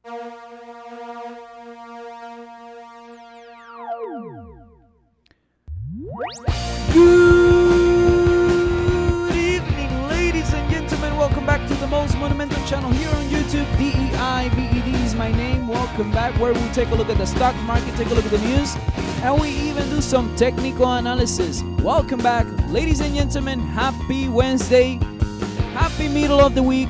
Good evening, ladies and gentlemen. Welcome back to the most monumental channel here on YouTube. DEIVED is my name. Welcome back, where we take a look at the stock market, take a look at the news, and we even do some technical analysis. Welcome back, ladies and gentlemen. Happy Wednesday. Happy middle of the week.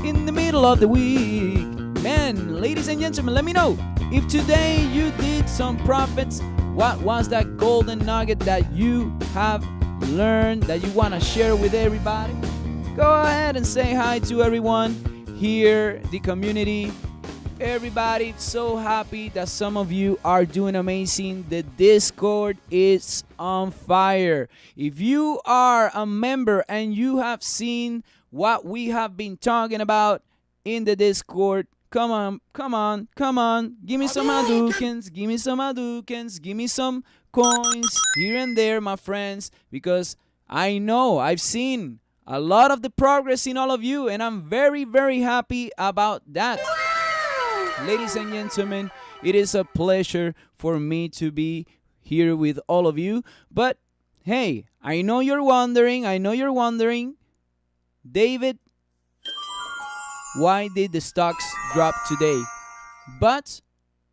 In the middle of the week. Man, ladies and gentlemen, let me know if today you did some profits. What was that golden nugget that you have learned that you want to share with everybody? Go ahead and say hi to everyone here, the community. Everybody, so happy that some of you are doing amazing. The Discord is on fire. If you are a member and you have seen what we have been talking about in the Discord, come on. Give me some Hadoukens, give me some coins here and there, my friends, because I know I've seen a lot of the progress in all of you, and I'm very, very happy about that. Ladies and gentlemen, it is a pleasure for me to be here with all of you. But hey, I know you're wondering, David, why did the stocks drop today? But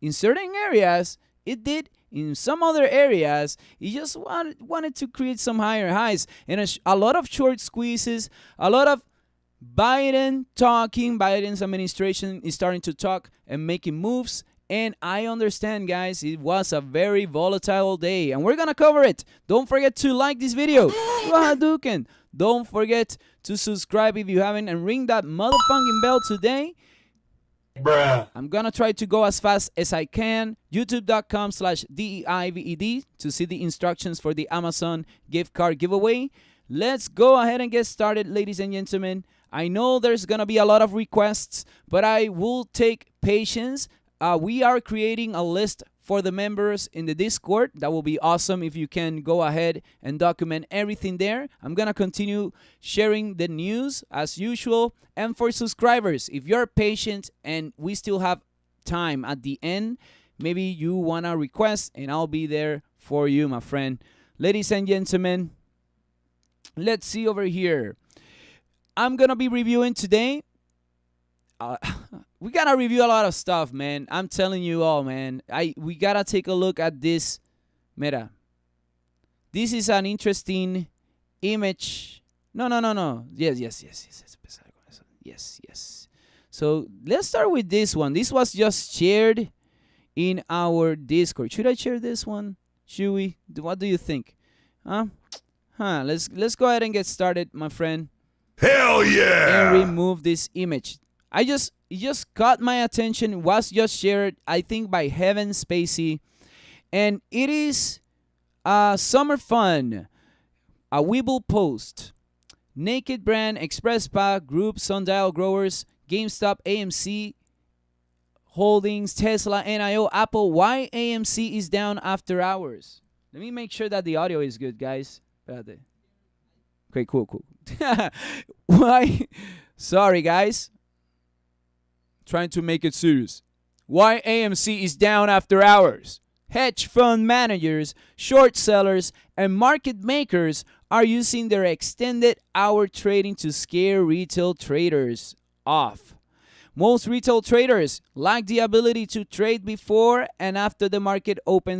in certain areas, it did. In some other areas, it just wanted to create some higher highs. And a lot of short squeezes, a lot of Biden's administration is starting to talk and making moves. And I understand, guys, it was a very volatile day. And we're going to cover it. Don't forget to like this video. Hadouken. Don't forget to subscribe if you haven't, and ring that motherfucking bell today. Bruh. I'm gonna try to go as fast as I can. YouTube.com/DEIVED to see the instructions for the Amazon gift card giveaway. Let's go ahead and get started, ladies and gentlemen. I know there's gonna be a lot of requests, but I will take patience. We are creating a list for the members in the Discord. That will be awesome if you can go ahead and document everything there. I'm going to continue sharing the news as usual. And for subscribers, if you're patient and we still have time at the end, maybe you want to request and I'll be there for you, my friend. Ladies and gentlemen, let's see over here. I'm going to be reviewing today. We gotta review a lot of stuff, man. I'm telling you all, man. We gotta take a look at this. Mira. This is an interesting image. No. Yes. So let's start with this one. This was just shared in our Discord. Should I share this one? Should we? What do you think? Let's go ahead and get started, my friend. Hell yeah! And remove this image. It just caught my attention. It was just shared, I think, by Heaven Spacey. And it is summer fun. A Weeble post. Naked Brand, Express Pack, Group, Sundial Growers, Gamestop, AMC, Holdings, Tesla, NIO, Apple. Why AMC is down after hours? Let me make sure that the audio is good, guys. Okay, cool. Why? Sorry, guys. Trying to make it serious. Why AMC is down after hours? Hedge fund managers, short sellers, and market makers are using their extended hour trading to scare retail traders off. Most retail traders lack the ability to trade before and after the market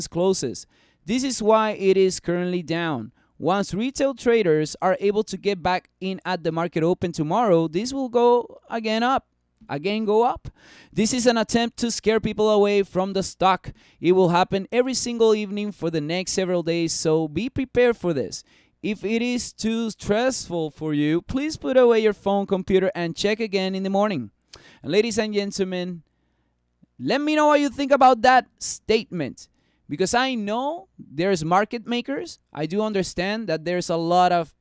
closes. This is why it is currently down. Once retail traders are able to get back in at the market open tomorrow, this will go up. This is an attempt to scare people away from the stock. It will happen every single evening for the next several days, so be prepared for this. If it is too stressful for you, please put away your phone, computer, and check again in the morning. And ladies and gentlemen, let me know what you think about that statement. Because I know there's market makers. I do understand that there's a lot of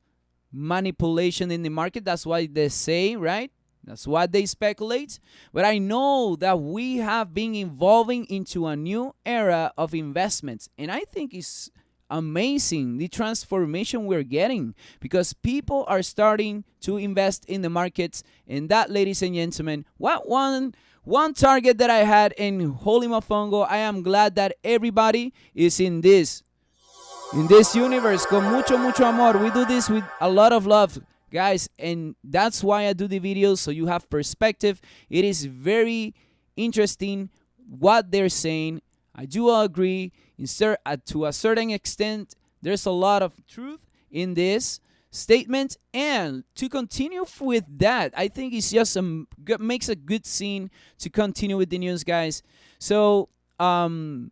manipulation in the market. That's why they say, right? That's what they speculate. But I know that we have been evolving into a new era of investments. And I think it's amazing the transformation we're getting because people are starting to invest in the markets. And that, ladies and gentlemen, what one target that I had in Holy Mofongo. I am glad that everybody is in this universe con mucho amor. We do this with a lot of love, guys, and that's why I do the videos, so you have perspective. It is very interesting what they're saying. I do agree to a certain extent. There's a lot of truth in this statement, and to continue with that, I think it's just makes a good scene to continue with the news, guys. So let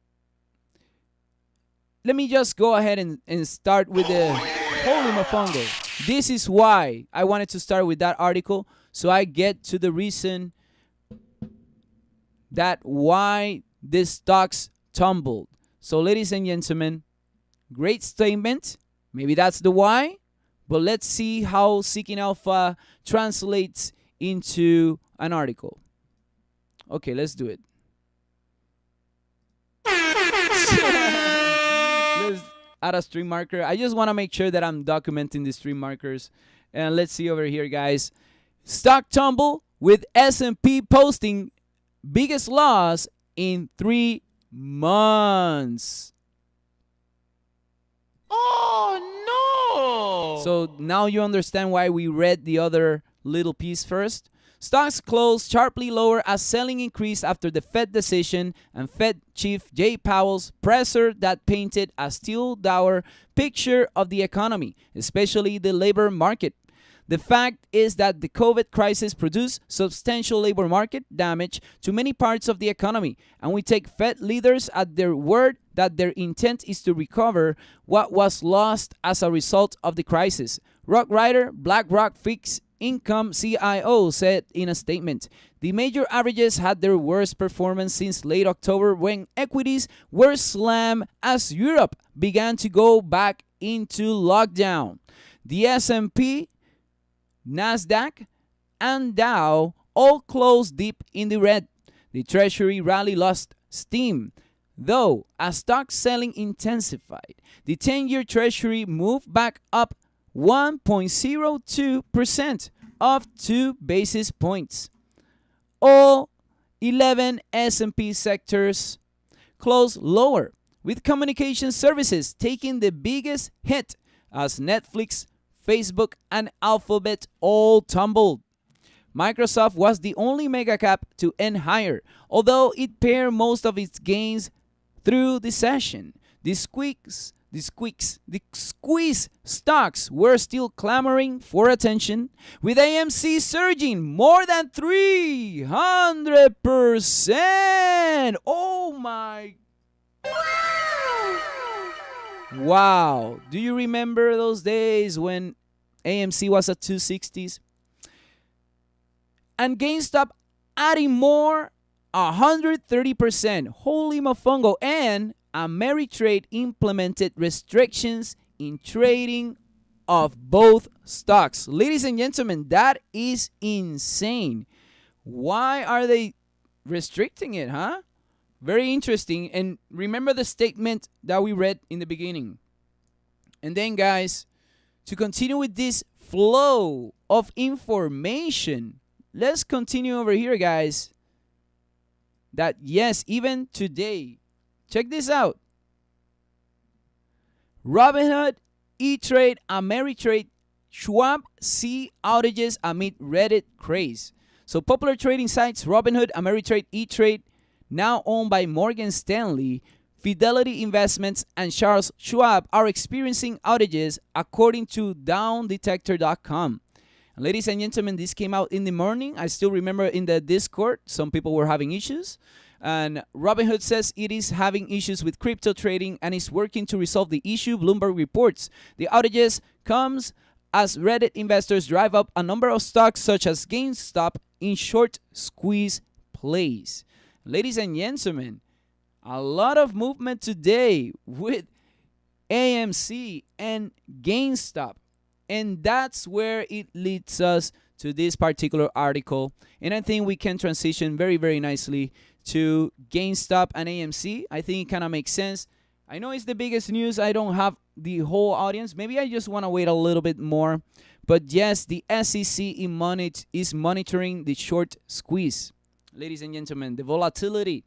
me just go ahead and start with the Holy Mofongo. This is why I wanted to start with that article, so I get to the reason that why the stocks tumbled. So, ladies and gentlemen, great statement. Maybe that's the why, but let's see how Seeking Alpha translates into an article. Okay, let's do it. Let's add a stream marker. I just want to make sure that I'm documenting the stream markers. And let's see over here, guys. Stock tumble with S&P posting biggest loss in 3 months. Oh, no! So now you understand why we read the other little piece first. Stocks closed sharply lower as selling increased after the Fed decision and Fed Chief Jay Powell's presser that painted a still dour picture of the economy, especially the labor market. The fact is that the COVID crisis produced substantial labor market damage to many parts of the economy, and we take Fed leaders at their word that their intent is to recover what was lost as a result of the crisis. Rock writer BlackRock Fixed Income CIO said in a statement, the major averages had their worst performance since late October when equities were slammed as Europe began to go back into lockdown. The S&P, Nasdaq, and Dow all closed deep in the red. The Treasury rally lost steam, though, as stock selling intensified. The 10-year Treasury moved back up 1.02%, up 2 basis points. All 11 S&P sectors closed lower, with communication services taking the biggest hit as Netflix, Facebook, and Alphabet all tumbled. Microsoft was the only mega cap to end higher, although it pared most of its gains through the session. The squeeze stocks were still clamoring for attention, with AMC surging more than 300%. Oh my! Wow. Do you remember those days when AMC was at 260s? And GameStop adding more, 130%. Holy mofongo. And Ameritrade implemented restrictions in trading of both stocks. Ladies and gentlemen, that is insane. Why are they restricting it, huh? Very interesting. And remember the statement that we read in the beginning. And then, guys, to continue with this flow of information, let's continue over here, guys. That, yes, even today, check this out. Robinhood, E-Trade, Ameritrade, Schwab see outages amid Reddit craze. So popular trading sites Robinhood, Ameritrade, E-Trade, now owned by Morgan Stanley, Fidelity Investments, and Charles Schwab, are experiencing outages according to downdetector.com. Ladies and gentlemen, this came out in the morning. I still remember in the Discord, some people were having issues. And Robinhood says it is having issues with crypto trading and is working to resolve the issue, Bloomberg reports. The outages comes as Reddit investors drive up a number of stocks such as GameStop in short squeeze plays. Ladies and gentlemen, a lot of movement today with AMC and GameStop. And that's where it leads us to this particular article. And I think we can transition very, very nicely to GameStop and AMC. I think it kind of makes sense. I know it's the biggest news. I don't have the whole audience. Maybe I just want to wait a little bit more. But yes, the SEC is monitoring the short squeeze. ladies and gentlemen, the volatility.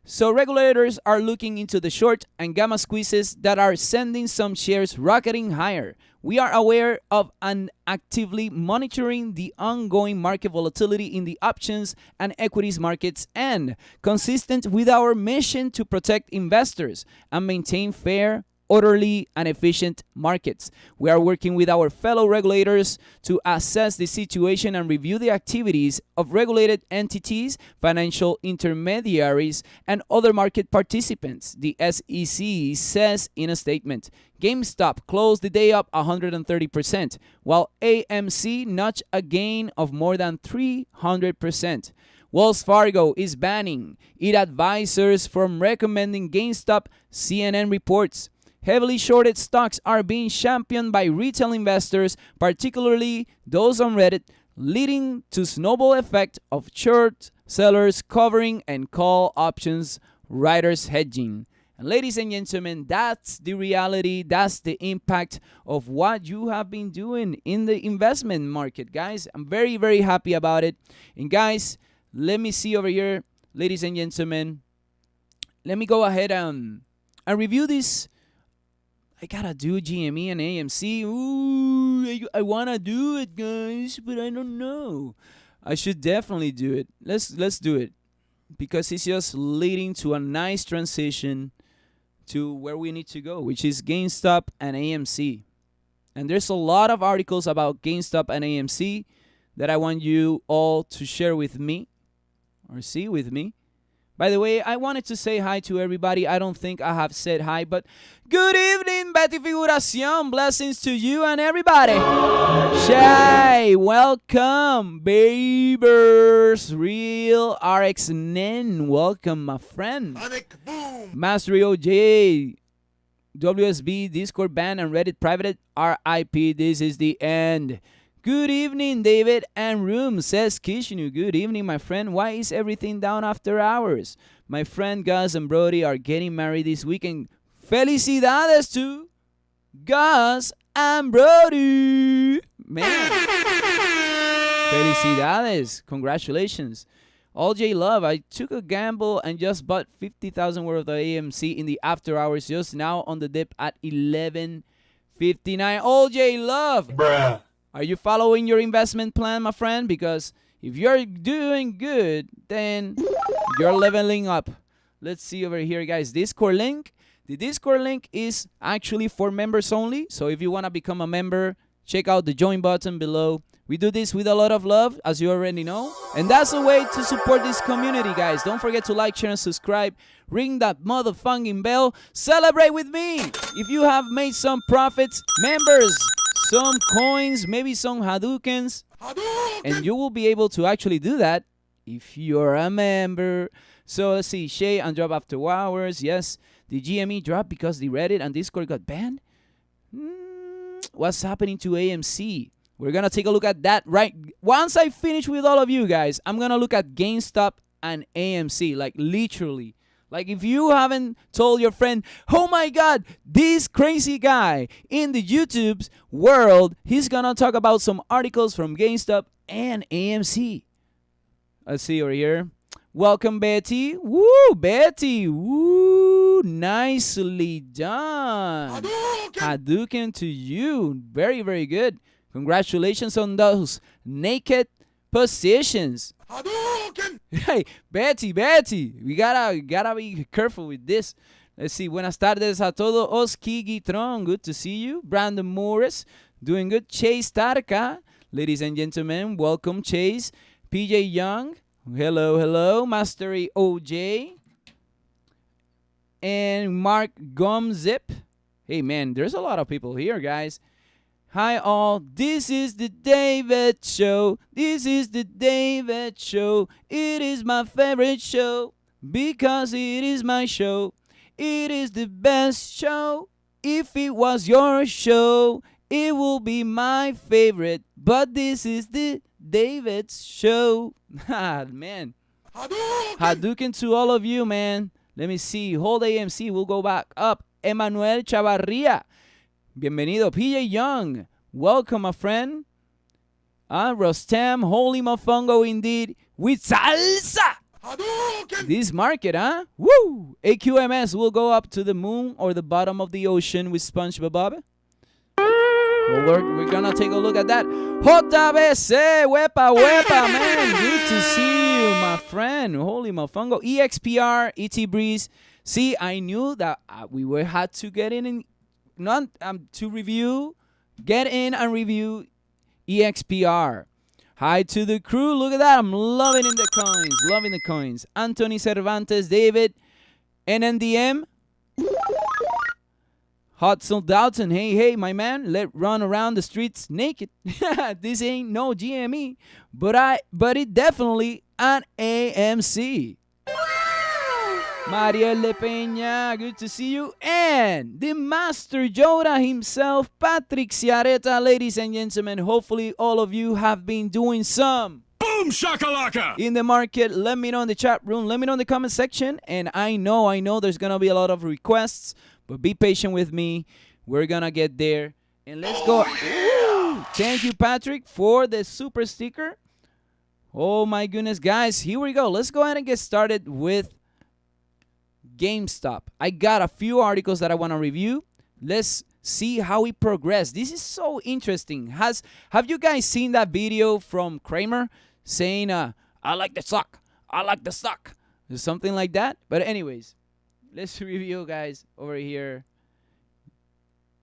So regulators are looking into the short and gamma squeezes that are sending some shares rocketing higher. We are aware of and actively monitoring the ongoing market volatility in the options and equities markets, and consistent with our mission to protect investors and maintain fair, orderly, and efficient markets. We are working with our fellow regulators to assess the situation and review the activities of regulated entities, financial intermediaries, and other market participants, the SEC says in a statement. Gamestop closed the day up 130%, while AMC notched a gain of more than 300%. Wells Fargo is banning its advisors from recommending Gamestop, CNN reports. Heavily shorted stocks are being championed by retail investors, particularly those on Reddit, leading to snowball effect of short sellers covering and call options writers hedging. And ladies and gentlemen, that's the reality. That's the impact of what you have been doing in the investment market, guys. I'm very, very happy about it. And guys, let me see over here, ladies and gentlemen. Let me go ahead and review this. I gotta do GME and AMC. Ooh, I wanna do it, guys, but I don't know. I should definitely do it. Let's do it, because it's just leading to a nice transition to where we need to go, which is GameStop and AMC. And there's a lot of articles about GameStop and AMC that I want you all to share with me or see with me. By the way, I wanted to say hi to everybody. I don't think I have said hi, but good evening, Betty Figuración. Blessings to you and everybody. Shay, welcome. Babers, Real RX Nen, welcome, my friend. Mastery OJ, WSB, Discord ban, and Reddit private. RIP, this is the end. Good evening, David and Room, says Kishinu. Good evening, my friend. Why is everything down after hours? My friend Gus and Brody are getting married this weekend. Felicidades to Gus and Brody. Man. Felicidades. Congratulations. All J Love, I took a gamble and just bought 50,000 worth of AMC in the after hours just now on the dip at 11.59. All J Love. Bruh. Are you following your investment plan, my friend? Because if you're doing good, then you're leveling up. Let's see over here, guys. Discord link. The Discord link is actually for members only. So if you want to become a member, check out the join button below. We do this with a lot of love, as you already know. And that's a way to support this community, guys. Don't forget to like, share, and subscribe. Ring that motherfucking bell. Celebrate with me. If you have made some profits, members, some coins, maybe some Hadoukens, and you will be able to actually do that if you're a member. So let's see, Shay and drop after hours. Yes, the GME dropped because the Reddit and Discord got banned. What's happening to AMC? We're gonna take a look at that right once I finish with all of you guys. I'm gonna look at GameStop and AMC, like literally. Like if you haven't told your friend, oh my God, this crazy guy in the YouTube's world, he's gonna talk about some articles from GameStop and AMC. Let's see over here. Welcome, Betty. Woo, Betty. Woo, nicely done. Hadouken to you. Very, very good. Congratulations on those naked positions. Hey, Betty, we gotta be careful with this. Let's see. Buenas tardes a todos. Oski Gitron, good to see you. Brandon Morris, doing good. Chase Tarka, ladies and gentlemen, welcome, Chase. PJ Young, hello. Mastery OJ. And Mark Gumzip. Hey, man, there's a lot of people here, guys. Hi all, this is the David Show. This is the David Show. It is my favorite show because it is my show. It is the best show. If it was your show, it will be my favorite. But this is the David Show. Man. Hadouken to all of you, man. Let me see. Hold AMC. We'll go back up. Emmanuel Chavarria. Bienvenido, PJ Young. Welcome, my friend. Rostam, holy mofongo indeed. With salsa. This market, huh? Woo! AQMS will go up to the moon or the bottom of the ocean with SpongeBob. Well, we're gonna take a look at that. JBC, wepa, man. Good to see you, my friend. Holy mofongo. EXPR, ET Breeze. See, I knew that we would have to get in and to review, get in and review EXPR. Hi to the crew. Look at that. I'm loving the coins. Anthony Cervantes, David, NNDM. Hudson Doughton, hey, my man, let run around the streets naked. This ain't no GME, but it definitely an AMC. Marielle Peña, good to see you. And the Master Yoda himself, Patrick Ciareta, ladies and gentlemen. Hopefully all of you have been doing some Boom shakalaka! in the market. Let me know in the chat room. Let me know in the comment section. And I know there's going to be a lot of requests. But be patient with me. We're going to get there. And let's go. Ooh, thank you, Patrick, for the super sticker. Oh, my goodness, guys. Here we go. Let's go ahead and get started with Gamestop. I got a few articles that I want to review. Let's see how we progress. This is so interesting. Have you guys seen that video from Kramer saying, I like the stock. I like the stock. Something like that. But anyways. Let's review, guys, over here.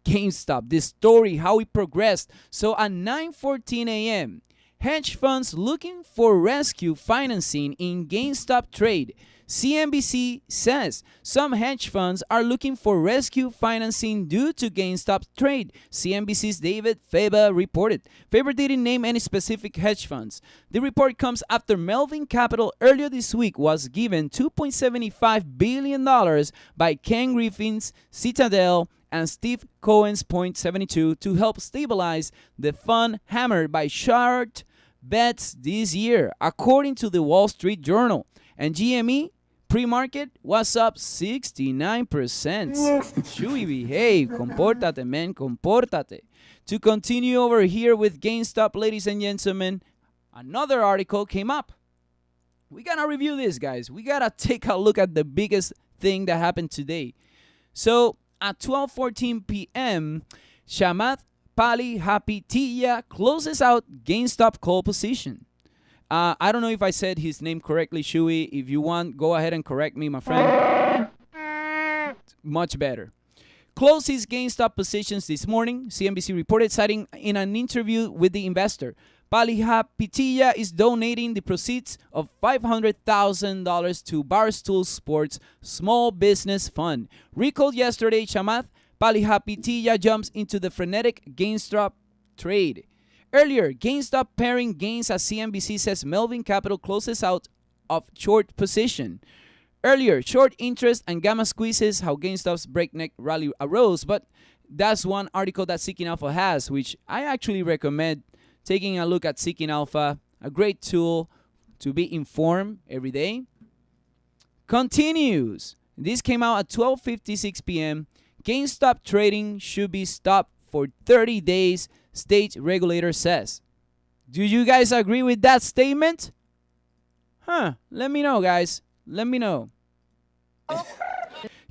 GameStop, this story, how it progressed. So at 9:14 a.m., hedge funds looking for rescue financing in GameStop trade. CNBC says some hedge funds are looking for rescue financing due to GameStop trade. CNBC's David Faber reported. Faber didn't name any specific hedge funds. The report comes after Melvin Capital earlier this week was given $2.75 billion by Ken Griffin's Citadel and Steve Cohen's Point 72 to help stabilize the fund hammered by short bets this year, according to the Wall Street Journal. And GME pre-market was up 69%. Chewy, behave. Compórtate, man. Compórtate. To continue over here with GameStop, ladies and gentlemen, another article came up. We got to review this, guys. We got to take a look at the biggest thing that happened today. So, at 12:14 p.m., Chamath Palihapitiya closes out GameStop call position. I don't know if I said his name correctly, Shui. If you want, go ahead and correct me, my friend. Much better. Closed his GameStop positions this morning, CNBC reported, citing in an interview with the investor. Palihapitiya is donating the proceeds of $500,000 to Barstool Sports Small Business Fund. Recalled yesterday, Chamath Palihapitiya jumps into the frenetic GameStop trade. Earlier, GameStop paring gains as CNBC says Melvin Capital closes out of short position. Earlier, short interest and gamma squeezes how GameStop's breakneck rally arose, but that's one article that Seeking Alpha has, which I actually recommend taking a look at Seeking Alpha, a great tool to be informed every day. Continues. This came out at 12:56 p.m. GameStop trading should be stopped for 30 days, state regulator says. Do you guys agree with that statement? Let me know, guys. Let me know.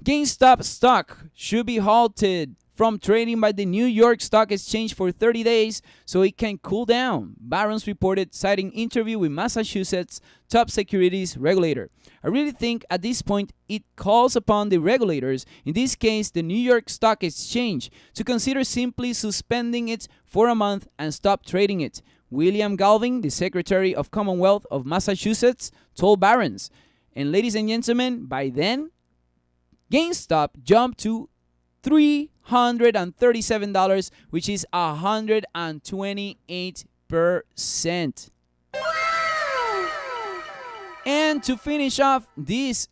GameStop stock should be halted from trading by the New York Stock Exchange for 30 days so it can cool down, Barron's reported, citing interview with Massachusetts top securities regulator. I really think at this point it calls upon the regulators, in this case the New York Stock Exchange, to consider simply suspending it for a month and stop trading it. William Galvin, the Secretary of Commonwealth of Massachusetts, told Barron's. And ladies and gentlemen, by then, GameStop jumped to $337, which is 128%. And to finish off this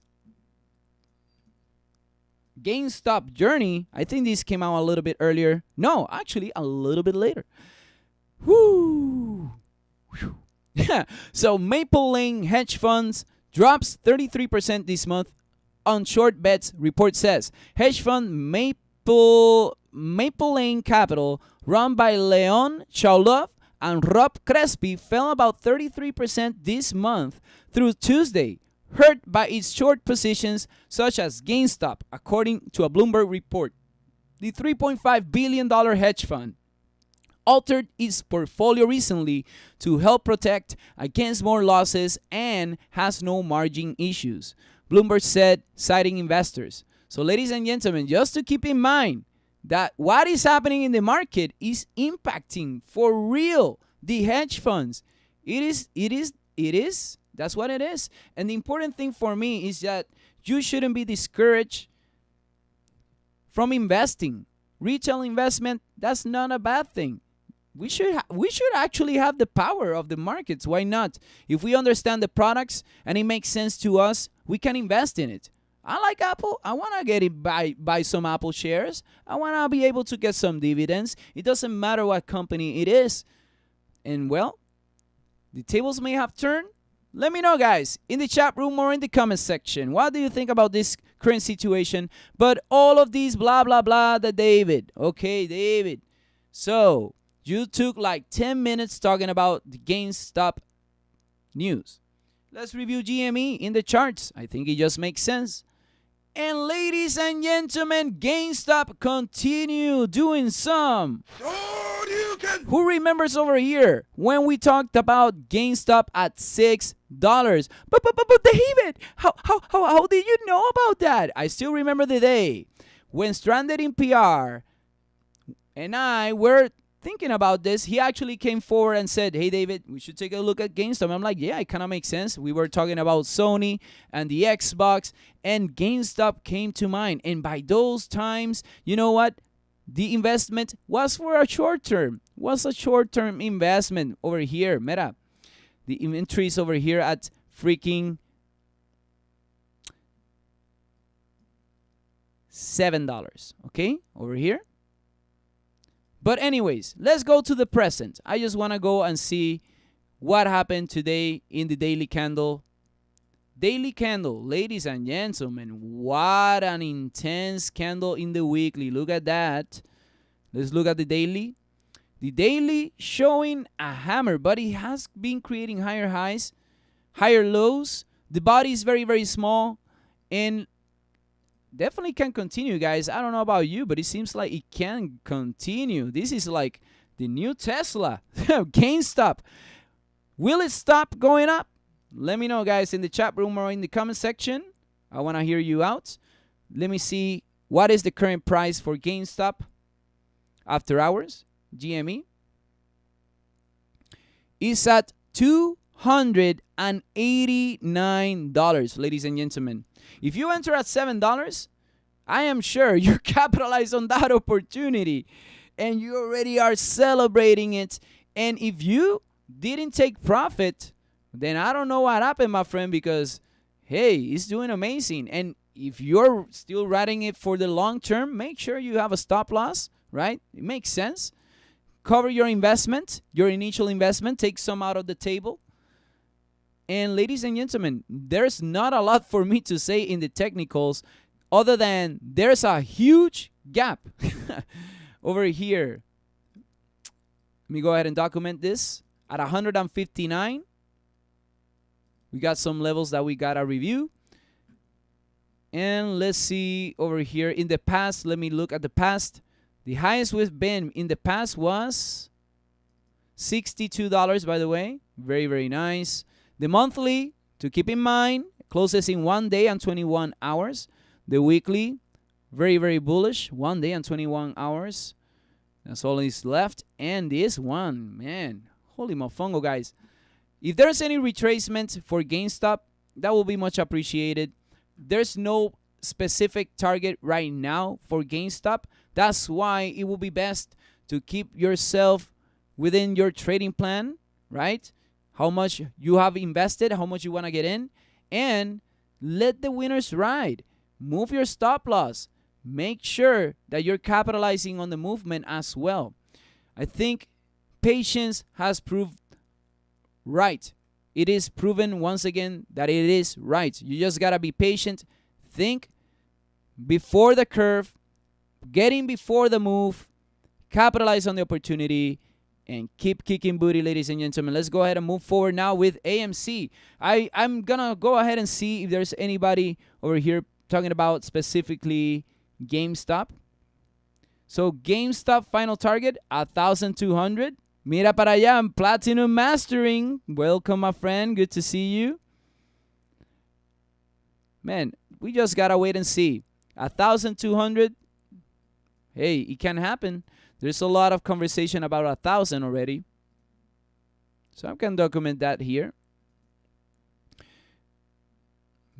GameStop journey, I think this came out a little bit earlier. No, actually a little bit later. Woo! So Maple Lane Hedge Funds drops 33% this month on short bets, report says. Hedge fund Maple Lane Capital, run by Leon Chaulov and Rob Crespi, fell about 33% this month through Tuesday, hurt by its short positions, such as Gamestop, according to a Bloomberg report. The $3.5 billion hedge fund altered its portfolio recently to help protect against more losses and has no margin issues, Bloomberg said, citing investors. So, ladies and gentlemen, just to keep in mind that what is happening in the market is impacting for real the hedge funds. It is. That's what it is. And the important thing for me is that you shouldn't be discouraged from investing. Retail investment, that's not a bad thing. We should actually have the power of the markets. Why not? If we understand the products and it makes sense to us, we can invest in it. I like Apple. I want to get it buy some Apple shares. I want to be able to get some dividends. It doesn't matter what company it is. And well, the tables may have turned. Let me know, guys, in the chat room or in the comment section. What do you think about this current situation? But all of these blah, blah, blah, David. Okay, David. So, you took like 10 minutes talking about the GameStop news. Let's review GME in the charts. I think it just makes sense. And ladies and gentlemen, GameStop continue doing some. Who remembers over here when we talked about GameStop at $6? But David, how did you know about that? I still remember the day when Stranded in PR and I were thinking about this. He actually came forward and said, hey, David, we should take a look at GameStop. I'm like, yeah, it kind of makes sense. We were talking about Sony and the Xbox, and GameStop came to mind. And by those times, you know what? The investment was for a short term. Was a short-term investment over here. Mira, the inventory is over here at freaking $7. Okay, over here. But anyways, let's go to the present. I just want to go and see what happened today in the daily candle. Daily candle, ladies and gentlemen, what an intense candle in the weekly. Look at that. Let's look at the daily. The daily showing a hammer, but it has been creating higher highs, higher lows. The body is very, very small and definitely can continue, guys. I don't know about you, but it seems like it can continue. This is like the new Tesla. GameStop. Will it stop going up? Let me know, guys, in the chat room or in the comment section. I want to hear you out. Let me see what is the current price for GameStop after hours. GME is at $289, ladies and gentlemen. If you enter at $7, I am sure you capitalized on that opportunity and you already are celebrating it. And if you didn't take profit, then I don't know what happened, my friend, because, hey, it's doing amazing. And if you're still riding it for the long term, make sure you have a stop loss, right? It makes sense. Cover your investment, your initial investment, take some out of the table. And ladies and gentlemen, there's not a lot for me to say in the technicals other than there's a huge gap over here. Let me go ahead and document this. At 159, we got some levels that we got to review. And let's see over here in the past. Let me look at the past. The highest we've been in the past was $62, by the way. Very, very nice. The monthly, to keep in mind, closes in 1 day and 21 hours. The weekly, very, very bullish. 1 day and 21 hours. That's all is left. And this one, man, holy mofongo, guys. If there's any retracement for GameStop, that will be much appreciated. There's no specific target right now for GameStop. That's why it will be best to keep yourself within your trading plan, right? How much you have invested, how much you want to get in, and let the winners ride. Move your stop loss. Make sure that you're capitalizing on the movement as well. I think patience has proved right. It is proven once again that it is right. You just got to be patient. Think before the curve, get in before the move, capitalize on the opportunity, and keep kicking booty, ladies and gentlemen. Let's go ahead and move forward now with AMC. I'm gonna go ahead and see if there's anybody over here talking about specifically GameStop. So GameStop final target 1,200. Mira para allá, Platinum Mastering. Welcome, my friend. Good to see you. Man, we just gotta wait and see. 1,200. Hey, it can happen. There's a lot of conversation about 1,000 already. So I can document that here.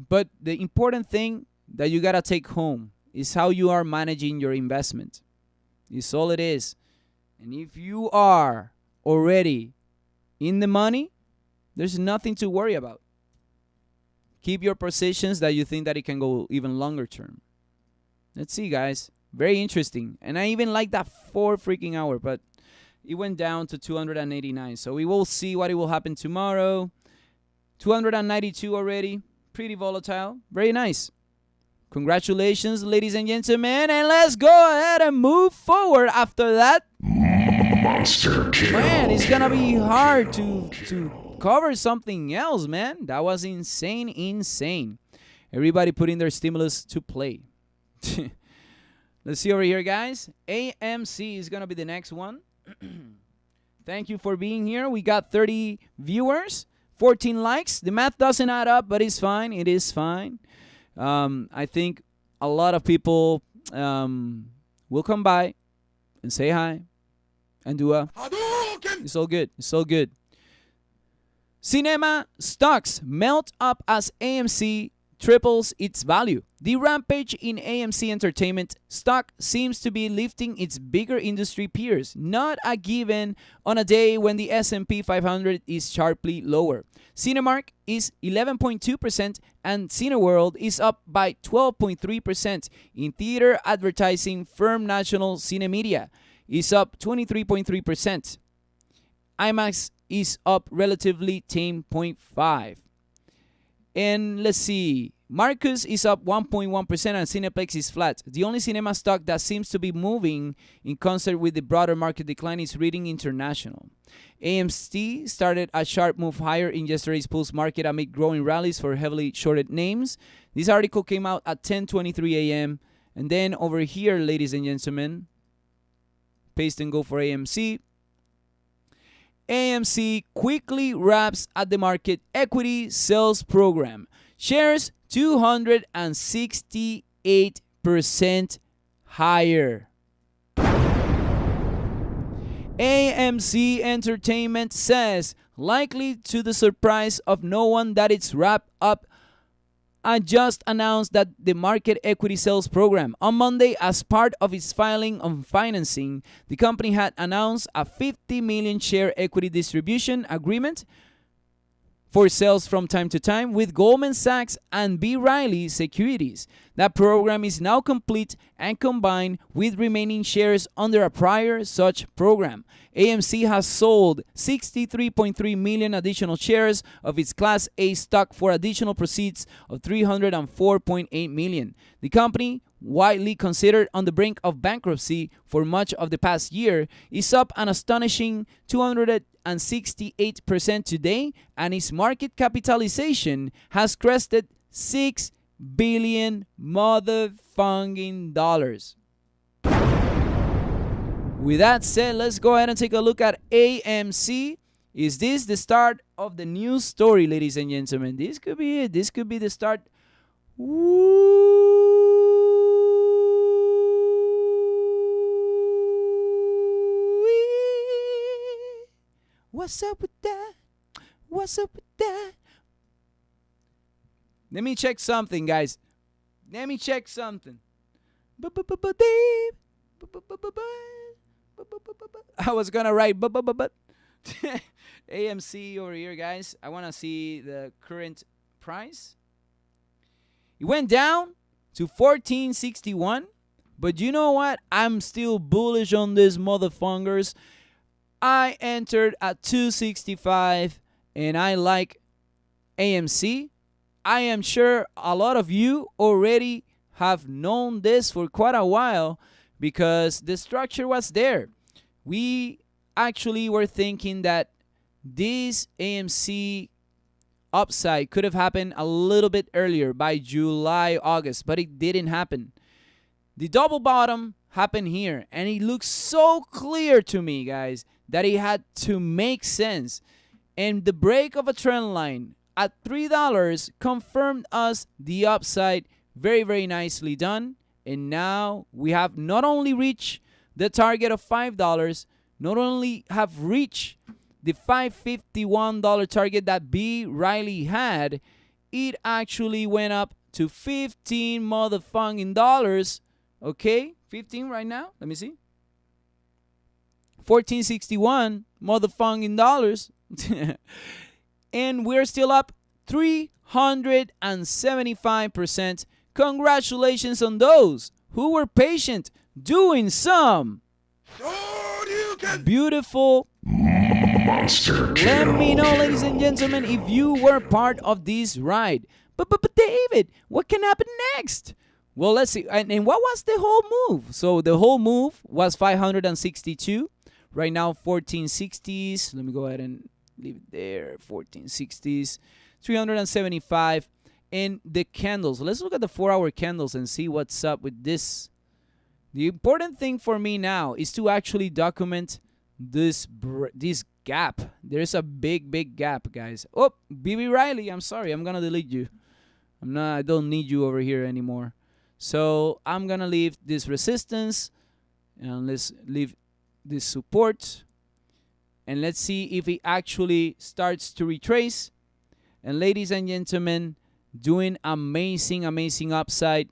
But the important thing that you gotta take home is how you are managing your investment. It's all it is. And if you are already in the money, there's nothing to worry about. Keep your positions that you think that it can go even longer term. Let's see, guys. Very interesting. And I even like that 4 freaking hour, but it went down to 289. So we will see what it will happen tomorrow. 292 already. Pretty volatile. Very nice. Congratulations, ladies and gentlemen. And let's go ahead and move forward after that. Monster kill. Man, it's going to be hard to cover something else, man. That was insane. Everybody putting their stimulus to play. Let's see over here, guys. AMC is going to be the next one. Thank you for being here. We got 30 viewers, 14 likes. The math doesn't add up, but it's fine. It is fine. I think a lot of people will come by and say hi and do a... It's all good. It's all good. Cinema stocks melt up as AMC triples its value. The rampage in AMC Entertainment stock seems to be lifting its bigger industry peers, not a given on a day when the S&P 500 is sharply lower. Cinemark is 11.2% and Cineworld is up by 12.3%. In theater advertising, firm National Cinemedia is up 23.3%. IMAX is up relatively 10.5%. And let's see, Marcus is up 1.1% and Cineplex is flat. The only cinema stock that seems to be moving in concert with the broader market decline is Reading International. AMC started a sharp move higher in yesterday's pulse market amid growing rallies for heavily shorted names. This article came out at 10:23 a.m. And then over here, ladies and gentlemen, paste and go for AMC. AMC quickly wraps at the market equity sales program. Shares 268% higher. AMC Entertainment says, likely to the surprise of no one, that it's wrapped up and just announced that the market equity sales program. On Monday, as part of its filing on financing, the company had announced a 50 million share equity distribution agreement for sales from time to time with Goldman Sachs and B. Riley Securities. That program is now complete and combined with remaining shares under a prior such program. AMC has sold 63.3 million additional shares of its Class A stock for additional proceeds of 304.8 million. The company, widely considered on the brink of bankruptcy for much of the past year, is up an astonishing 268% today, and its market capitalization has crested $6 billion motherfucking dollars. With that said, let's go ahead and take a look at AMC. Is this the start of the news story, ladies and gentlemen? This could be it. This could be the start. What's up with that? What's up with that? Let me check something, guys. Let me check something. I was gonna write but AMC over here, guys. I want to see the current price. It went down to 14.61, but you know what? I'm still bullish on this motherfuckers. I entered at 265 and I like AMC. I am sure a lot of you already have known this for quite a while because the structure was there. We actually were thinking that this AMC upside could have happened a little bit earlier by July, August, but it didn't happen. The double bottom happened here, and it looks so clear to me, guys, that it had to make sense. And the break of a trend line at $3 confirmed us the upside. Very, very nicely done. And now we have not only reached the target of $5, not only have reached the $551 target that B. Riley had, it actually went up to 15 motherfucking dollars. Okay, 15 right now. Let me see. 1461 motherfucking dollars. And we're still up 375%. Congratulations on those who were patient doing some beautiful Monster kill. Let me know, ladies and gentlemen, if you were part of this ride. But David, what can happen next? Well, let's see. And what was the whole move? So the whole move was 562. Right now, 1460s. Let me go ahead and leave it there. 1460s. 375. And the candles. Let's look at the 4-hour candles and see what's up with this. The important thing for me now is to actually document this gap. There's a big gap, guys. Oh, BB Riley, I'm sorry. I'm going to delete you. I don't need you over here anymore. So I'm going to leave this resistance. And let's leave this support. And let's see if it actually starts to retrace. And ladies and gentlemen, doing amazing upside.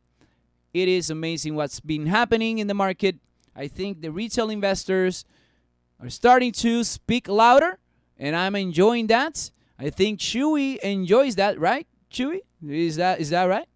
It is amazing what's been happening in the market. I think the retail investors are starting to speak louder, and I'm enjoying that. I think Chewy enjoys that, right? Chewy? Is that right?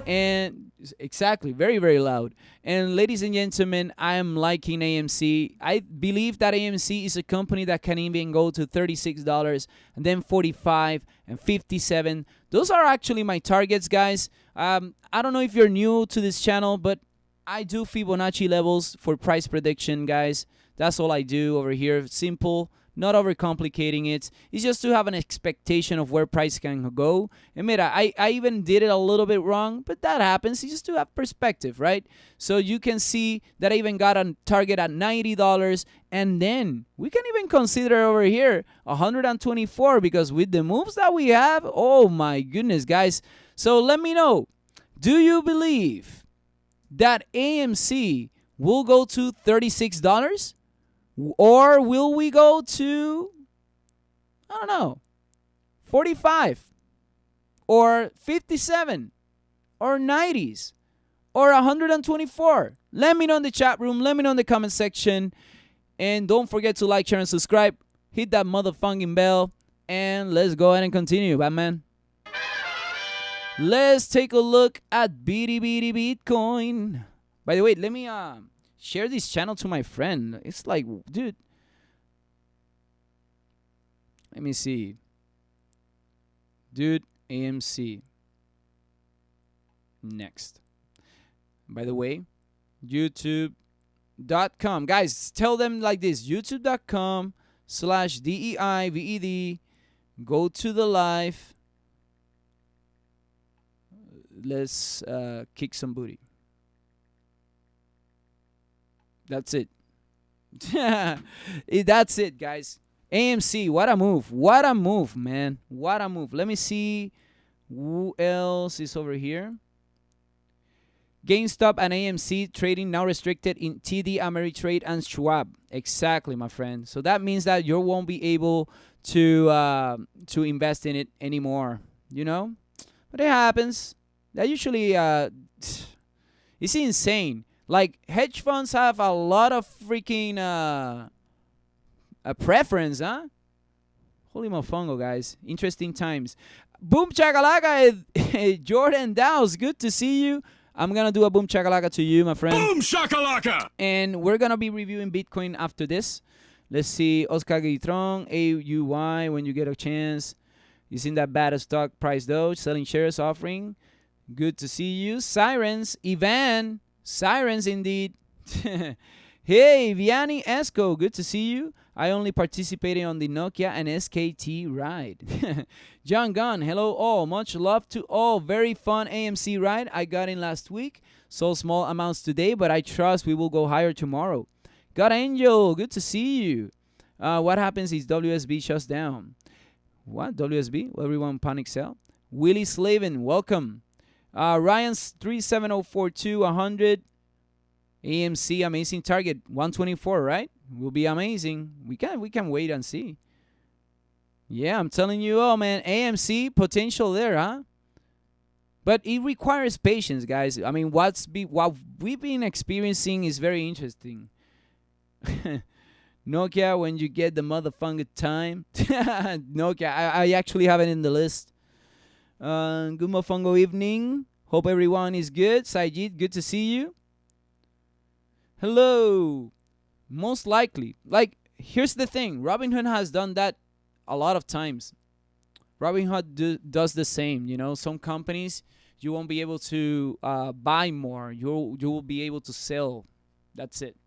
And exactly, very loud. And ladies and gentlemen, I am liking AMC. I believe that AMC is a company that can even go to $36 and then $45 and $57. Those are actually my targets, guys. I don't know if you're new to this channel, but I do Fibonacci levels for price prediction, guys. That's all I do over here. Simple, not overcomplicating it. It's just to have an expectation of where price can go. And mira, I even did it a little bit wrong, but that happens. It's just to have perspective, right? So you can see that I even got a target at $90, and then we can even consider over here $124, because with the moves that we have, oh my goodness, guys. So let me know, do you believe that AMC will go to $36? Or will we go to, I don't know, 45 or 57 or 90s or 124? Let me know in the chat room. Let me know in the comment section. And don't forget to like, share, and subscribe. Hit that motherfucking bell. And let's go ahead and continue, Batman. Let's take a look at Bitcoin. By the way, let me share this channel to my friend. It's like, dude. Let me see. Dude, AMC. Next. By the way, youtube.com. Guys, tell them like this. youtube.com/DEIVED. Go to the live. Let's kick some booty. That's it. That's it, guys. AMC, what a move. What a move, man. What a move. Let me see who else is over here. Gamestop and AMC trading now restricted in TD Ameritrade and Schwab. Exactly, my friend. So that means that you won't be able to invest in it anymore. You know? But it happens. That usually it's insane. Like, hedge funds have a lot of freaking a preference, huh? Holy mofongo, guys. Interesting times. Boom chakalaka, Jordan Dow's. Good to see you. I'm going to do a boom chakalaka to you, my friend. Boom shakalaka! And we're going to be reviewing Bitcoin after this. Let's see. Oscar Guitron, AUY, when you get a chance. You seen that bad stock price, though. Selling shares offering. Good to see you. Sirens, Ivan. Sirens, indeed. Hey, Vianney Esco, good to see you. I only participated on the Nokia and SKT ride. John Gunn, hello all. Much love to all. Very fun AMC ride I got in last week. So small amounts today, but I trust we will go higher tomorrow. God Angel, good to see you. What happens is WSB shuts down. What? WSB? Everyone panic sell? Willie Slavin, welcome. Ryan's 37042 100. AMC amazing target 124, right? Will be amazing. We can wait and see. Yeah, I'm telling you, oh man, AMC potential there, huh? But it requires patience, guys. I mean, what we've been experiencing is very interesting. Nokia, when you get the motherfucker time. Nokia, I actually have it in the list. Good motherfucker evening. Hope everyone is good. Sajid, good to see you. Hello. Most likely. Like, here's the thing. Robinhood has done that a lot of times. Robinhood does the same. You know, some companies, you won't be able to buy more. You will be able to sell. That's it.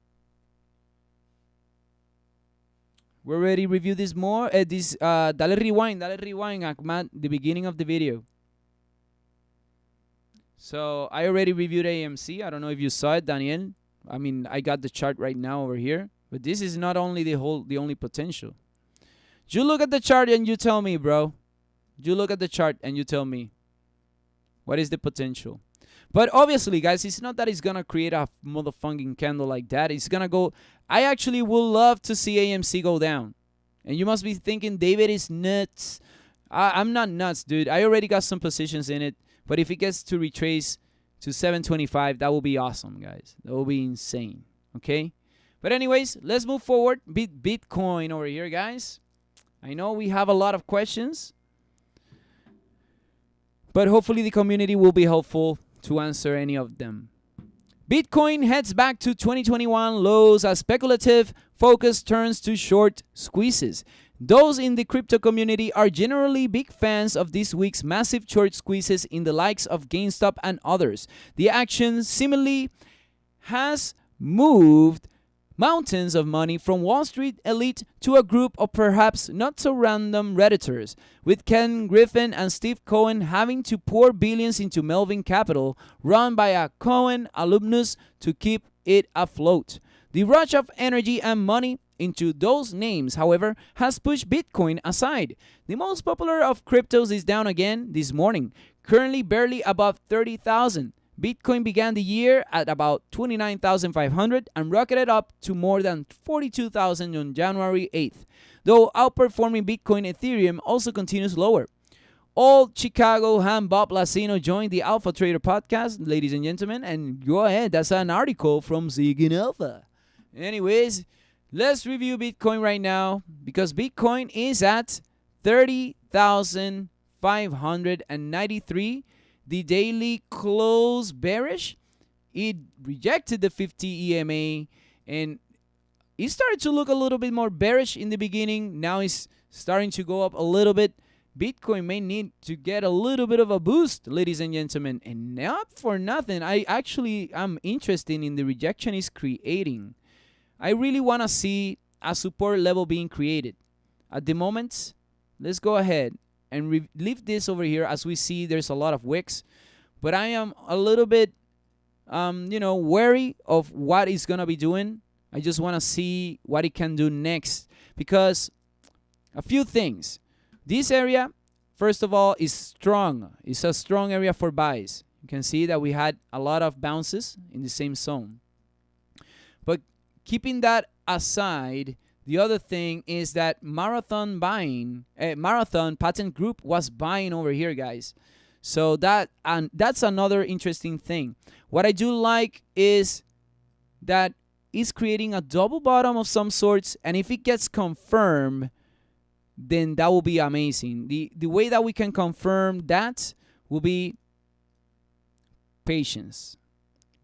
We already reviewed this more. Dale rewind, Ahmad, the beginning of the video. So I already reviewed AMC. I don't know if you saw it, Daniel. I mean, I got the chart right now over here. But this is not only the only potential. You look at the chart and you tell me, bro. You look at the chart and you tell me. What is the potential? But obviously, guys, it's not that it's going to create a motherfucking candle like that. It's going to go. I actually would love to see AMC go down. And you must be thinking, David is nuts. I'm not nuts, dude. I already got some positions in it. But if it gets to retrace to 725, that will be awesome, guys. That will be insane. Okay? But anyways, let's move forward. Bitcoin over here, guys. I know we have a lot of questions. But hopefully the community will be helpful to answer any of them. Bitcoin heads back to 2021 lows as speculative focus turns to short squeezes. Those in the crypto community are generally big fans of this week's massive short squeezes in the likes of Gamestop and others. The action seemingly has moved mountains of money from Wall Street elite to a group of perhaps not so random Redditors, with Ken Griffin and Steve Cohen having to pour billions into Melvin Capital, run by a Cohen alumnus, to keep it afloat. The rush of energy and money into those names, however, has pushed Bitcoin aside. The most popular of cryptos is down again this morning, currently barely above 30,000. Bitcoin began the year at about 29,500 and rocketed up to more than 42,000 on January 8th. Though outperforming Bitcoin, Ethereum also continues lower. Old Chicago ham Bob Lacino joined the Alpha Trader podcast, ladies and gentlemen, and go ahead, that's an article from Zig Alpha. Anyways, let's review Bitcoin right now because Bitcoin is at 30,593. The daily close bearish. It rejected the 50 EMA and it started to look a little bit more bearish in the beginning. Now it's starting to go up a little bit. Bitcoin may need to get a little bit of a boost, ladies and gentlemen. And not for nothing, I actually am interested in the rejection it's creating. I really want to see a support level being created. At the moment, let's go ahead and leave this over here. As we see, there's a lot of wicks, but I am a little bit wary of what it's gonna be doing. I just want to see what it can do next, because a few things. This area, first of all, is strong. It's a strong area for buys. You can see that we had a lot of bounces in the same zone. But keeping that aside, the other thing is that Marathon Patent Group was buying over here, guys. So that's another interesting thing. What I do like is that it's creating a double bottom of some sorts, and if it gets confirmed, then that will be amazing. The way that we can confirm that will be patience.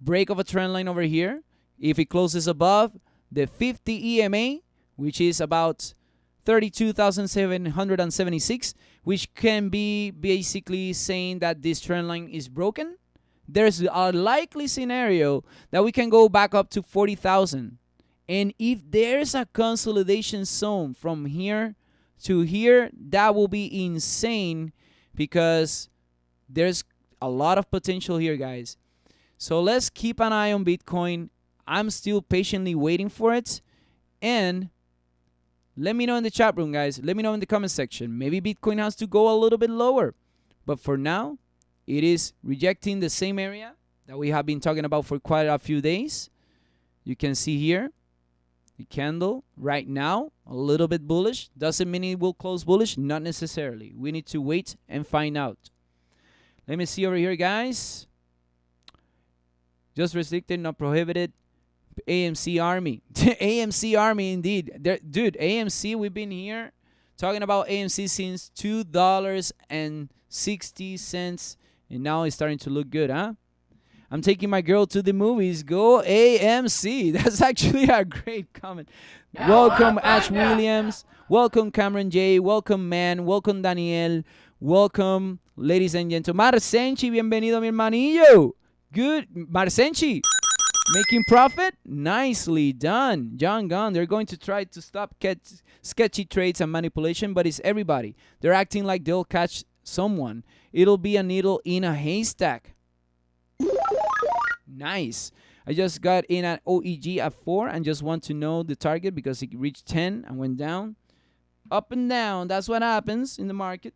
Break of a trend line over here. If it closes above the 50 EMA, which is about 32,776, which can be basically saying that this trend line is broken, there's a likely scenario that we can go back up to 40,000. And if there's a consolidation zone from here to here, that will be insane because there's a lot of potential here, guys. So let's keep an eye on Bitcoin. I'm still patiently waiting for it. And let me know in the chat room, guys. Let me know in the comment section. Maybe Bitcoin has to go a little bit lower. But for now, it is rejecting the same area that we have been talking about for quite a few days. You can see here the candle right now, a little bit bullish. Doesn't mean it will close bullish. Not necessarily. We need to wait and find out. Let me see over here, guys. Just restricted, not prohibited. AMC Army. AMC Army, indeed. Dude, AMC, we've been here talking about AMC since $2.60. And now it's starting to look good, huh? I'm taking my girl to the movies. Go AMC. That's actually a great comment. Welcome, Ash Williams. Welcome, Cameron J. Welcome, Man. Welcome, Daniel. Welcome, ladies and gentlemen. Marcenchi, bienvenido, mi hermanillo. Good. Marcenchi, making profit? Nicely done. John Gunn, they're going to try to stop sketchy trades and manipulation, but it's everybody. They're acting like they'll catch someone. It'll be a needle in a haystack. Nice. I just got in at OEG at 4 and just want to know the target because it reached 10 and went down. Up and down. That's what happens in the market.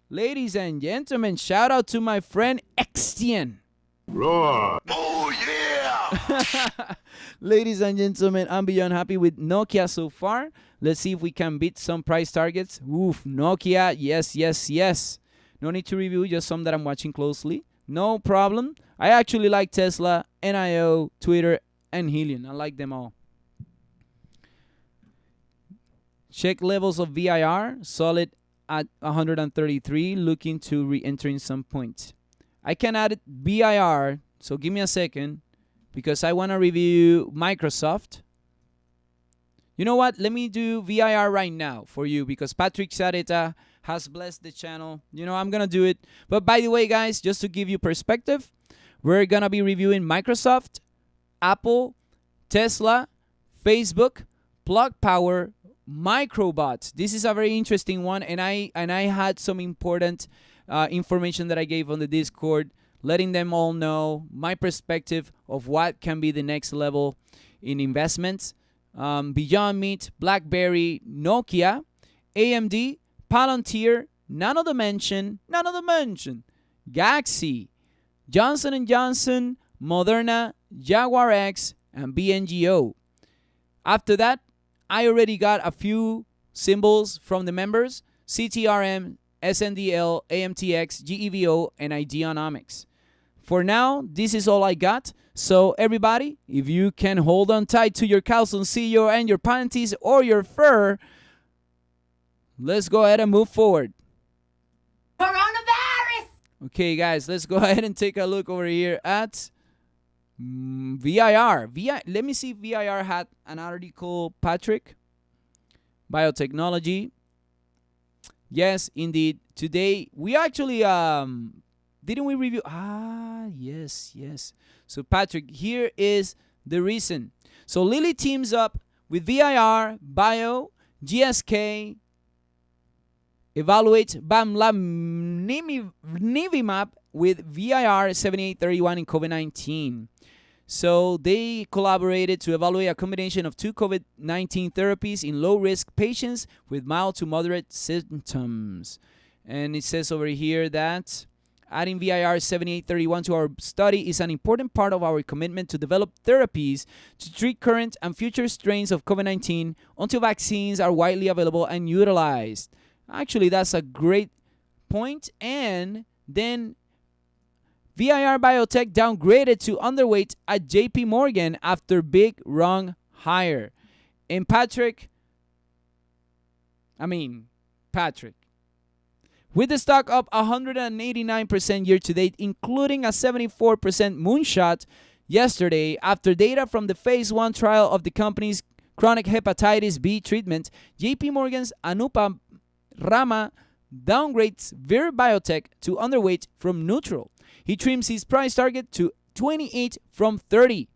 Ladies and gentlemen, shout out to my friend Extian. Roar. Oh, yeah. Ladies and gentlemen, I'm beyond happy with Nokia so far. Let's see if we can beat some price targets. Oof, Nokia. Yes, yes, yes. No need to review, just some that I'm watching closely. No problem. I actually like Tesla, NIO, Twitter, and Helium. I like them all. Check levels of VIR. Solid at 133. Looking to re-enter in some point. I can add VIR. So give me a second. Because I want to review Microsoft. You know what? Let me do VIR right now for you. Because Patrick Sareta has blessed the channel. You know, I'm going to do it. But by the way, guys, just to give you perspective, we're going to be reviewing Microsoft, Apple, Tesla, Facebook, Plug Power, Microbots. This is a very interesting one. And I had some important information that I gave on the Discord, letting them all know my perspective of what can be the next level in investments. Beyond Meat, BlackBerry, Nokia, AMD, Palantir, none of the mention, Gaxy, Johnson & Johnson, Moderna, Jaguar X, and BNGO. After that, I already got a few symbols from the members, CTRM, SNDL, AMTX, GEVO, and Ideonomics. For now, this is all I got. So everybody, if you can hold on tight to your calzoncillo and your panties or your fur, let's go ahead and move forward. Coronavirus! Okay, guys, let's go ahead and take a look over here at VIR. Let me see if VIR had an article, Patrick. Biotechnology. Yes, indeed. Today, we actually, didn't we review? Yes. So, Patrick, here is the reason. So, Lilly teams up with VIR, Bio, GSK, evaluate bamlanivimab with VIR 7831 in COVID-19. So they collaborated to evaluate a combination of two COVID-19 therapies in low-risk patients with mild to moderate symptoms. And it says over here that adding VIR 7831 to our study is an important part of our commitment to develop therapies to treat current and future strains of COVID-19 until vaccines are widely available and utilized. Actually, that's a great point. And then VIR Biotech downgraded to underweight at JP Morgan after big wrong hire. And Patrick, with the stock up 189% year to date, including a 74% moonshot yesterday after data from the phase 1 trial of the company's chronic hepatitis B treatment, JP Morgan's Anupa Rama downgrades VIR Biotech to underweight from neutral. He trims his price target to 28 from 30.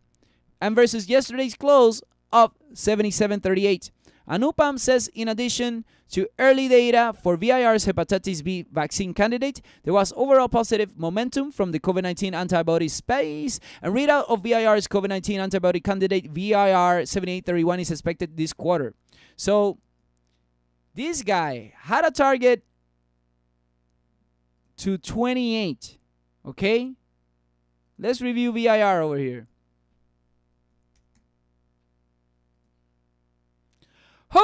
and versus yesterday's close up 77.38. Anupam says, in addition to early data for VIR's hepatitis B vaccine candidate, there was overall positive momentum from the COVID-19 antibody space, and readout of VIR's COVID-19 antibody candidate VIR 7831 is expected this quarter. So this guy had a target to 28. Okay? Let's review VIR over here. Holy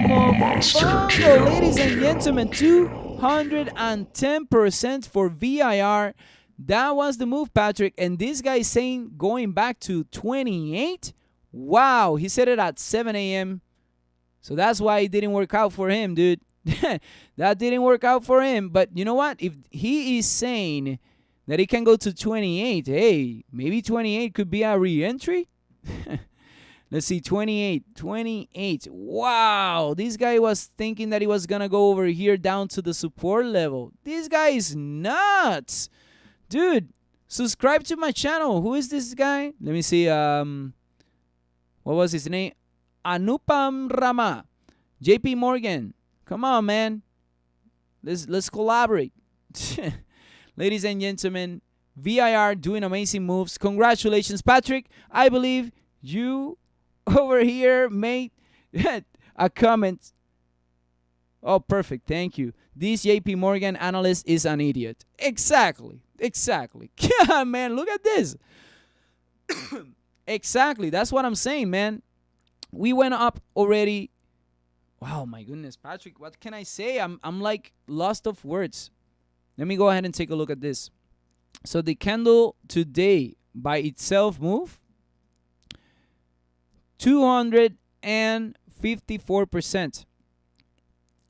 mofongo, ladies and gentlemen, 210% for VIR. That was the move, Patrick. And this guy is saying going back to 28. Wow, he said it at 7 a.m. So that's why it didn't work out for him, dude. That didn't work out for him. But you know what? If he is saying that it can go to 28, hey, maybe 28 could be a re-entry. Let's see, 28. Wow, this guy was thinking that he was going to go over here down to the support level. This guy is nuts. Dude, subscribe to my channel. Who is this guy? Let me see. What was his name? Anupam Rama. JP Morgan. Come on, man. Let's collaborate. Ladies and gentlemen, VIR doing amazing moves. Congratulations, Patrick. I believe you over here made a comment. Oh, perfect. Thank you. This JP Morgan analyst is an idiot. Exactly. Yeah, man, look at this. Exactly. That's what I'm saying, man. We went up already. Wow, my goodness, Patrick, what can I say? I'm like lost of words. Let me go ahead and take a look at this. So the candle today by itself moved 254%.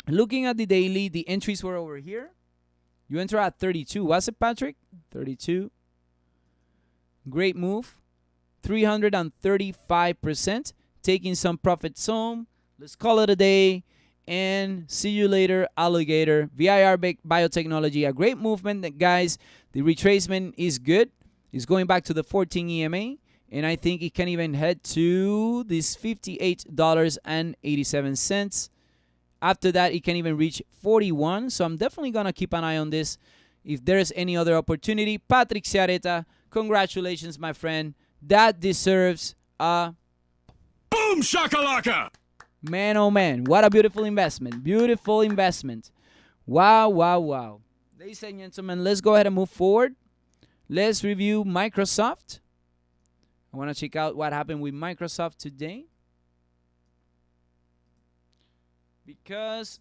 Looking at the daily, the entries were over here. You enter at 32. Was it, Patrick? 32. Great move. 335%. Taking some profits home. Let's call it a day. And see you later, alligator. VIR Biotechnology, a great movement, guys. The retracement is good. It's going back to the 14 EMA. And I think it can even head to this $58.87. After that, it can even reach 41. So I'm definitely going to keep an eye on this. If there's any other opportunity, Patrick Ciareta, congratulations, my friend. That deserves a Boom shakalaka! Man, oh man, what a beautiful investment. Beautiful investment. Wow. Ladies and gentlemen, let's go ahead and move forward. Let's review Microsoft. I want to check out what happened with Microsoft today. Because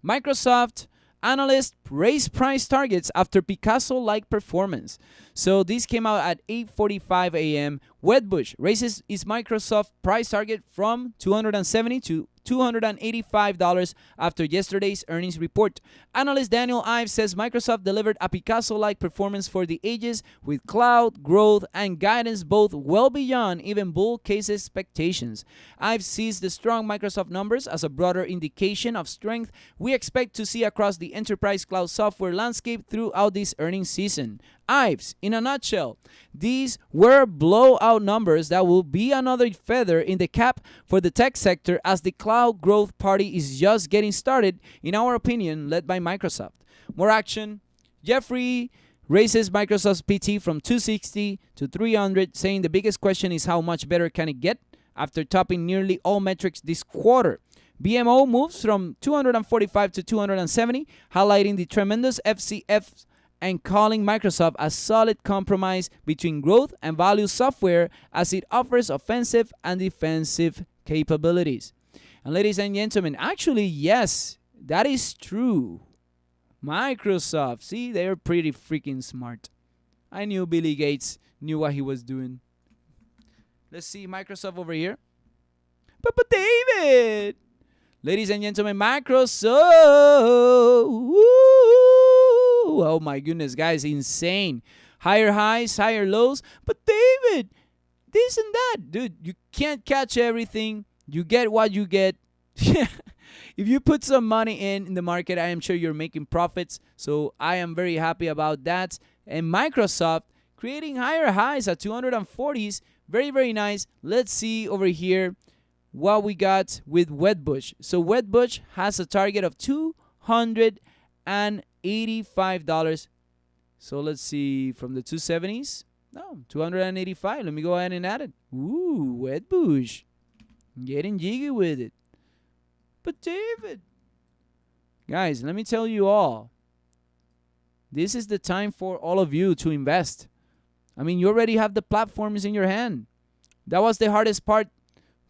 Microsoft analysts raised price targets after Picasso-like performance. So this came out at 8:45 a.m. Wedbush raises its Microsoft price target from $270 to $285 after yesterday's earnings report. Analyst Daniel Ives says Microsoft delivered a Picasso-like performance for the ages with cloud, growth, and guidance both well beyond even bull case expectations. Ives sees the strong Microsoft numbers as a broader indication of strength we expect to see across the enterprise cloud software landscape throughout this earnings season. Ives, in a nutshell, these were blowout numbers that will be another feather in the cap for the tech sector as the cloud growth party is just getting started, in our opinion, led by Microsoft. More action. Jeffrey raises Microsoft's PT from 260 to 300, saying the biggest question is how much better can it get after topping nearly all metrics this quarter. BMO moves from 245 to 270, highlighting the tremendous FCF and calling Microsoft a solid compromise between growth and value software as it offers offensive and defensive capabilities. And ladies and gentlemen, actually, yes, that is true. Microsoft, see, they're pretty freaking smart. I knew Billy Gates knew what he was doing. Let's see Microsoft over here. Papa David! Ladies and gentlemen, Microsoft! Woo! Oh my goodness, guys, insane. Higher highs, higher lows. But David, this and that. Dude, you can't catch everything. You get what you get. If you put some money in the market, I am sure you're making profits. So I am very happy about that. And Microsoft creating higher highs at 240s. Very, very nice. Let's see over here what we got with Wedbush. So Wedbush has a target of $285. So let's see from the 270s. No, 285. Let me go ahead and add it. Ooh, Wedbush. Getting jiggy with it. But David, guys, let me tell you all. This is the time for all of you to invest. I mean, you already have the platforms in your hand. That was the hardest part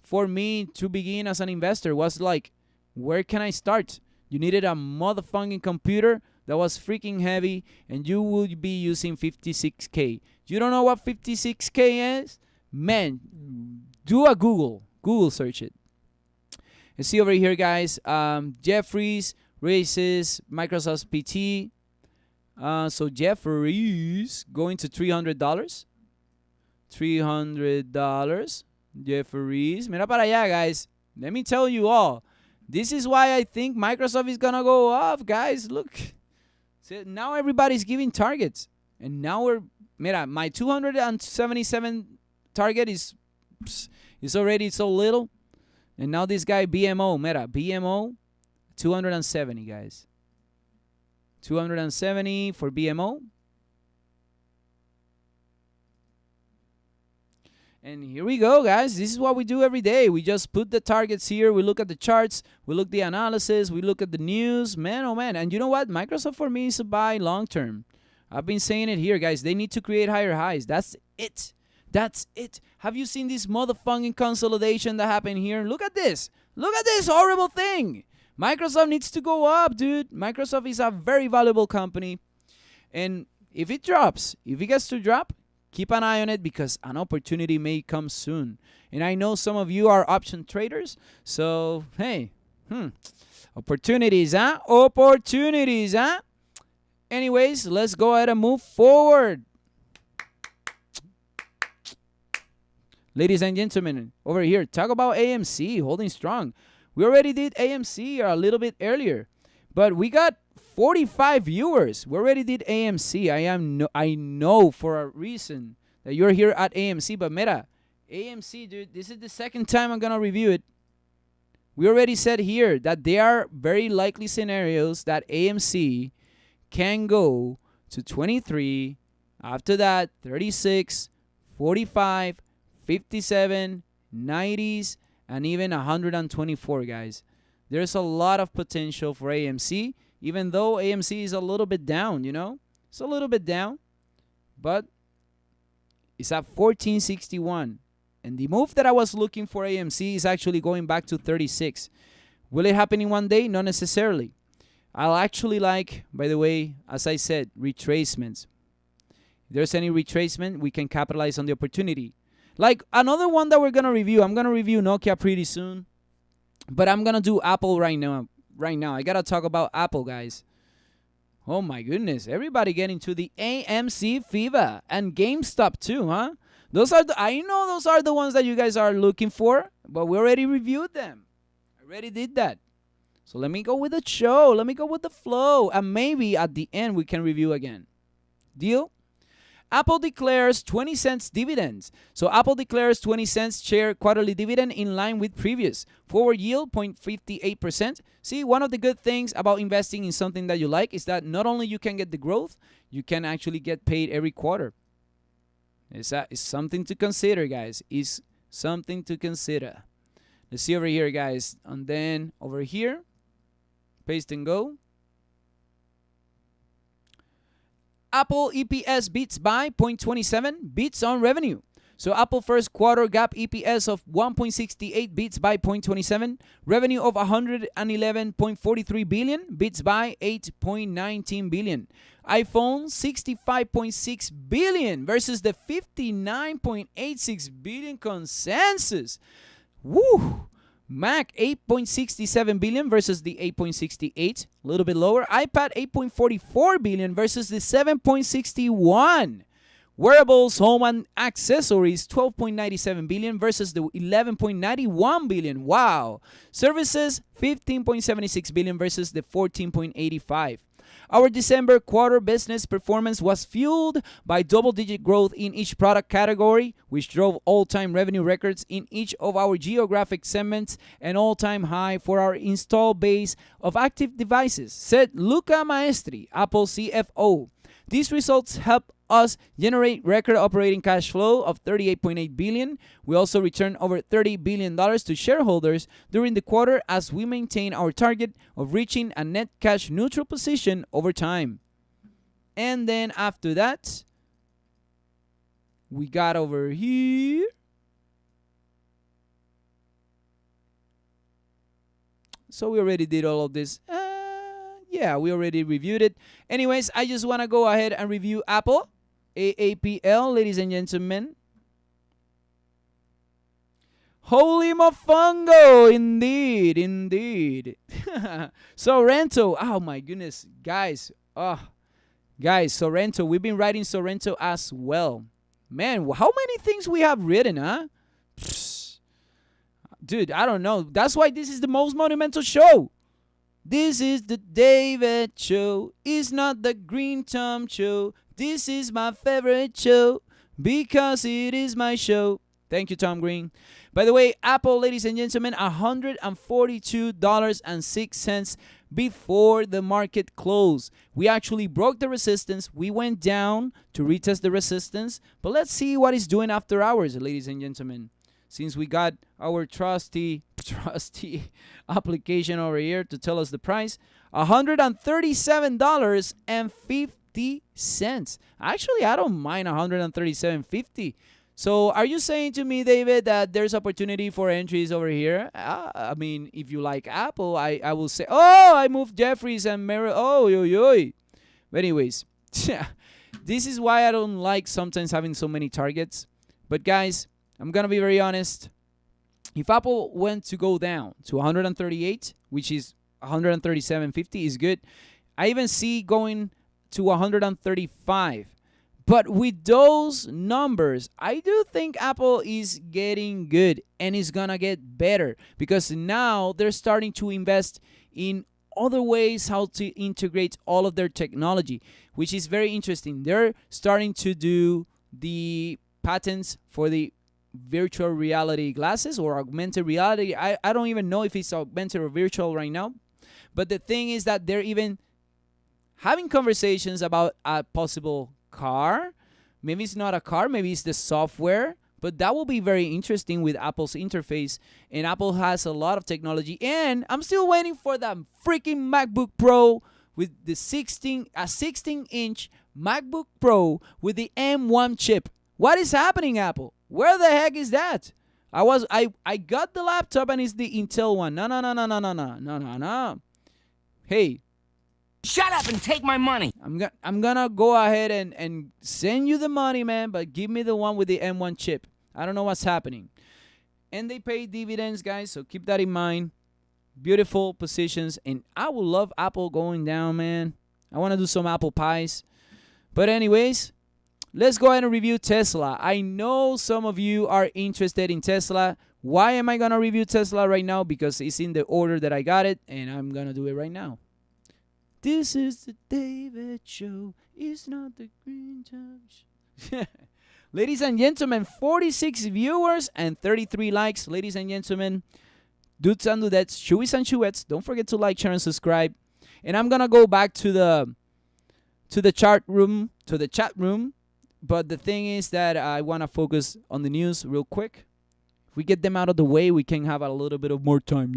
for me to begin as an investor. Was like, where can I start? You needed a motherfucking computer that was freaking heavy, and you would be using 56K. You don't know what 56K is? Man, do a Google search it. You see over here, guys, Jeffries raises Microsoft's PT. So Jeffries going to $300. $300. Jeffries. Mira para allá, guys. Let me tell you all. This is why I think Microsoft is going to go up, guys. Look. So now everybody's giving targets. And now mira, my 277 target is already so little. And now this guy, BMO, mira, BMO, 270, guys. 270 for BMO. And here we go, guys. This is what we do every day. We just put the targets here. We look at the charts. We look at the analysis. We look at the news. Man, oh, man. And you know what? Microsoft for me is a buy long term. I've been saying it here, guys. They need to create higher highs. That's it. That's it. Have you seen this motherfucking consolidation that happened here? Look at this. Look at this horrible thing. Microsoft needs to go up, dude. Microsoft is a very valuable company. And if it drops, if it gets to drop, keep an eye on it because an opportunity may come soon. And I know some of you are option traders. So, hey, opportunities, huh? Opportunities, huh? Anyways, let's go ahead and move forward. Ladies and gentlemen, over here, talk about AMC holding strong. We already did AMC a little bit earlier, but we got 45 viewers. We already did AMC. I know for a reason that you're here at AMC, but mira, AMC, dude, this is the second time I'm going to review it. We already said here that there are very likely scenarios that AMC can go to 23, after that 36, 45, 57, 90s, and even 124, guys. There's a lot of potential for AMC, even though AMC is a little bit down, you know? It's a little bit down, but it's at 1461. And the move that I was looking for AMC is actually going back to 36. Will it happen in one day? Not necessarily. I'll actually like, by the way, as I said, retracements. If there's any retracement, we can capitalize on the opportunity. Like another one that we're going to review. I'm going to review Nokia pretty soon. But I'm going to do Apple right now. I got to talk about Apple, guys. Oh, my goodness. Everybody getting to the AMC fever. And GameStop, too, huh? I know those are the ones that you guys are looking for. But we already reviewed them. I already did that. So let me go with the show. Let me go with the flow. And maybe at the end we can review again. Deal? Apple declares 20 cents dividends. So Apple declares 20 cents share quarterly dividend in line with previous. Forward yield 0.58%. See, one of the good things about investing in something that you like is that not only you can get the growth, you can actually get paid every quarter. It's something to consider, guys. It's something to consider. Let's see over here, guys. And then over here, paste and go. Apple EPS beats by 0.27, beats on revenue. So Apple first quarter GAAP EPS of 1.68 beats by 0.27. Revenue of 111.43 billion beats by 8.19 billion. iPhone 65.6 billion versus the 59.86 billion consensus. Woo! Mac 8.67 billion versus the 8.68, a little bit lower. iPad 8.44 billion versus the 7.61. Wearables, home, and accessories, 12.97 billion versus the 11.91 billion. Wow. Services, 15.76 billion versus the 14.85. Our December quarter business performance was fueled by double-digit growth in each product category, which drove all-time revenue records in each of our geographic segments and all-time high for our install base of active devices, said Luca Maestri, Apple CFO. These results help us generate record operating cash flow of $38.8 billion. We also returned over $30 billion to shareholders during the quarter as we maintain our target of reaching a net cash neutral position over time. And then after that, we got over here. So we already did all of this. Yeah, we already reviewed it. Anyways, I just want to go ahead and review Apple. AAPL, ladies and gentlemen. Holy mofongo, indeed. Sorrento, oh my goodness, guys. Sorrento, we've been writing Sorrento as well. Man, how many things we have written, huh? Psst. Dude, I don't know. That's why this is the most monumental show. This is the David Show. It's not the Green Tom Show. This is my favorite show because it is my show. Thank you, Tom Green. By the way, Apple, ladies and gentlemen, $142.06 before the market closed. We actually broke the resistance. We went down to retest the resistance. But let's see what it's doing after hours, ladies and gentlemen. Since we got our trusty application over here to tell us the price, $137.50. Actually, I don't mind $137.50. So are you saying to me, David, that there's opportunity for entries over here? I mean, if you like Apple, I will say, oh, I moved Jeffries and Merrill. Oh, yo, yo. But anyways, this is why I don't like sometimes having so many targets. But guys, I'm going to be very honest. If Apple went to go down to 138, which is 137.50 is good. I even see going to 135. But with those numbers, I do think Apple is getting good and is going to get better because now they're starting to invest in other ways how to integrate all of their technology, which is very interesting. They're starting to do the patents for the virtual reality glasses or augmented reality. I don't even know if it's augmented or virtual right now. But the thing is that they're even having conversations about a possible car. Maybe it's not a car, maybe it's the software, but that will be very interesting with Apple's interface. And Apple has a lot of technology, and I'm still waiting for that freaking MacBook Pro with the 16-inch MacBook Pro with the M1 chip. What is happening, Apple? Where the heck is that? I got the laptop and it's the Intel one. No. Hey, shut up and take my money. I'm gonna go ahead and send you the money, man, but give me the one with the M1 chip. I don't know what's happening. And they pay dividends, guys, so keep that in mind. Beautiful positions, and I would love Apple going down, man. I want to do some apple pies. But anyways, let's go ahead and review Tesla. I know some of you are interested in Tesla. Why am I gonna review Tesla right now? Because it's in the order that I got it, and I'm gonna do it right now. This is the David Show. It's not the Green Touch. Ladies and gentlemen, 46 viewers and 33 likes. Ladies and gentlemen, dudes and dudettes, chewies and chewettes, don't forget to like, share, and subscribe. And I'm gonna go back to the chat room. But the thing is that I wanna focus on the news real quick. If we get them out of the way, we can have a little bit of more time,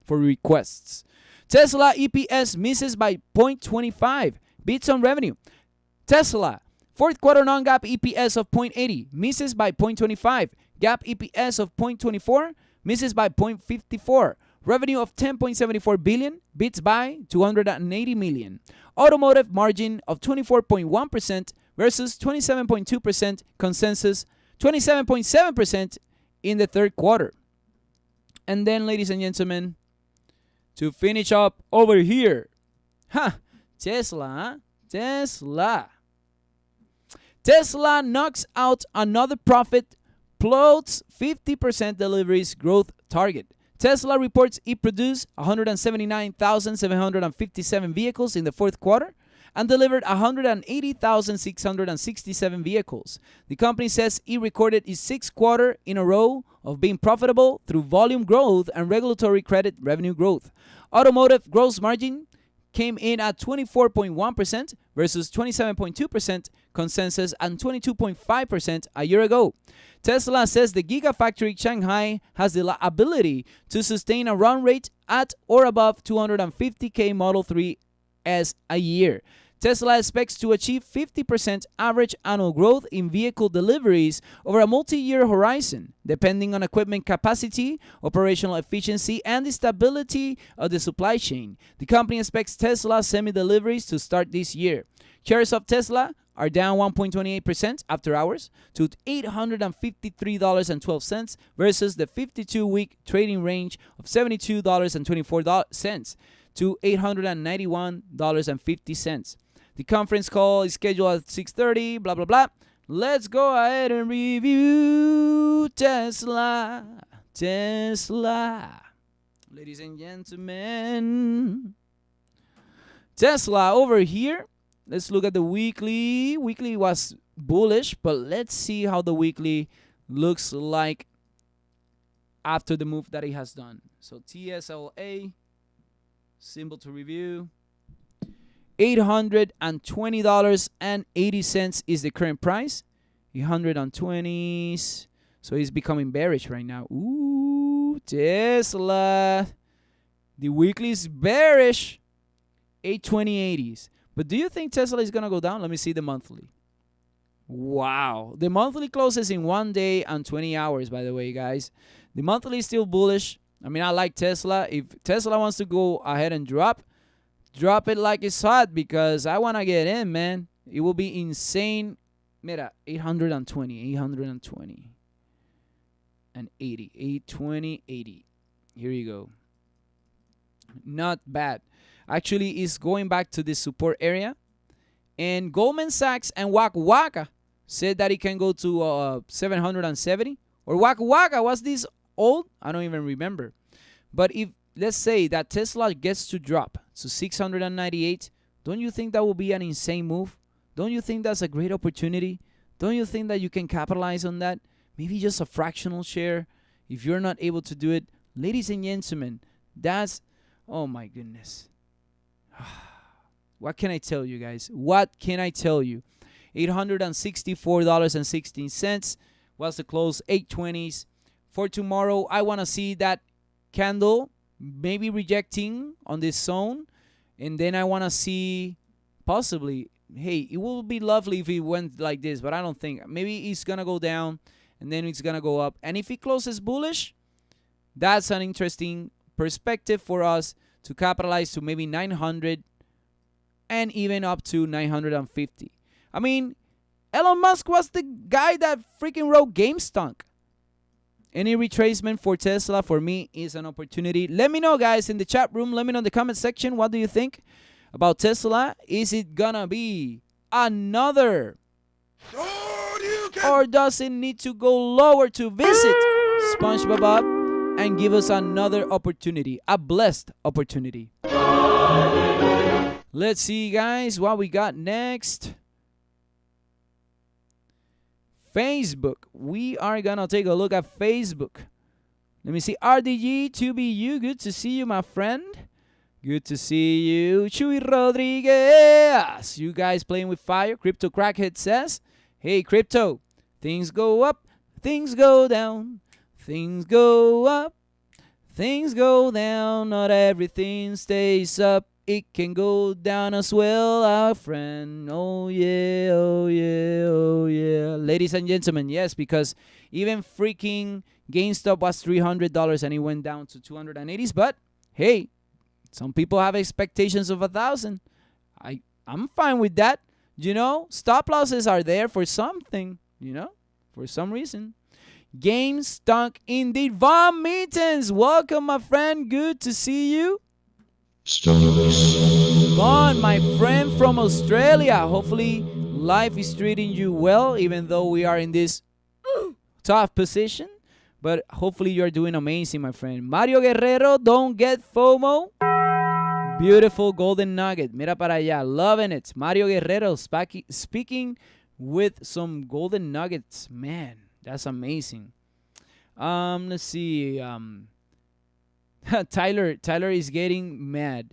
for requests. Tesla EPS misses by 0.25, beats on revenue. Tesla, fourth quarter non-GAAP EPS of 0.80, misses by 0.25. GAAP EPS of 0.24, misses by 0.54. Revenue of $10.74 billion, beats by $280 million. Automotive margin of 24.1% versus 27.2% consensus, 27.7% in the third quarter. And then, ladies and gentlemen, to finish up over here, Tesla. Tesla knocks out another profit, plots 50% deliveries growth target. Tesla reports it produced 179,757 vehicles in the fourth quarter and delivered 180,667 vehicles. The company says it recorded its sixth quarter in a row of being profitable through volume growth and regulatory credit revenue growth. Automotive gross margin came in at 24.1% versus 27.2% consensus and 22.5% a year ago. Tesla says the Gigafactory Shanghai has the ability to sustain a run rate at or above 250K Model 3s a year. Tesla expects to achieve 50% average annual growth in vehicle deliveries over a multi-year horizon, depending on equipment capacity, operational efficiency, and the stability of the supply chain. The company expects Tesla semi-deliveries to start this year. Shares of Tesla are down 1.28% after hours to $853.12 versus the 52-week trading range of $72.24 to $891.50. The conference call is scheduled at 6:30, blah, blah, blah. Let's go ahead and review Tesla. Ladies and gentlemen. Tesla over here. Let's look at the weekly. Weekly was bullish, but let's see how the weekly looks like after the move that it has done. So TSLA, symbol to review. $820.80 is the current price. 820s. So he's becoming bearish right now. Ooh, Tesla. The weekly is bearish. 820.80s. But do you think Tesla is going to go down? Let me see the monthly. Wow. The monthly closes in 1 day and 20 hours, by the way, guys. The monthly is still bullish. I mean, I like Tesla. If Tesla wants to go ahead and drop it like it's hot because I want to get in, man. It will be insane. Mira, 820 and 80. 820, 80. Here you go. Not bad. Actually, it's going back to the support area. And Goldman Sachs and Waka Waka said that it can go to 770. Or Waka Waka, was this old? I don't even remember. But if, let's say that Tesla gets to drop to 698, don't you think that will be an insane move? Don't you think that's a great opportunity? Don't you think that you can capitalize on that? Maybe just a fractional share if you're not able to do it. Ladies and gentlemen, that's, oh my goodness. What can I tell you, guys? What can I tell you? $864.16 was the close, 820s. For tomorrow, I want to see that candle maybe rejecting on this zone. And then I want to see possibly, hey, it will be lovely if it went like this, but I don't think. Maybe it's going to go down and then it's going to go up. And if it closes bullish, that's an interesting perspective for us to capitalize to maybe 900 and even up to 950. I mean, Elon Musk was the guy that freaking wrote Gamestop. Any retracement for Tesla for me is an opportunity. Let me know, guys, in the chat room. Let me know in the comment section. What do you think about Tesla? Is it gonna be another? Or does it need to go lower to visit SpongeBob and give us another opportunity? A blessed opportunity. Let's see, guys, what we got next. Facebook. We are going to take a look at Facebook. Let me see. RDG2BU. Good to see you, my friend. Good to see you. Chuy Rodriguez. You guys playing with fire. Crypto Crackhead says, hey, Crypto. Things go up. Things go down. Things go up. Things go down. Not everything stays up. It can go down as well, our friend. Oh, yeah, oh, yeah, oh, yeah. Ladies and gentlemen, yes, because even freaking Gamestop was $300 and it went down to 280s. But, hey, some people have expectations of 1,000. I'm fine with that. You know, stop losses are there for something, you know, for some reason. Game stunk indeed. Von Mittens, welcome, my friend. Good to see you. Vaughn, my friend from Australia. Hopefully life is treating you well, even though we are in this tough position. But hopefully you're doing amazing, my friend. Mario Guerrero, don't get FOMO. Beautiful golden nugget. Mira para allá. Loving it. Mario Guerrero speaking with some golden nuggets. Man, that's amazing. Let's see. Tyler is getting mad.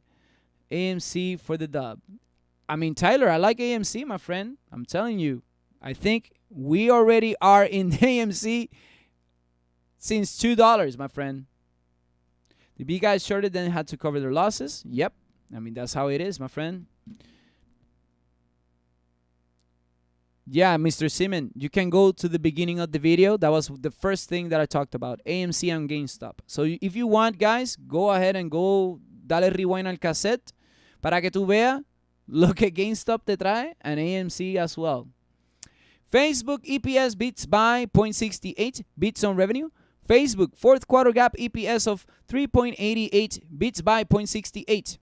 AMC for the dub. I mean, Tyler, I like AMC, my friend. I'm telling you. I think we already are in AMC since $2, my friend. The big guys shorted, then had to cover their losses. Yep. I mean, that's how it is, my friend. Yeah, Mr. Simon, you can go to the beginning of the video. That was the first thing that I talked about, AMC and GameStop. So if you want, guys, go ahead and go, dale rewind al cassette para que tú veas lo que GameStop te trae and AMC as well. Facebook EPS beats by 0.68, beats on revenue. Facebook fourth quarter GAAP EPS of 3.88, beats by 0.68.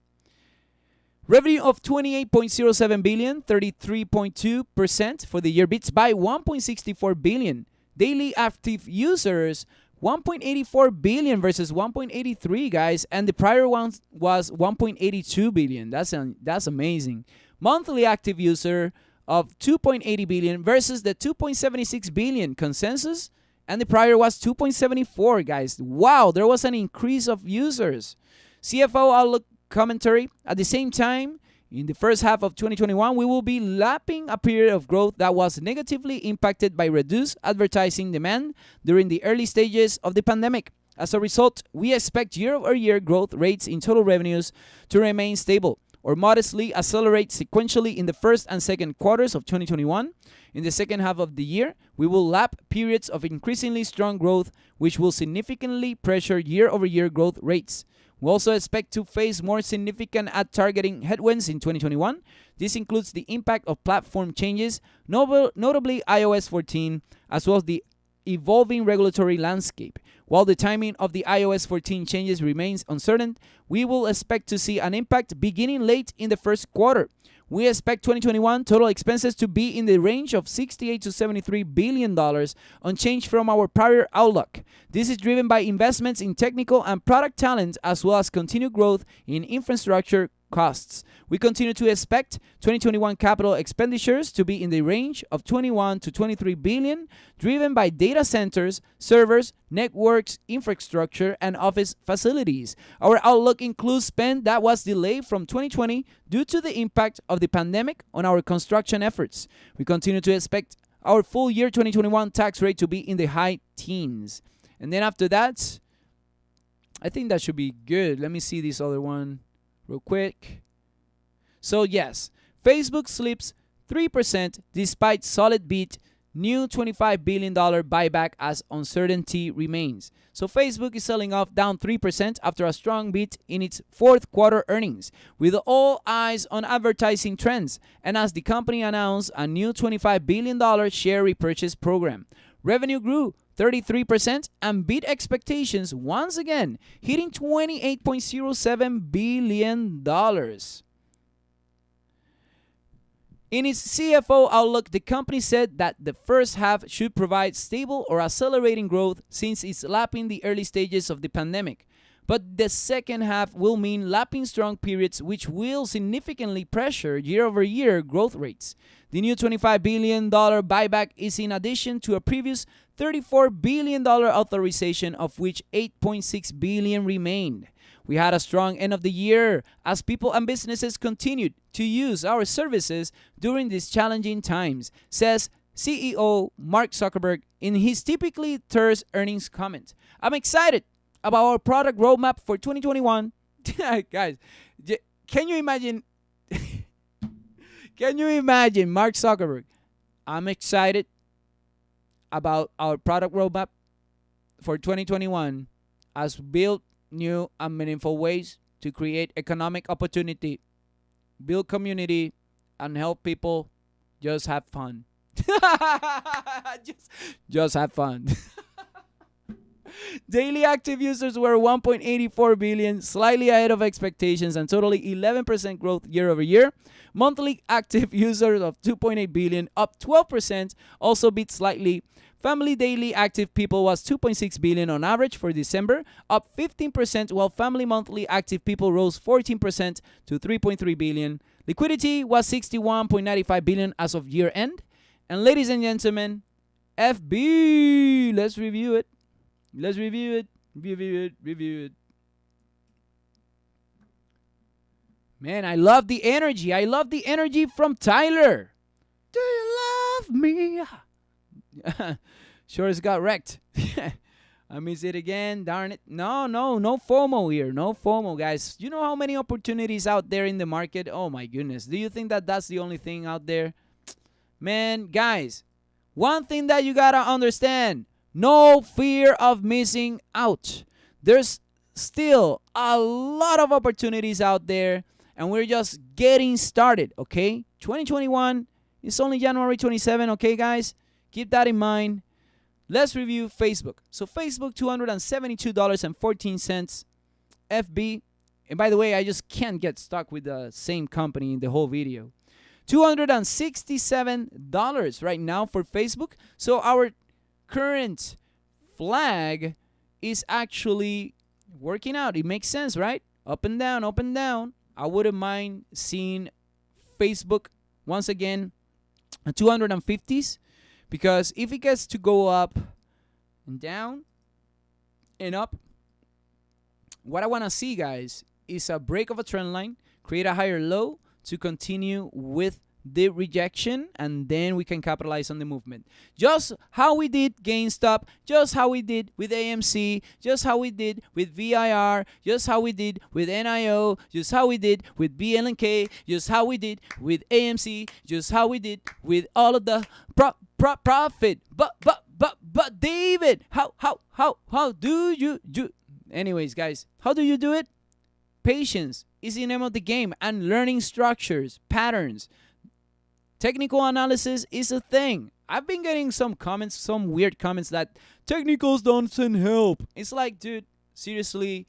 Revenue of $28.07 billion, 33.2% for the year, beats by 1.64 billion. Daily active users, 1.84 billion versus 1.83, guys, and the prior one was 1.82 billion. That's amazing. Monthly active user of 2.80 billion versus the 2.76 billion consensus, and the prior was 2.74, guys. Wow, there was an increase of users. CFO Outlook commentary. At the same time, in the first half of 2021, we will be lapping a period of growth that was negatively impacted by reduced advertising demand during the early stages of the pandemic. As a result, we expect year-over-year growth rates in total revenues to remain stable or modestly accelerate sequentially in the first and second quarters of 2021. In the second half of the year, we will lap periods of increasingly strong growth, which will significantly pressure year-over-year growth rates. We also expect to face more significant ad targeting headwinds in 2021. This includes the impact of platform changes, notably iOS 14, as well as the evolving regulatory landscape. While the timing of the iOS 14 changes remains uncertain, we will expect to see an impact beginning late in the first quarter. We expect 2021 total expenses to be in the range of $68 to $73 billion, unchanged from our prior outlook. This is driven by investments in technical and product talent, as well as continued growth in infrastructure costs. We continue to expect 2021 capital expenditures to be in the range of $21 to $23 billion, driven by data centers, servers, networks, infrastructure, and office facilities. Our outlook includes spend that was delayed from 2020 due to the impact of the pandemic on our construction efforts. We continue to expect our full year 2021 tax rate to be in the high teens. And then after that, I think that should be good. Let me see this other one real quick. So yes, Facebook slips 3% despite solid beat, new $25 billion buyback as uncertainty remains. So Facebook is selling off down 3% after a strong beat in its fourth quarter earnings, with all eyes on advertising trends, and as the company announced a new $25 billion share repurchase program. Revenue grew 33% and beat expectations once again, hitting $28.07 billion. In its CFO outlook, the company said that the first half should provide stable or accelerating growth since it's lapping the early stages of the pandemic. But the second half will mean lapping strong periods, which will significantly pressure year-over-year growth rates. The new $25 billion buyback is in addition to a previous $34 billion authorization, of which $8.6 billion remained. We had a strong end of the year as people and businesses continued to use our services during these challenging times, says CEO Mark Zuckerberg in his typically terse earnings comment. I'm excited about our product roadmap for 2021. Guys, can you imagine? Can you imagine Mark Zuckerberg? I'm excited about our product roadmap for 2021 as build new and meaningful ways to create economic opportunity, build community, and help people just have fun. just have fun. Daily active users were 1.84 billion, slightly ahead of expectations and totally 11% growth year over year. Monthly active users of 2.8 billion, up 12%, also beat slightly. Family daily active people was 2.6 billion on average for December, up 15%, while family monthly active people rose 14% to 3.3 billion. Liquidity was 61.95 billion as of year end. And ladies and gentlemen, FB, let's review it. Let's review it. Review it. Man, I love the energy. I love the energy from Tyler. Do you love me? Sure, it's got wrecked. I miss it again. Darn it. No FOMO here. No FOMO, guys. You know how many opportunities out there in the market? Oh, my goodness. Do you think that that's the only thing out there? Man, guys, one thing that you got to understand. No fear of missing out. There's still a lot of opportunities out there, and we're just getting started, okay? 2021 is only January 27, okay, guys? Keep that in mind. Let's review Facebook. So Facebook, $272.14. FB, and by the way, I just can't get stuck with the same company in the whole video. $267 right now for Facebook. So our current flag is actually working out. It makes sense, right? Up and down, up and down. I wouldn't mind seeing Facebook once again at 250s, because if it gets to go up and down and up, what I want to see, guys, is a break of a trend line, create a higher low to continue with the rejection, and then we can capitalize on the movement. Just how we did Gamestop, just how we did with AMC, just how we did with VIR, just how we did with NIO, just how we did with BLNK, just how we did with AMC, just how we did with all of the profit. But David, how do you do? Anyways, guys, how do you do it? Patience is the name of the game, and learning structures, patterns. Technical analysis is a thing. I've been getting some comments, some weird comments that technicals don't help. It's like, dude, seriously,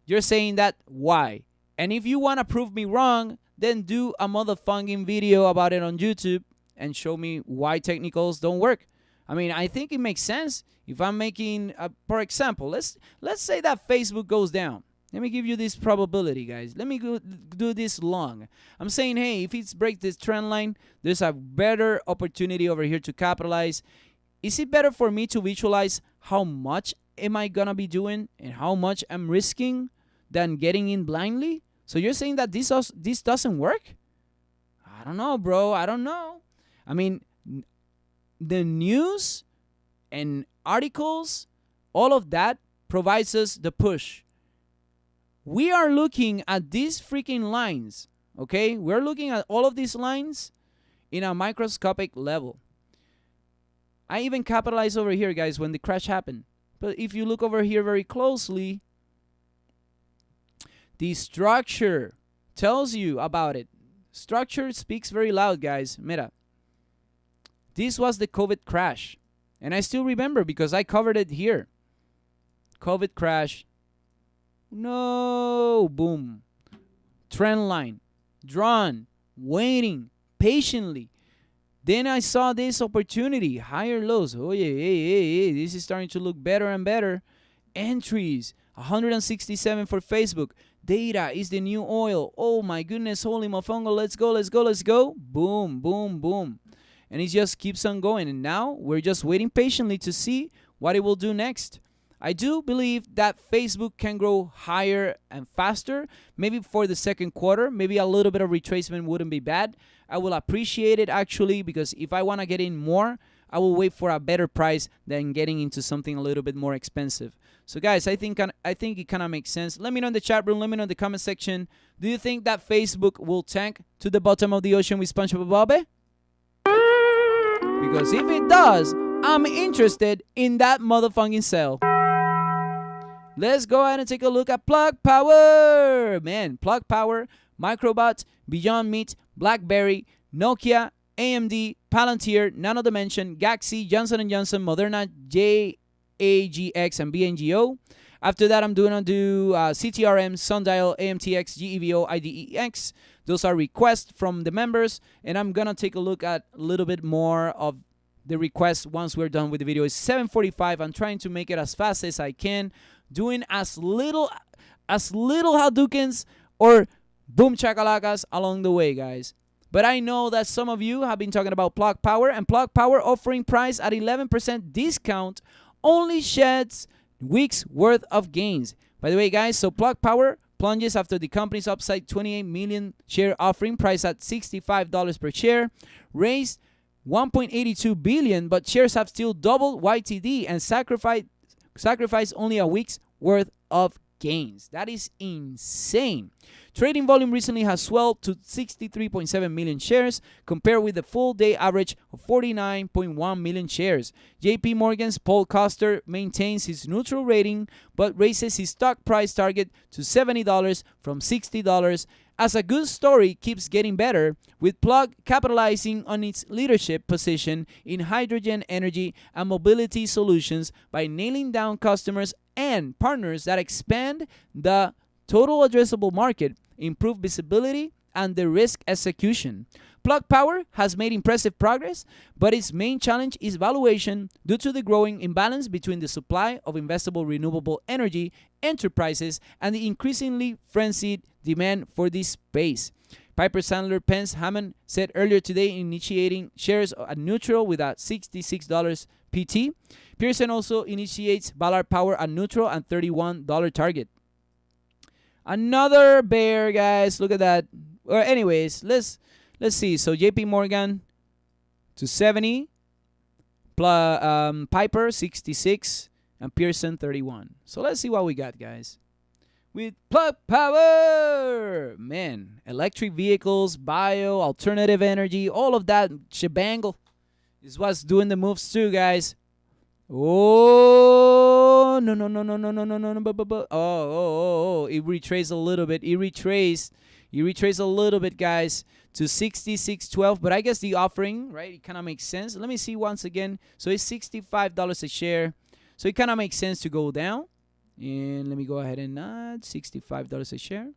you're saying that? Why? And if you want to prove me wrong, then do a motherfucking video about it on YouTube and show me why technicals don't work. I mean, I think it makes sense. If I'm making, for example, let's say that Facebook goes down. Let me give you this probability, guys. Let me do this long. I'm saying, hey, if it breaks this trend line, there's a better opportunity over here to capitalize. Is it better for me to visualize how much am I going to be doing and how much I'm risking than getting in blindly? So you're saying that this doesn't work? I don't know, bro. I don't know. I mean, the news and articles, all of that provides us the push. We are looking at these freaking lines, okay? We're looking at all of these lines in a microscopic level. I even capitalized over here, guys, when the crash happened. But if you look over here very closely, the structure tells you about it. Structure speaks very loud, guys. Mira. This was the COVID crash. And I still remember because I covered it here. COVID crash. No, boom. Trend line, drawn, waiting patiently. Then I saw this opportunity, higher lows. Oh yeah, hey, this is starting to look better and better. Entries, 167 for Facebook. Data is the new oil. Oh my goodness, holy mofongo, let's go. Boom, boom, boom. And it just keeps on going. And now we're just waiting patiently to see what it will do next. I do believe that Facebook can grow higher and faster. Maybe for the second quarter, maybe a little bit of retracement wouldn't be bad. I will appreciate it actually, because if I want to get in more, I will wait for a better price than getting into something a little bit more expensive. So guys, I think it kind of makes sense. Let me know in the chat room. Let me know in the comment section. Do you think that Facebook will tank to the bottom of the ocean with SpongeBob Bobby? Because if it does, I'm interested in that motherfucking sell. Let's go ahead and take a look at Plug Power. Man, Plug Power, Microbot, Beyond Meat, BlackBerry, Nokia, AMD, Palantir, Nano Dimension, Gaxy, Johnson & Johnson, Moderna, AGX, and BNGO. After that, I'm going to do CTRM, Sundial, AMTX, GEVO, IDEX. Those are requests from the members, and I'm going to take a look at a little bit more of the requests once we're done with the video. It's 7:45. I'm trying to make it as fast as I can, doing as little Hadoukens or boom chakalakas along the way, guys. But I know that some of you have been talking about Plug Power, and Plug Power offering price at 11% discount only sheds weeks worth of gains. By the way, guys, so Plug Power plunges after the company's upside 28 million share offering, price at $65 per share, raised 1.82 billion, but shares have still doubled YTD and sacrificed only a week's worth of gains. That is insane. Trading volume recently has swelled to 63.7 million shares, compared with the full day average of 49.1 million shares. JP Morgan's Paul Coster maintains his neutral rating, but raises his stock price target to $70 from $60, as a good story keeps getting better, with Plug capitalizing on its leadership position in hydrogen energy and mobility solutions by nailing down customers and partners that expand the total addressable market, improve visibility, and the risk execution. Plug Power has made impressive progress, but its main challenge is valuation due to the growing imbalance between the supply of investable renewable energy enterprises and the increasingly frenzied demand for this space. Piper Sandler Pence Hammond said earlier today, initiating shares at neutral with a $66 PT. Pearson also initiates Ballard Power at neutral and $31 target. Another bear, guys. Look at that. Well, anyways, let's see. So JP Morgan to 70, Piper 66, and Pearson 31. So let's see what we got, guys. With Plug Power, man, electric vehicles, bio, alternative energy, all of that shebangle is what's doing the moves too, guys. Oh, no. Oh. It retraced a little bit. It retraced a little bit, guys, to 66.12. But I guess the offering, right, it kind of makes sense. Let me see once again. So it's $65 a share. So it kind of makes sense to go down. And let me go ahead and add $65 a share.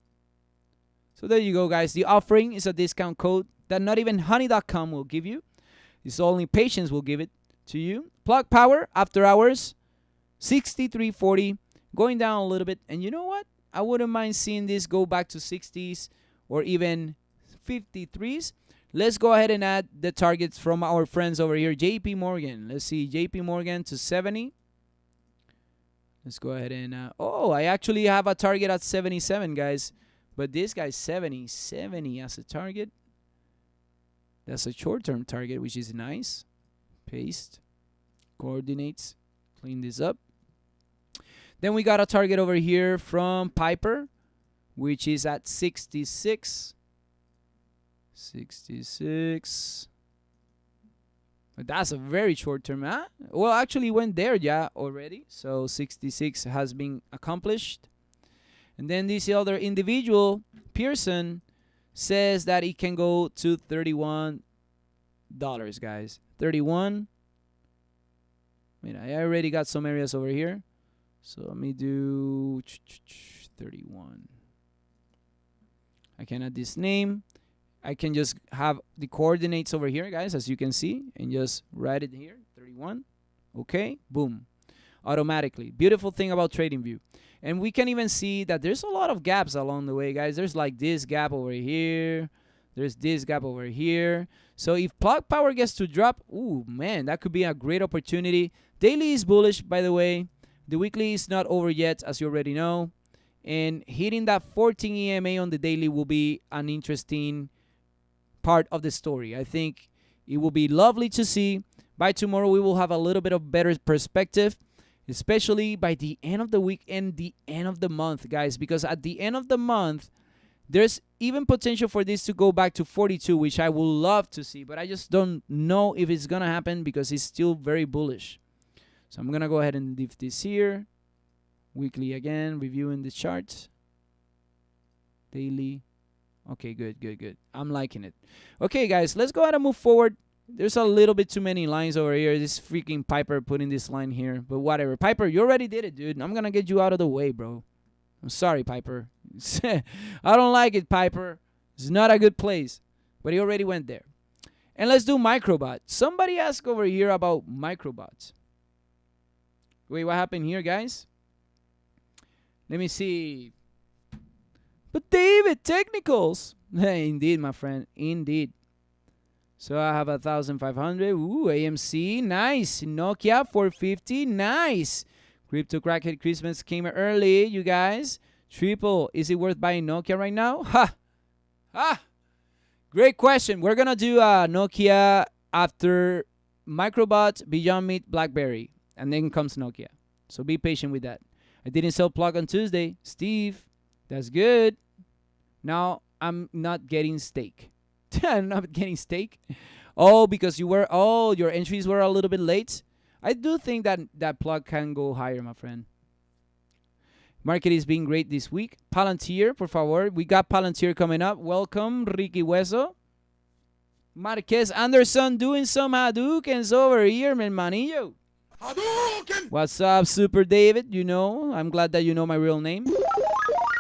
So there you go, guys. The offering is a discount code that not even honey.com will give you. It's only Patience will give it to you. Plug Power after hours, 63.40, going down a little bit. And you know what? I wouldn't mind seeing this go back to 60s or even 53s. Let's go ahead and add the targets from our friends over here. JP Morgan. Let's see. JP Morgan to 70. Let's go ahead and... I actually have a target at 77, guys. But this guy's 70. 70 as a target. That's a short-term target, which is nice. Paste. Coordinates. Clean this up. Then we got a target over here from Piper, which is at 66. 66. But that's a very short term, huh? Well, actually went there, yeah, already. So 66 has been accomplished. And then this other individual, Pearson, says that it can go to $31, guys. 31. I already got some areas over here. So let me do 31. I can add this name. I can just have the coordinates over here, guys, as you can see, and just write it here, 31. Okay, boom, automatically. Beautiful thing about TradingView. And we can even see that there's a lot of gaps along the way, guys. There's like this gap over here. There's this gap over here. So if Plug Power gets to drop, ooh, man, that could be a great opportunity. Daily is bullish, by the way. The weekly is not over yet, as you already know. And hitting that 14 EMA on the daily will be an interesting part of the story. I think it will be lovely to see. By tomorrow, we will have a little bit of better perspective, especially by the end of the week and the end of the month, guys, because at the end of the month, there's even potential for this to go back to 42, which I would love to see, but I just don't know if it's going to happen because it's still very bullish. So I'm going to go ahead and leave this here. Weekly again, reviewing the charts. Daily. Okay, good. I'm liking it. Okay, guys, let's go ahead and move forward. There's a little bit too many lines over here. This freaking Piper putting this line here. But whatever. Piper, you already did it, dude. I'm going to get you out of the way, bro. I'm sorry, Piper. I don't like it, Piper. It's not a good place. But he already went there. And let's do Microbot. Somebody asked over here about Microbots. Wait, what happened here, guys? Let me see. But David, technicals. Hey, indeed, my friend. Indeed. So I have 1,500. Ooh, AMC. Nice. Nokia 450. Nice. Crypto Crackhead Christmas came early, you guys. Triple. Is it worth buying Nokia right now? Ha! Ha! Great question. We're going to do Nokia after Microbot, Beyond Meat, BlackBerry. And then comes Nokia. So be patient with that. I didn't sell plug on Tuesday. Steve, that's good. Now I'm not getting steak. I'm not getting steak. Oh, because your entries were a little bit late. I do think that plug can go higher, my friend. Market is being great this week. Palantir, por favor. We got Palantir coming up. Welcome, Ricky Hueso. Marquez Anderson doing some Hadoukens over here, mi hermanillo. Hadouken! What's up, Super David? You know, I'm glad that you know my real name.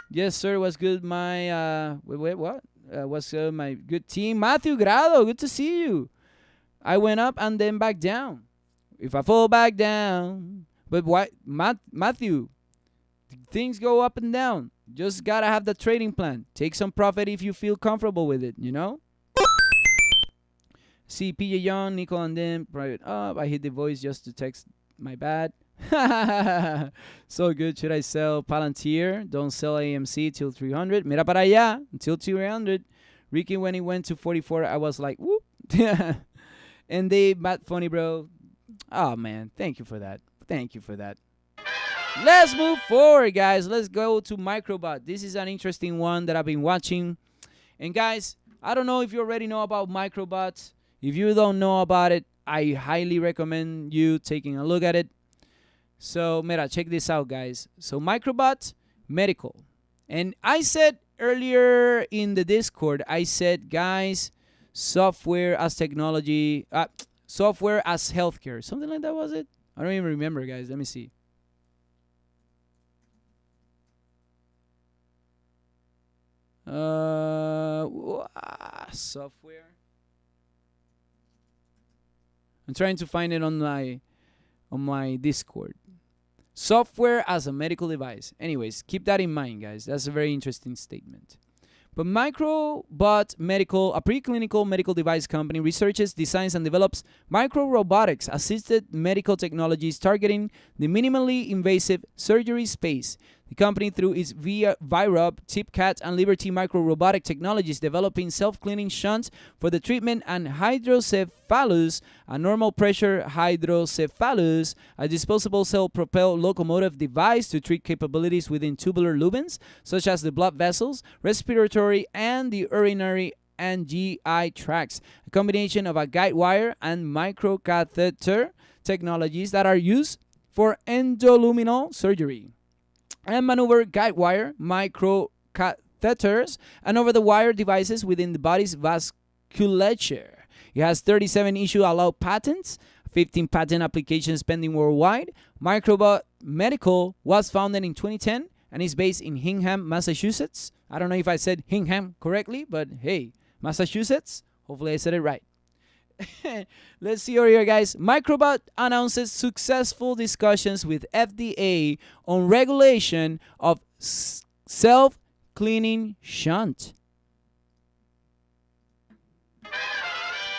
Yes, sir. What's good, my what? What's good, my good team? Matthew Grado, good to see you. I went up and then back down. If I fall back down, but why, Matthew? Things go up and down. Just gotta have the trading plan. Take some profit if you feel comfortable with it. You know. See, PJ Young, Nico, and then private up. I hit the voice just to text. My bad. So good. Should I sell Palantir? Don't sell AMC till 300. Mira para allá until 300. Ricky, when he went to 44, I was like, whoop. And they, Matt, funny, bro. Oh, man. Thank you for that. Thank you for that. Let's move forward, guys. Let's go to Microbot. This is an interesting one that I've been watching. And, guys, I don't know if you already know about Microbot. If you don't know about it, I highly recommend you taking a look at it. So, mira, check this out, guys. So, Microbot Medical. And I said earlier in the Discord, I said, guys, software as technology, software as healthcare. Something like that, was it? I don't even remember, guys. Let me see. Software. I'm trying to find it on my Discord. Software as a medical device. Anyways, keep that in mind, guys. That's a very interesting statement. But Microbot Medical, a preclinical medical device company, researches, designs, and develops micro-robotics-assisted medical technologies targeting the minimally invasive surgery space. The company, through its ViRub, TipCat, and Liberty micro-robotic technologies, developing self-cleaning shunts for the treatment and hydrocephalus, a normal pressure hydrocephalus, a disposable self-propelled locomotive device to treat capabilities within tubular lumens, such as the blood vessels, respiratory, and the urinary and GI tracts. A combination of a guide wire and microcatheter technologies that are used for endoluminal surgery and maneuver guide wire, microcatheters, and over-the-wire devices within the body's vasculature. It has 37 issued allowed patents, 15 patent applications pending worldwide. Microbot Medical was founded in 2010 and is based in Hingham, Massachusetts. I don't know if I said Hingham correctly, but hey, Massachusetts. Hopefully I said it right. Let's see over here, guys. Microbot announces successful discussions with FDA on regulation of self-cleaning shunt.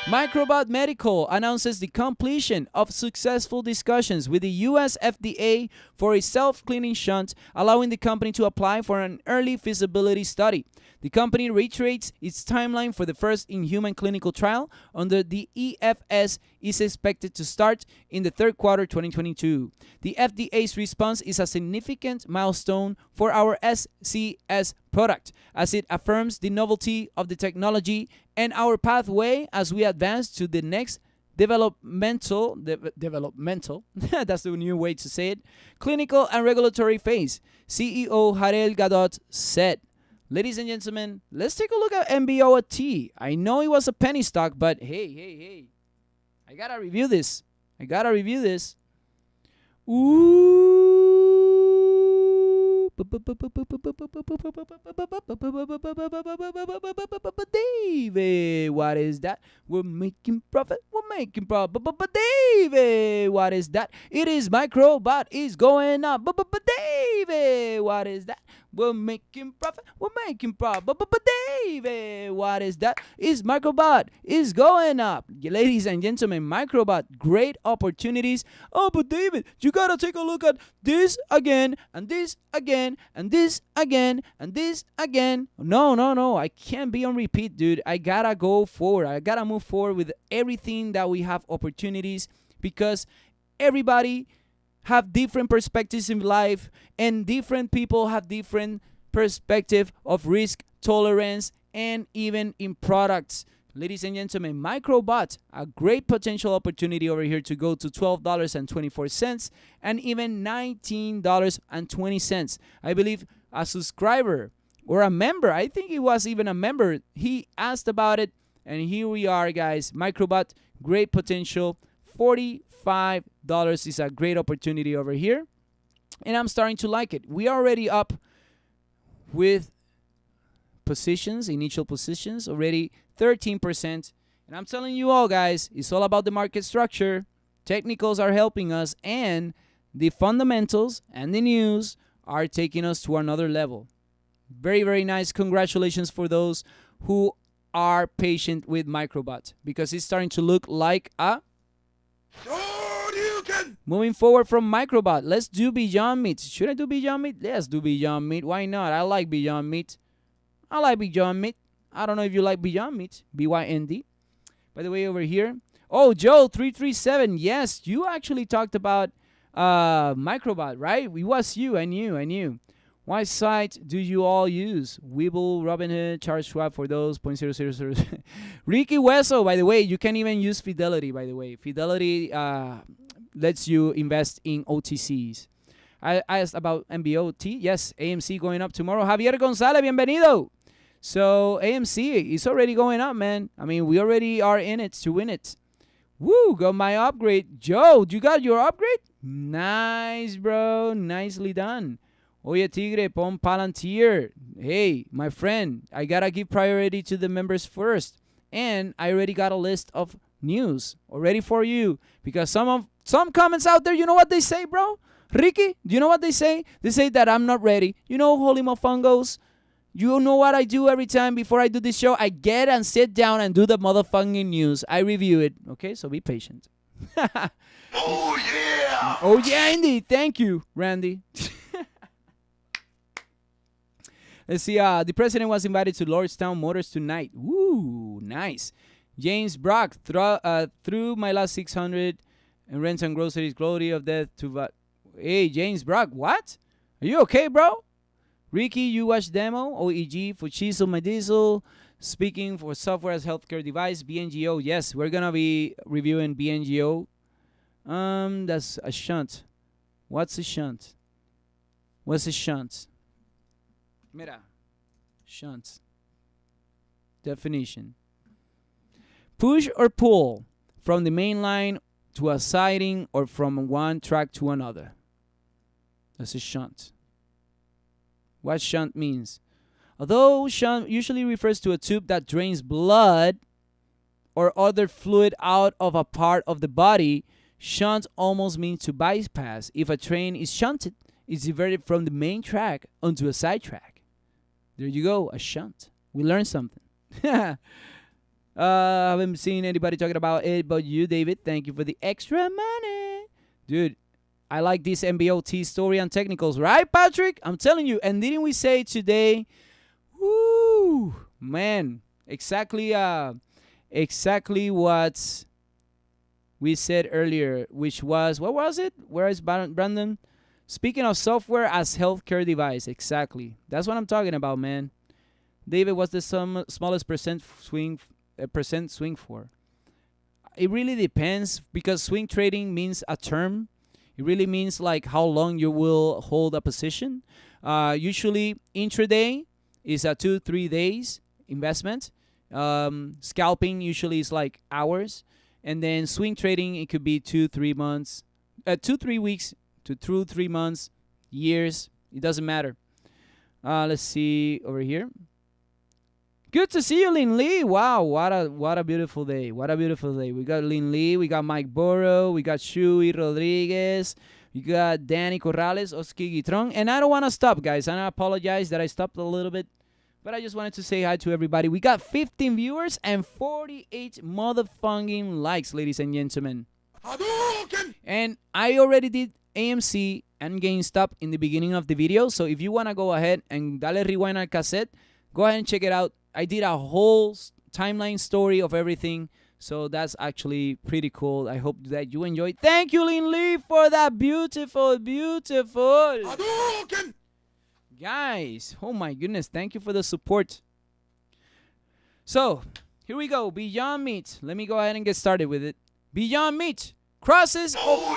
Microbot Medical announces the completion of successful discussions with the U.S. FDA for a self-cleaning shunt, allowing the company to apply for an early feasibility study. The company reiterates its timeline for the first in-human clinical trial under the EFS is expected to start in the third quarter 2022. The FDA's response is a significant milestone for our SCS product, as it affirms the novelty of the technology and our pathway as we advance to the next developmental that's the new way to say it, clinical and regulatory phase, CEO Harel Gadot said. Ladies and gentlemen, let's take a look at MBOT. I know it was a penny stock, but hey. I gotta review this. Ooh. David, what is that? We're making profit. David, what is that? It is Microbot is going up. David, what is that? We're making profit. David, what is that? Is Microbot is going up. Ladies and gentlemen, Microbot, great opportunities. Oh, but David, you gotta take a look at this again, and this again, and this again, and this again. No. I can't be on repeat, dude. I gotta go forward. I gotta move forward with everything that we have opportunities, because everybody have different perspectives in life, and different people have different perspective of risk tolerance, and even in products. Ladies and gentlemen, Microbot, a great potential opportunity over here to go to $12.24 and even $19.20. I believe a subscriber or a member, I think it was even a member, he asked about it, and here we are, guys. Microbot, great potential. $45 is a great opportunity over here, and I'm starting to like it. We are already up with positions, initial positions, already 13%. And I'm telling you all, guys, it's all about the market structure. Technicals are helping us, and the fundamentals and the news are taking us to another level. Very, very nice. Congratulations for those who are patient with Microbot, because it's starting to look like a moving forward from Microbot. Let's do Beyond Meat. Should I do Beyond Meat? Let's do Beyond Meat. Why not? I like Beyond Meat. I don't know if you like Beyond Meat. BYND. By the way, over here. Oh, Joe 337. Yes, you actually talked about Microbot, right? It was you. I knew. What site do you all use? Webull, Robinhood, Charles Schwab for those, 0.000. Ricky Hueso, by the way, you can even use Fidelity, by the way. Fidelity lets you invest in OTCs. I asked about MBOT. Yes, AMC going up tomorrow. Javier Gonzalez, bienvenido. So AMC is already going up, man. I mean, we already are in it to win it. Woo, got my upgrade. Joe, you got your upgrade? Nice, bro. Nicely done. Oye, Tigre, pon Palantir. Hey, my friend, I gotta give priority to the members first. And I already got a list of news already for you. Because some comments out there, you know what they say, bro? Ricky, do you know what they say? They say that I'm not ready. You know, holy mofungos, you know what I do every time before I do this show? I get and sit down and do the motherfucking news. I review it. Okay, so be patient. Oh, yeah! Oh, yeah, indeed. Thank you, Randy. Let's see. The president was invited to Lordstown Motors tonight. Woo, nice. James Brock threw my last 600 and rents and groceries. Glory of death to. Hey, James Brock, what? Are you okay, bro? Ricky, you watch demo. OEG for Chisel, my diesel. Speaking for software as healthcare device. BNGO. Yes, we're gonna be reviewing BNGO. That's a shunt. What's a shunt? Mira, shunt. Definition. Push or pull from the main line to a siding or from one track to another. That's a shunt. What shunt means? Although shunt usually refers to a tube that drains blood or other fluid out of a part of the body, shunt almost means to bypass. If a train is shunted, it's diverted from the main track onto a side track. There you go, a shunt. We learned something. I haven't seen anybody talking about it but you, David. Thank you for the extra money. Dude, I like this MBOT story and technicals, right, Patrick? I'm telling you. And didn't we say today, woo, man, exactly what we said earlier, which was, what was it? Where is Brandon? Speaking of software as healthcare device, exactly. That's what I'm talking about, man. David, what's the smallest percent swing for? It really depends, because swing trading means a term. It really means like how long you will hold a position. Usually intraday is a 2-3 days investment. Scalping usually is like hours. And then swing trading, it could be 2-3 months, 2-3 weeks to 2-3 months, years. It doesn't matter. Let's see over here. Good to see you, Lin Lee. Wow, what a beautiful day. What a beautiful day. We got Lin Lee, we got Mike Borro, we got Shui Rodriguez, we got Danny Corrales, Oski Gitron. And I don't want to stop, guys. And I apologize that I stopped a little bit. But I just wanted to say hi to everybody. We got 15 viewers and 48 motherfucking likes, ladies and gentlemen. And I already did AMC and Gamestop in the beginning of the video. So if you want to go ahead and dale rewind al cassette, go ahead and check it out. I did a whole timeline story of everything. So that's actually pretty cool. I hope that you enjoyed. Thank you, Lin Lee, for that beautiful, beautiful. Guys, oh my goodness. Thank you for the support. So here we go. Beyond Meat. Let me go ahead and get started with it. Beyond Meat crosses over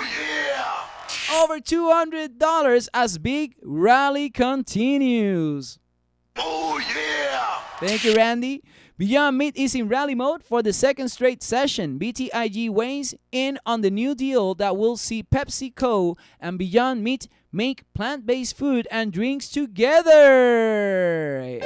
$200 as big rally continues. Oh yeah! Thank you, Randy. Beyond Meat is in rally mode for the second straight session. BTIG weighs in on the new deal that will see PepsiCo and Beyond Meat make plant-based food and drinks together. Hey.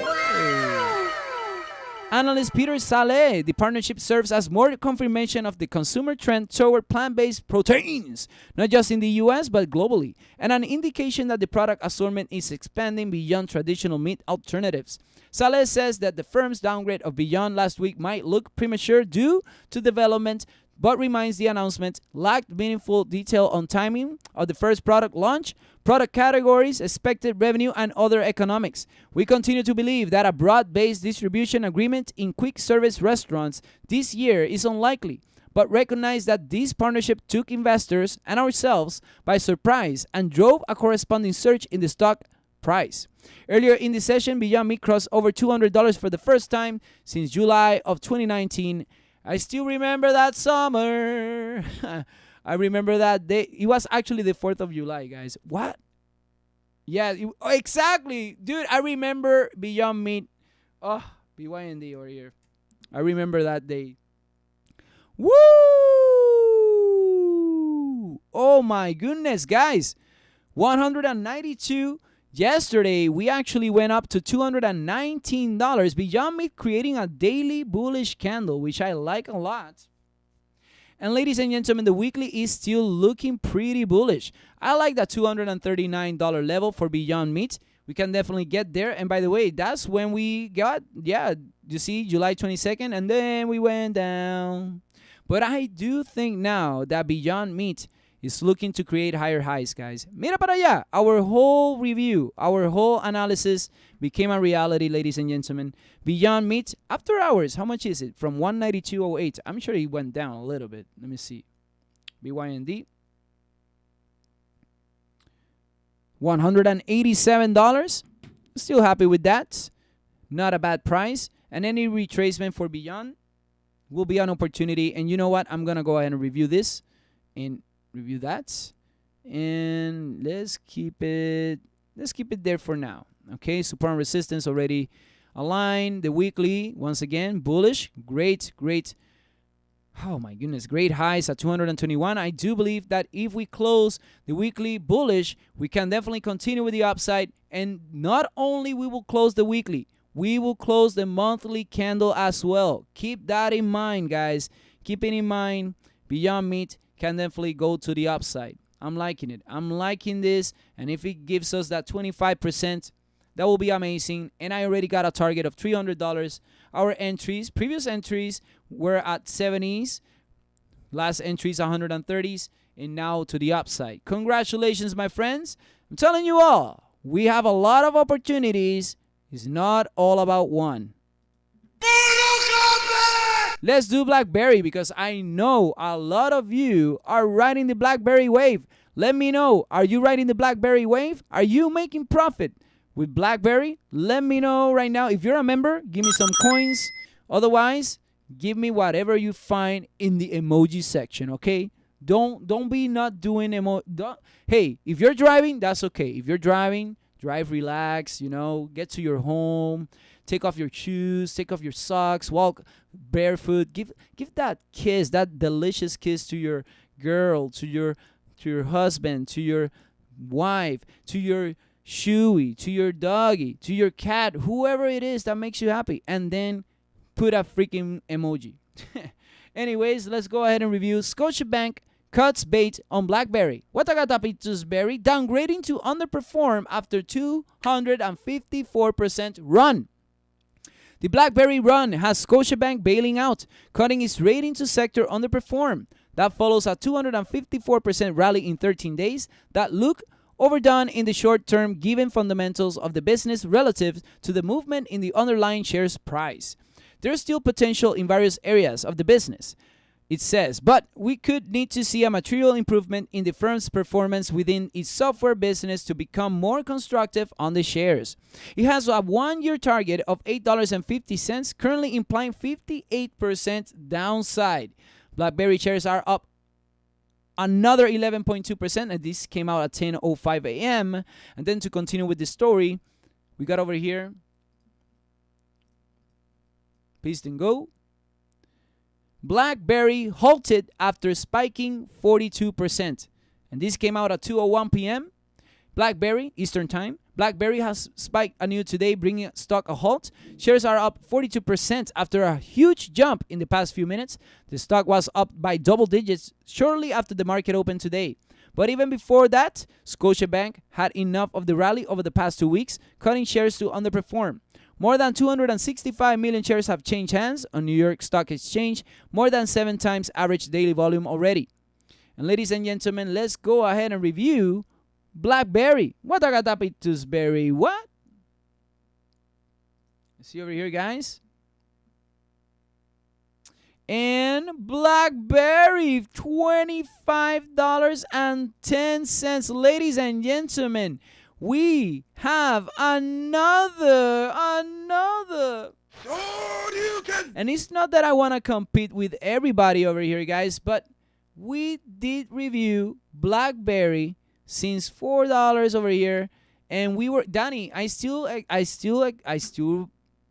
Analyst Peter Saleh, the partnership serves as more confirmation of the consumer trend toward plant-based proteins, not just in the US, but globally, and an indication that the product assortment is expanding beyond traditional meat alternatives. Saleh says that the firm's downgrade of Beyond last week might look premature due to development, but reminds the announcement lacked meaningful detail on timing of the first product launch, product categories, expected revenue, and other economics. We continue to believe that a broad-based distribution agreement in quick service restaurants this year is unlikely, but recognize that this partnership took investors and ourselves by surprise and drove a corresponding surge in the stock price. Earlier in the session, Beyond Meat crossed over $200 for the first time since July of 2019. I still remember that summer. I remember that day. It was actually the 4th of July, guys. What? Yeah, exactly. Dude, I remember Beyond Meat. Oh, BYND over here. I remember that day. Woo! Oh my goodness, guys. 192. Yesterday, we actually went up to $219. Beyond Meat creating a daily bullish candle, which I like a lot. And ladies and gentlemen, the weekly is still looking pretty bullish. I like that $239 level for Beyond Meat. We can definitely get there. And by the way, that's when we got, you see, July 22nd, and then we went down. But I do think now that Beyond Meat is looking to create higher highs, guys. Mira para allá. Our whole review, our whole analysis became a reality, ladies and gentlemen. Beyond Meat, after hours, how much is it? From 192.08. I'm sure it went down a little bit. Let me see. BYND. $187. Still happy with that. Not a bad price. And any retracement for Beyond will be an opportunity. And you know what? I'm going to go ahead and review this and review that, and let's keep it there for now. Okay, support and resistance already aligned. The weekly, once again, bullish. Great. Oh my goodness, great highs at 221. I do believe that if we close the weekly bullish, we can definitely continue with the upside. And not only we will close the weekly, we will close the monthly candle as well. Keep that in mind, guys. Keep it in mind. Beyond Meat can definitely go to the upside. I'm liking it. I'm liking this. And if it gives us that 25%, that will be amazing. And I already got a target of $300. Our entries, previous entries were at 70s. Last entries 130s. And now to the upside. Congratulations, my friends. I'm telling you all, we have a lot of opportunities. It's not all about one. Let's do BlackBerry, because I know a lot of you are riding the BlackBerry wave. Let me know. Are you riding the BlackBerry wave? Are you making profit with BlackBerry? Let me know right now. If you're a member, give me some coins. Otherwise, give me whatever you find in the emoji section, okay? Don't be not doing Hey, if you're driving, that's okay. If you're driving, drive relax, get to your home. take off your shoes, take off your socks, walk barefoot. Give that kiss, that delicious kiss to your girl, to your husband, to your wife, to your shoey, to your doggy, to your cat, whoever it is that makes you happy, and then put a freaking emoji. Anyways, let's go ahead and review Scotiabank cuts bait on BlackBerry. Watagatapitusberry downgrading to underperform after 254% run. The BlackBerry run has Scotiabank bailing out, cutting its rating to sector underperform. That follows a 254% rally in 13 days that look overdone in the short term given fundamentals of the business relative to the movement in the underlying shares price. There's still potential in various areas of the business, it says, but we could need to see a material improvement in the firm's performance within its software business to become more constructive on the shares. It has a one-year target of $8.50, currently implying 58% downside. BlackBerry shares are up another 11.2%, and this came out at 10:05 a.m. And then to continue with the story, we got over here, paste and go. BlackBerry halted after spiking 42%. And this came out at 2:01 p.m. BlackBerry, Eastern Time. BlackBerry has spiked anew today, bringing stock a halt. Shares are up 42% after a huge jump in the past few minutes. The stock was up by double digits shortly after the market opened today. But even before that, Scotiabank had enough of the rally over the past 2 weeks, cutting shares to underperform. More than 265 million shares have changed hands on New York Stock Exchange, more than 7 times average daily volume already. And ladies and gentlemen, let's go ahead and review BlackBerry. Watagatapitusberry. What? See over here, guys. And BlackBerry, $25.10. Ladies and gentlemen, we have another. And it's not that I want to compete with everybody over here, guys, but we did review BlackBerry since $4 over here, and we were Danny. I still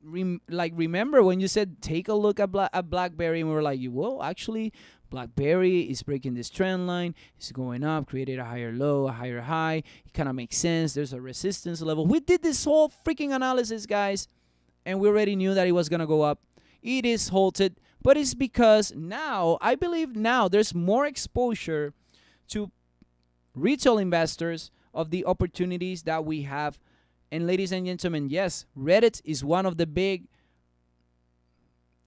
remember when you said take a look at BlackBerry, and we were like, well, actually, BlackBerry is breaking this trend line. It's going up, created a higher low, a higher high. It kind of makes sense. There's a resistance level. We did this whole freaking analysis, guys, and we already knew that it was gonna go up. It is halted, but it's because now, I believe now, there's more exposure to retail investors of the opportunities that we have. And ladies and gentlemen, yes, Reddit is one of the big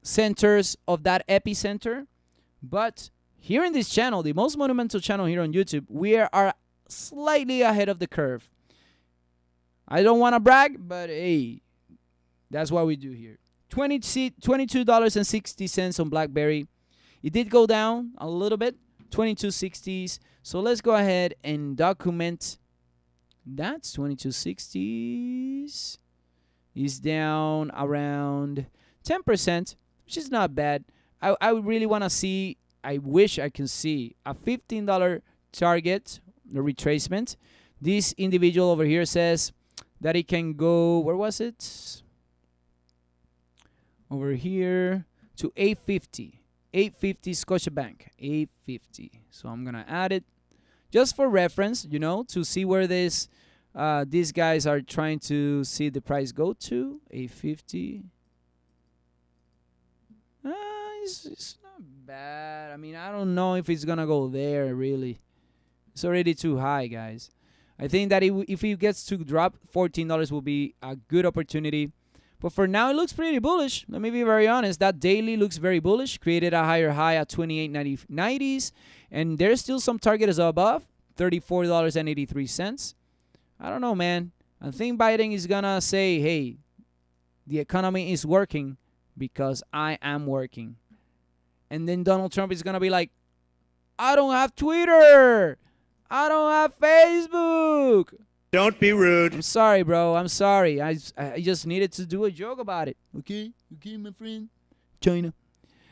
centers of that epicenter. But here in this channel, the most monumental channel here on YouTube, we are slightly ahead of the curve. I don't want to brag, but hey, that's what we do here. $22.60 on BlackBerry. It did go down a little bit, 22.60s. So let's go ahead and document that's 22.60s. Is down around 10%, which is not bad. I really want to see, I wish I can see a $15 target, the retracement. This individual over here says that it can go, where was it? Over here to 850. 850 Scotiabank, 850. So I'm going to add it just for reference, you know, to see where these guys are trying to see the price go to. 850. It's not bad. I mean, I don't know if it's going to go there, really. It's already too high, guys. I think that if it gets to drop, $14 will be a good opportunity. But for now, it looks pretty bullish. Let me be very honest. That daily looks very bullish. Created a higher high at 28.90s. And there's still some targets above, $34.83. I don't know, man. I think Biden is going to say, hey, the economy is working because I am working. And then Donald Trump is going to be like, I don't have Twitter. I don't have Facebook. Don't be rude. I'm sorry, bro. I'm sorry. I just needed to do a joke about it. Okay, my friend. China.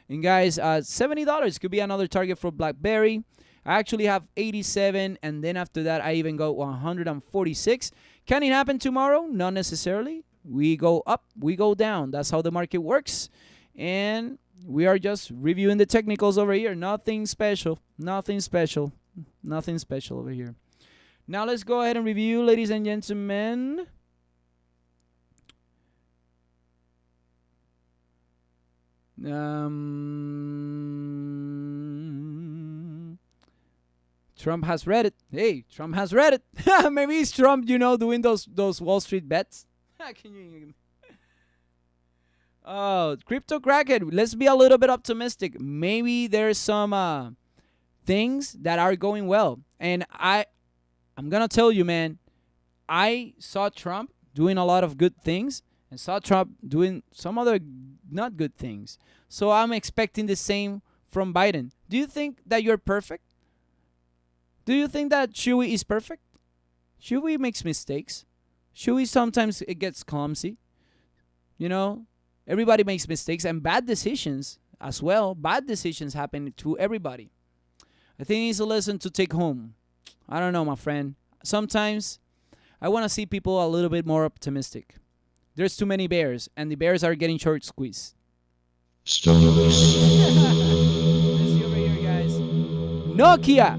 And guys, $70 could be another target for BlackBerry. I actually have 87, and then after that, I even got 146. Can it happen tomorrow? Not necessarily. We go up, we go down. That's how the market works. And we are just reviewing the technicals over here. Nothing special. Nothing special. Nothing special over here. Now let's go ahead and review, ladies and gentlemen. Trump has read it. Hey, Trump has read it. Maybe it's Trump, doing those Wall Street bets. Can you? Oh, Crypto Crackhead. Let's be a little bit optimistic. Maybe there's some things that are going well. And I'm gonna tell you, man, I saw Trump doing a lot of good things and saw Trump doing some other not good things. So I'm expecting the same from Biden. Do you think that you're perfect? Do you think that Chewy is perfect? Chewy makes mistakes. Chewy sometimes it gets clumsy. Everybody makes mistakes and bad decisions as well. Bad decisions happen to everybody. I think it's a lesson to take home. I don't know, my friend. Sometimes I want to see people a little bit more optimistic. There's too many bears, and the bears are getting short squeezed. Stimulus. Let's see over here, guys. Nokia.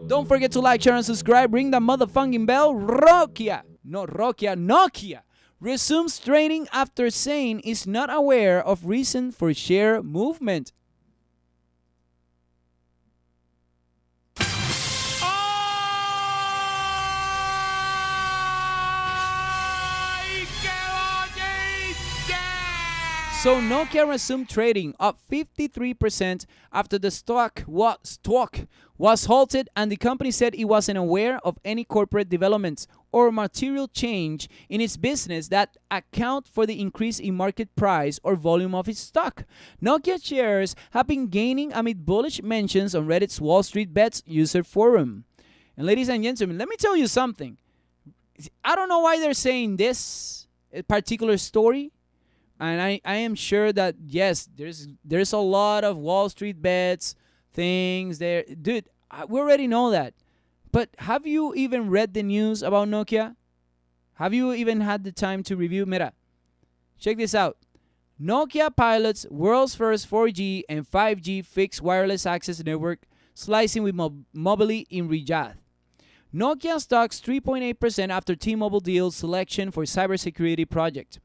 Don't forget to like, share, and subscribe. Ring the motherfucking bell. Nokia resumes trading after saying it's not aware of reason for share movement. So Nokia resumed trading, up 53% after the stock was halted, and the company said it wasn't aware of any corporate developments or material change in its business that account for the increase in market price or volume of its stock. Nokia shares have been gaining amid bullish mentions on Reddit's Wall Street Bets user forum. And ladies and gentlemen, let me tell you something. I don't know why they're saying this particular story. And I am sure that, yes, there's a lot of Wall Street bets, things there. Dude, we already know that. But have you even read the news about Nokia? Have you even had the time to review? Mira, check this out. Nokia pilots world's first 4G and 5G fixed wireless access network slicing with Mobily in Riyadh. Nokia stocks 3.8% after T-Mobile deals selection for cybersecurity project.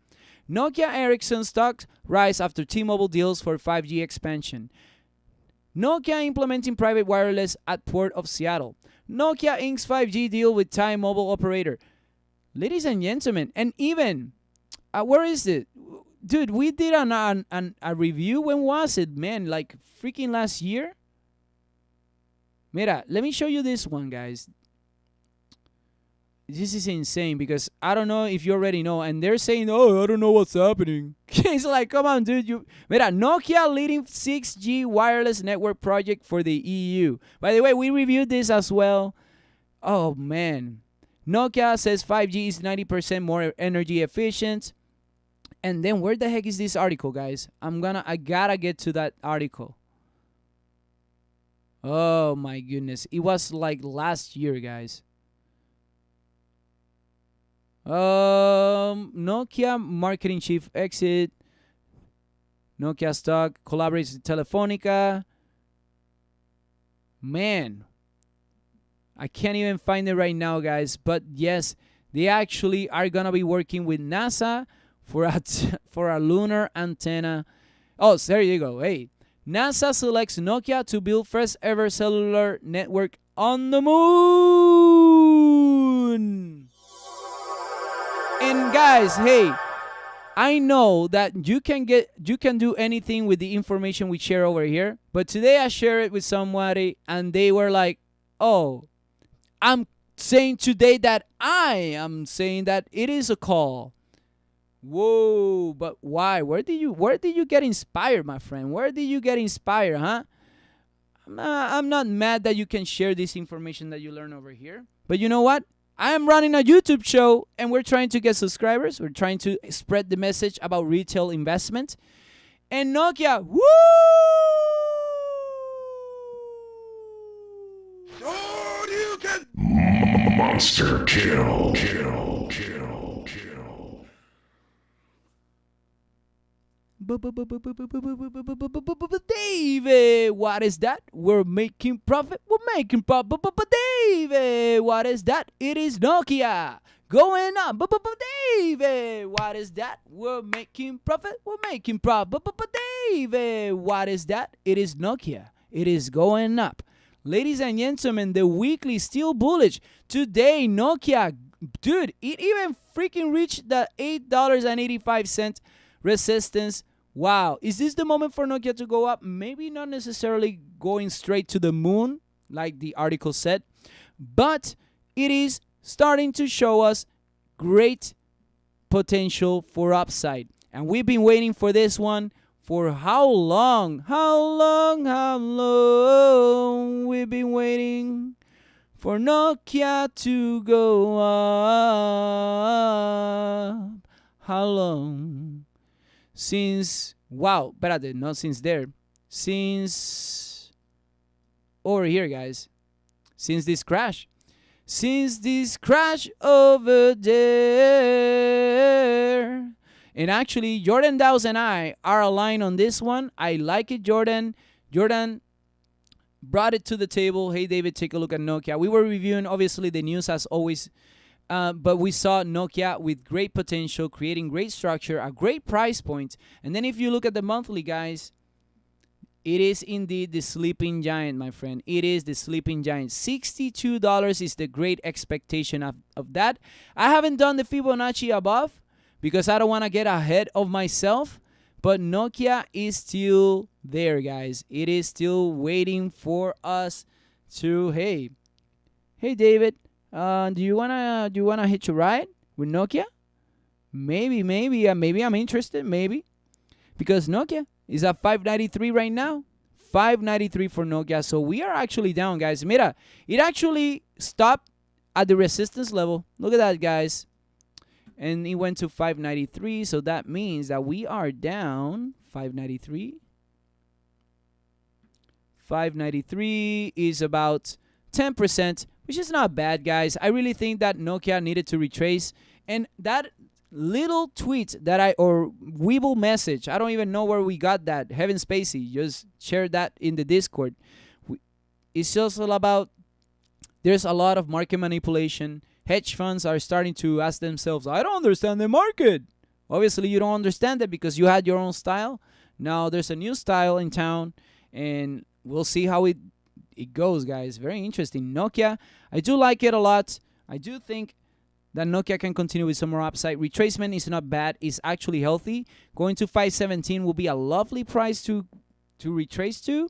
Nokia Ericsson stocks rise after T-Mobile deals for 5G expansion. Nokia implementing private wireless at Port of Seattle. Nokia inks 5G deal with Thai mobile operator. Ladies and gentlemen, and even, where is it? Dude, we did a review. When was it, man? Like freaking last year? Mira, let me show you this one, guys. This is insane because I don't know if you already know, and they're saying, "Oh, I don't know what's happening." It's like, come on, dude. Mira, Nokia leading 6G wireless network project for the EU. By the way, we reviewed this as well. Oh man, Nokia says 5G is 90% more energy efficient. And then where the heck is this article, guys? I gotta get to that article. Oh my goodness, it was like last year, guys. Nokia marketing chief exit. Nokia stock collaborates with Telefonica. Man, I can't even find it right now, guys. But yes, they actually are gonna be working with NASA for a lunar antenna. Oh, so there you go. Hey, NASA selects Nokia to build first ever cellular network on the moon. And guys, hey, I know that you can do anything with the information we share over here, but today I share it with somebody and they were like, "Oh, I'm saying today that I am saying that it is a call." Whoa, but why? Where did you get inspired, my friend? Where did you get inspired, huh? I'm not mad that you can share this information that you learn over here, but you know what? I am running a YouTube show and we're trying to get subscribers. We're trying to spread the message about retail investment. And Nokia, woo! Oh, you can Monster kill. David, what is that? We're making profit. We're making profit. David, what is that? It is Nokia going up. David, what is that? We're making profit. We're making profit. David, what is that? It is Nokia. It is going up. Ladies and gentlemen, the weekly still bullish. Today, Nokia, dude, it even freaking reached the $8.85 resistance. Wow. Is this the moment for Nokia to go up? Maybe not necessarily going straight to the moon, like the article said, but it is starting to show us great potential for upside. And we've been waiting for this one for how long? How long we've been waiting for Nokia to go up. How long? Since, wow, espérate, not since there. Since over here, guys. Since this crash. Since this crash over there. And actually, Jordan Dowse and I are aligned on this one. I like it, Jordan. Jordan brought it to the table. Hey, David, take a look at Nokia. We were reviewing, obviously, the news as always. But we saw Nokia with great potential, creating great structure, a great price point. And then if you look at the monthly, guys, it is indeed the sleeping giant, my friend. It is the sleeping giant. $62 is the great expectation of that. I haven't done the Fibonacci above because I don't want to get ahead of myself. But Nokia is still there, guys. It is still waiting for us to, hey, David, do you wanna hitch a ride with Nokia? Maybe I'm interested, maybe, because Nokia is at 593 right now. 593 for Nokia. So we are actually down, guys. Mira, it actually stopped at the resistance level. Look at that, guys. And it went to 593. So that means that we are down 593. 593 is about 10%, which is not bad, guys. I really think that Nokia needed to retrace. And that little tweet that or Weeble message, I don't even know where we got that. Heaven Spacey just shared that in the Discord. It's just all about, there's a lot of market manipulation. Hedge funds are starting to ask themselves, I don't understand the market. Obviously, you don't understand it because you had your own style. Now there's a new style in town, and we'll see how it goes, guys. Very interesting. Nokia, I do like it a lot. I do think that Nokia can continue with some more upside. Retracement is not bad. It's actually healthy. Going to 517 will be a lovely price to retrace to.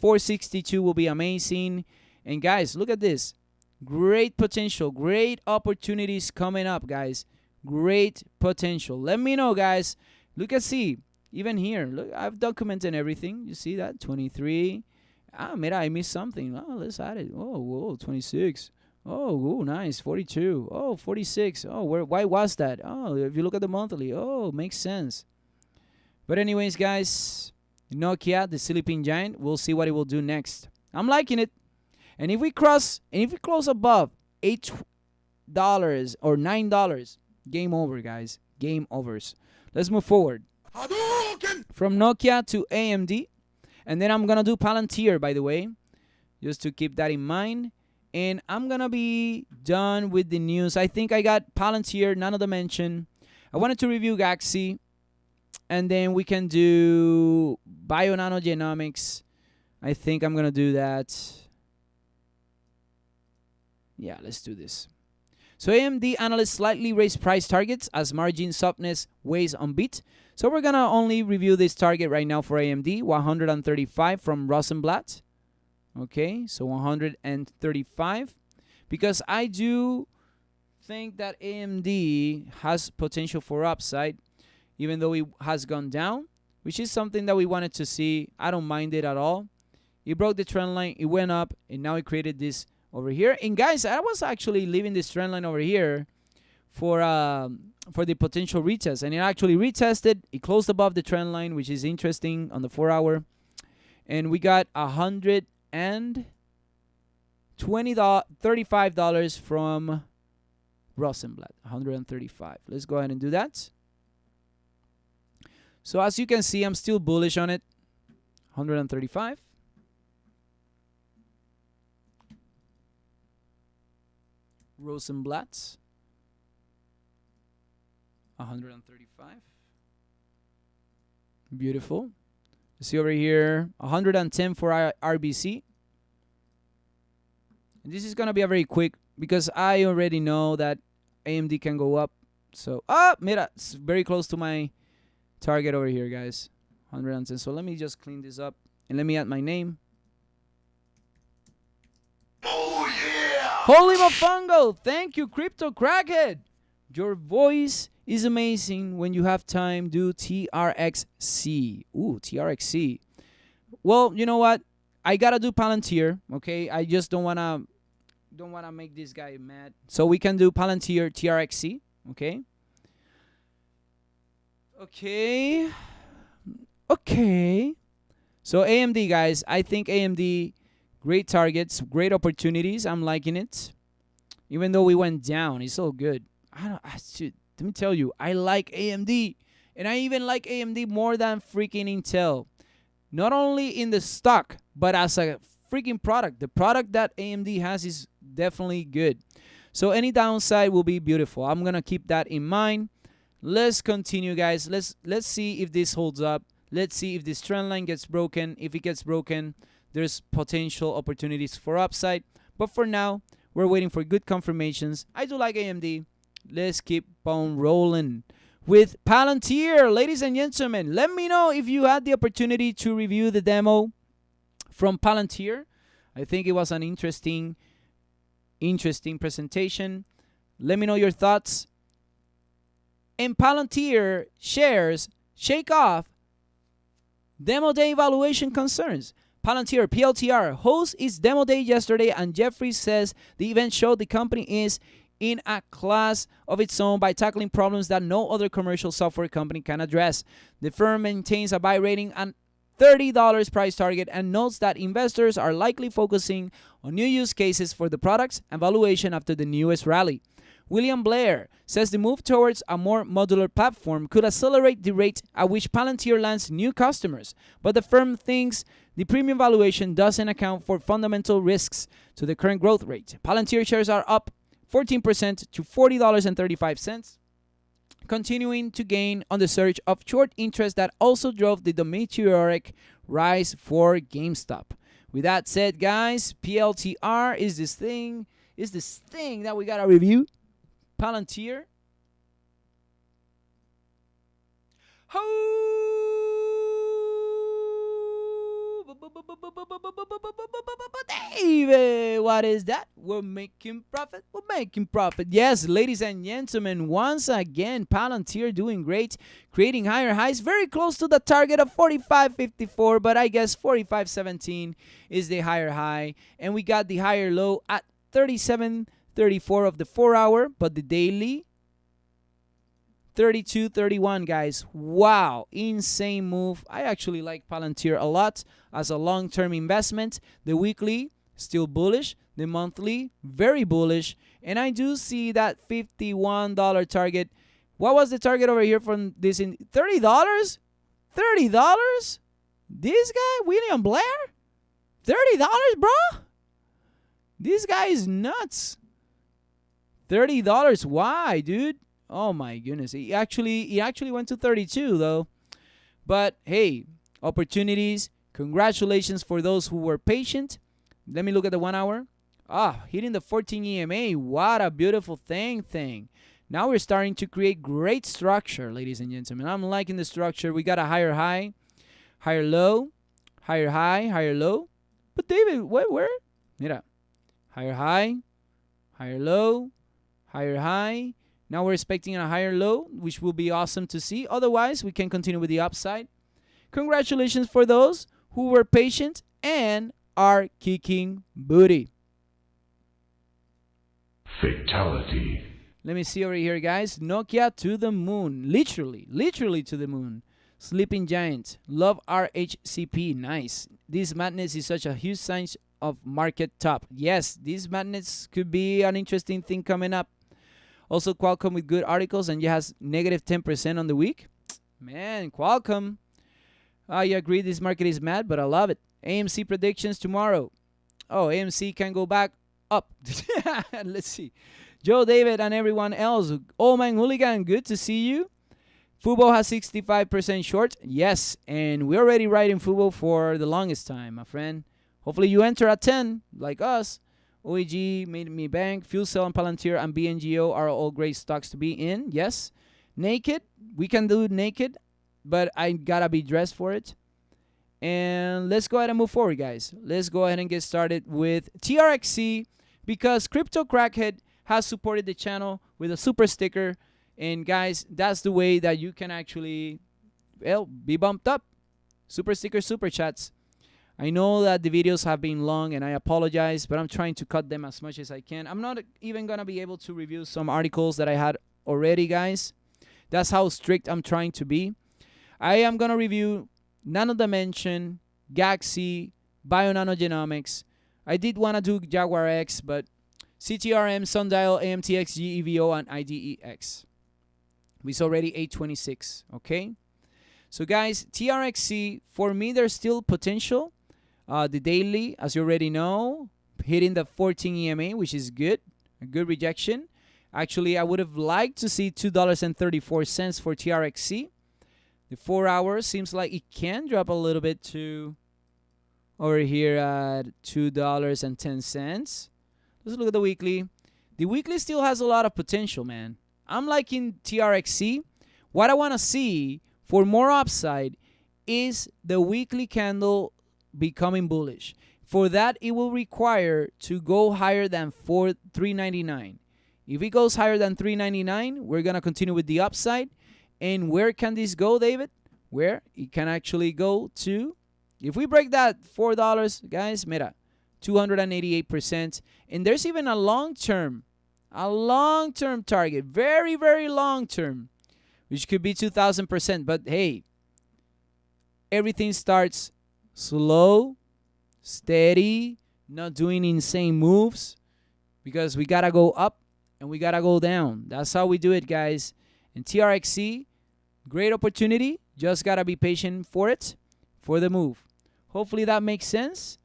462 will be amazing. And guys, look at this. Great potential. Great opportunities coming up, guys. Great potential. Let me know, guys. Look at see. Even here. Look, I've documented everything. You see that? 23. Mira, I missed something. Oh, let's add it. Oh, whoa, 26. Oh, nice. 42. Oh, 46. Oh, why was that? Oh, if you look at the monthly. Oh, makes sense. But anyways, guys, Nokia, the sleeping giant, we'll see what it will do next. I'm liking it. And if we close above $8 or $9, game over, guys. Game overs. Let's move forward. From Nokia to AMD. And then I'm going to do Palantir, by the way, just to keep that in mind. And I'm going to be done with the news. I think I got Palantir, Nano Dimension. I wanted to review Gaxy. And then we can do Bio-Nanogenomics. I think I'm going to do that. Yeah, let's do this. So AMD analysts slightly raised price targets as margin softness weighs on beat. So we're going to only review this target right now for AMD, 135 from Rosenblatt. Okay, so 135. Because I do think that AMD has potential for upside, even though it has gone down, which is something that we wanted to see. I don't mind it at all. It broke the trend line, it went up, and now it created this over here. And guys, I was actually leaving this trend line over here for the potential retest, and it actually retested. It closed above the trend line, which is interesting on the 4-hour, and we got $135 from Rosenblatt. 135. Let's go ahead and do that. So as you can see, I'm still bullish on it. 135. Rosenblatt. 135. Beautiful. See over here, 110 for RBC. And this is going to be a very quick because I already know that AMD can go up. So, mira, it's very close to my target over here, guys. 110. So let me just clean this up and let me add my name. Oh yeah! Holy mofongo! Thank you, Crypto Crackhead. Your voice is amazing. When you have time, do TRXC. Ooh, TRXC. Well, you know what? I gotta do Palantir. Okay, I just don't wanna make this guy mad. So we can do Palantir TRXC. Okay. Okay. So AMD, guys, I think AMD, great targets, great opportunities. I'm liking it. Even though we went down, it's all good. Let me tell you, I like AMD. And I even like AMD more than freaking Intel. Not only in the stock, but as a freaking product. The product that AMD has is definitely good. So any downside will be beautiful. I'm going to keep that in mind. Let's continue, guys. Let's see if this holds up. Let's see if this trend line gets broken. If it gets broken, there's potential opportunities for upside. But for now, we're waiting for good confirmations. I do like AMD. Let's keep on rolling with Palantir. Ladies and gentlemen, let me know if you had the opportunity to review the demo from Palantir. I think it was an interesting presentation. Let me know your thoughts. And Palantir shares shake off demo day valuation concerns. Palantir PLTR hosts its demo day yesterday, and Jeffries says the event showed the company is in a class of its own by tackling problems that no other commercial software company can address. The firm maintains a buy rating and $30 price target and notes that investors are likely focusing on new use cases for the products and valuation after the newest rally. William Blair says the move towards a more modular platform could accelerate the rate at which Palantir lands new customers, but the firm thinks the premium valuation doesn't account for fundamental risks to the current growth rate. Palantir shares are up 14% to $40.35, continuing to gain on the surge of short interest that also drove the meteoric rise for GameStop. With that said, guys, PLTR is this thing that we gotta review. Palantir. David, what is that? We're making profit. Yes, ladies and gentlemen, once again, Palantir doing great, creating higher highs, very close to the target of 45.54, but I guess 45.17 is the higher high, and we got the higher low at 37.34 of the 4-hour, but the daily 32.31, guys. Wow, insane move. I actually like Palantir a lot as a long-term investment. The weekly, still bullish. The monthly, very bullish. And I do see that $51 target. What was the target over here from this? In $30? $30? This guy, William Blair? $30, bro? This guy is nuts. $30. Why, dude? Oh my goodness. He actually went to 32 though. But hey, opportunities. Congratulations for those who were patient. Let me look at the 1 hour. Hitting the 14 EMA. What a beautiful thing. Now we're starting to create great structure, ladies and gentlemen. I'm liking the structure. We got a higher high, higher low, higher high, higher low. But David, where? Mira. Higher high, higher low, higher high. Now we're expecting a higher low, which will be awesome to see. Otherwise, we can continue with the upside. Congratulations for those who were patient and are kicking booty. Fatality. Let me see over here, guys. Nokia to the moon. Literally to the moon. Sleeping Giant. Love RHCP. Nice. This madness is such a huge sign of market top. Yes, this madness could be an interesting thing coming up. Also, Qualcomm with good articles, and it has negative 10% on the week. Man, Qualcomm. I agree this market is mad, but I love it. AMC predictions tomorrow. Oh, AMC can go back up. Let's see. Joe, David, and everyone else. Old Man Hooligan, good to see you. Fubo has 65% short. Yes, and we're already riding Fubo for the longest time, my friend. Hopefully you enter at 10, like us. OEG, Made Me Bank, Fuel Cell and Palantir, and BNGO are all great stocks to be in. Yes. Naked, we can do Naked, but I gotta be dressed for it. And let's go ahead and move forward, guys. Let's go ahead and get started with TRXC because Crypto Crackhead has supported the channel with a super sticker. And guys, that's the way that you can actually, well, be bumped up. Super stickers, super chats. I know that the videos have been long and I apologize, but I'm trying to cut them as much as I can. I'm not even going to be able to review some articles that I had already, guys. That's how strict I'm trying to be. I am going to review Nano Dimension, Gaxy, Bio-Nanogenomics. I did want to do Jaguar X, but CTRM, Sundial, AMTX, GEVO, and IDEX. It's already 826, okay? So, guys, TRXC, for me, there's still potential. The daily, as you already know, hitting the 14 EMA, which is good. A good rejection. Actually, I would have liked to see $2.34 for TRXC. The 4 hours seems like it can drop a little bit to over here at $2.10. Let's look at the weekly. The weekly still has a lot of potential, man. I'm liking TRXC. What I want to see for more upside is the weekly candle becoming bullish. For that, it will require to go higher than $3.99. If it goes higher than $3.99, we're going to continue with the upside. And where can this go, David? Where it can actually go to, if we break that $4, guys, mira, 288%. And there's even a long-term target, very, very long-term, which could be 2,000%. But hey, everything starts slow, steady, not doing insane moves, because we got to go up and we got to go down. That's how we do it, guys. And TRXC, great opportunity. Just got to be patient for it, for the move. Hopefully that makes sense.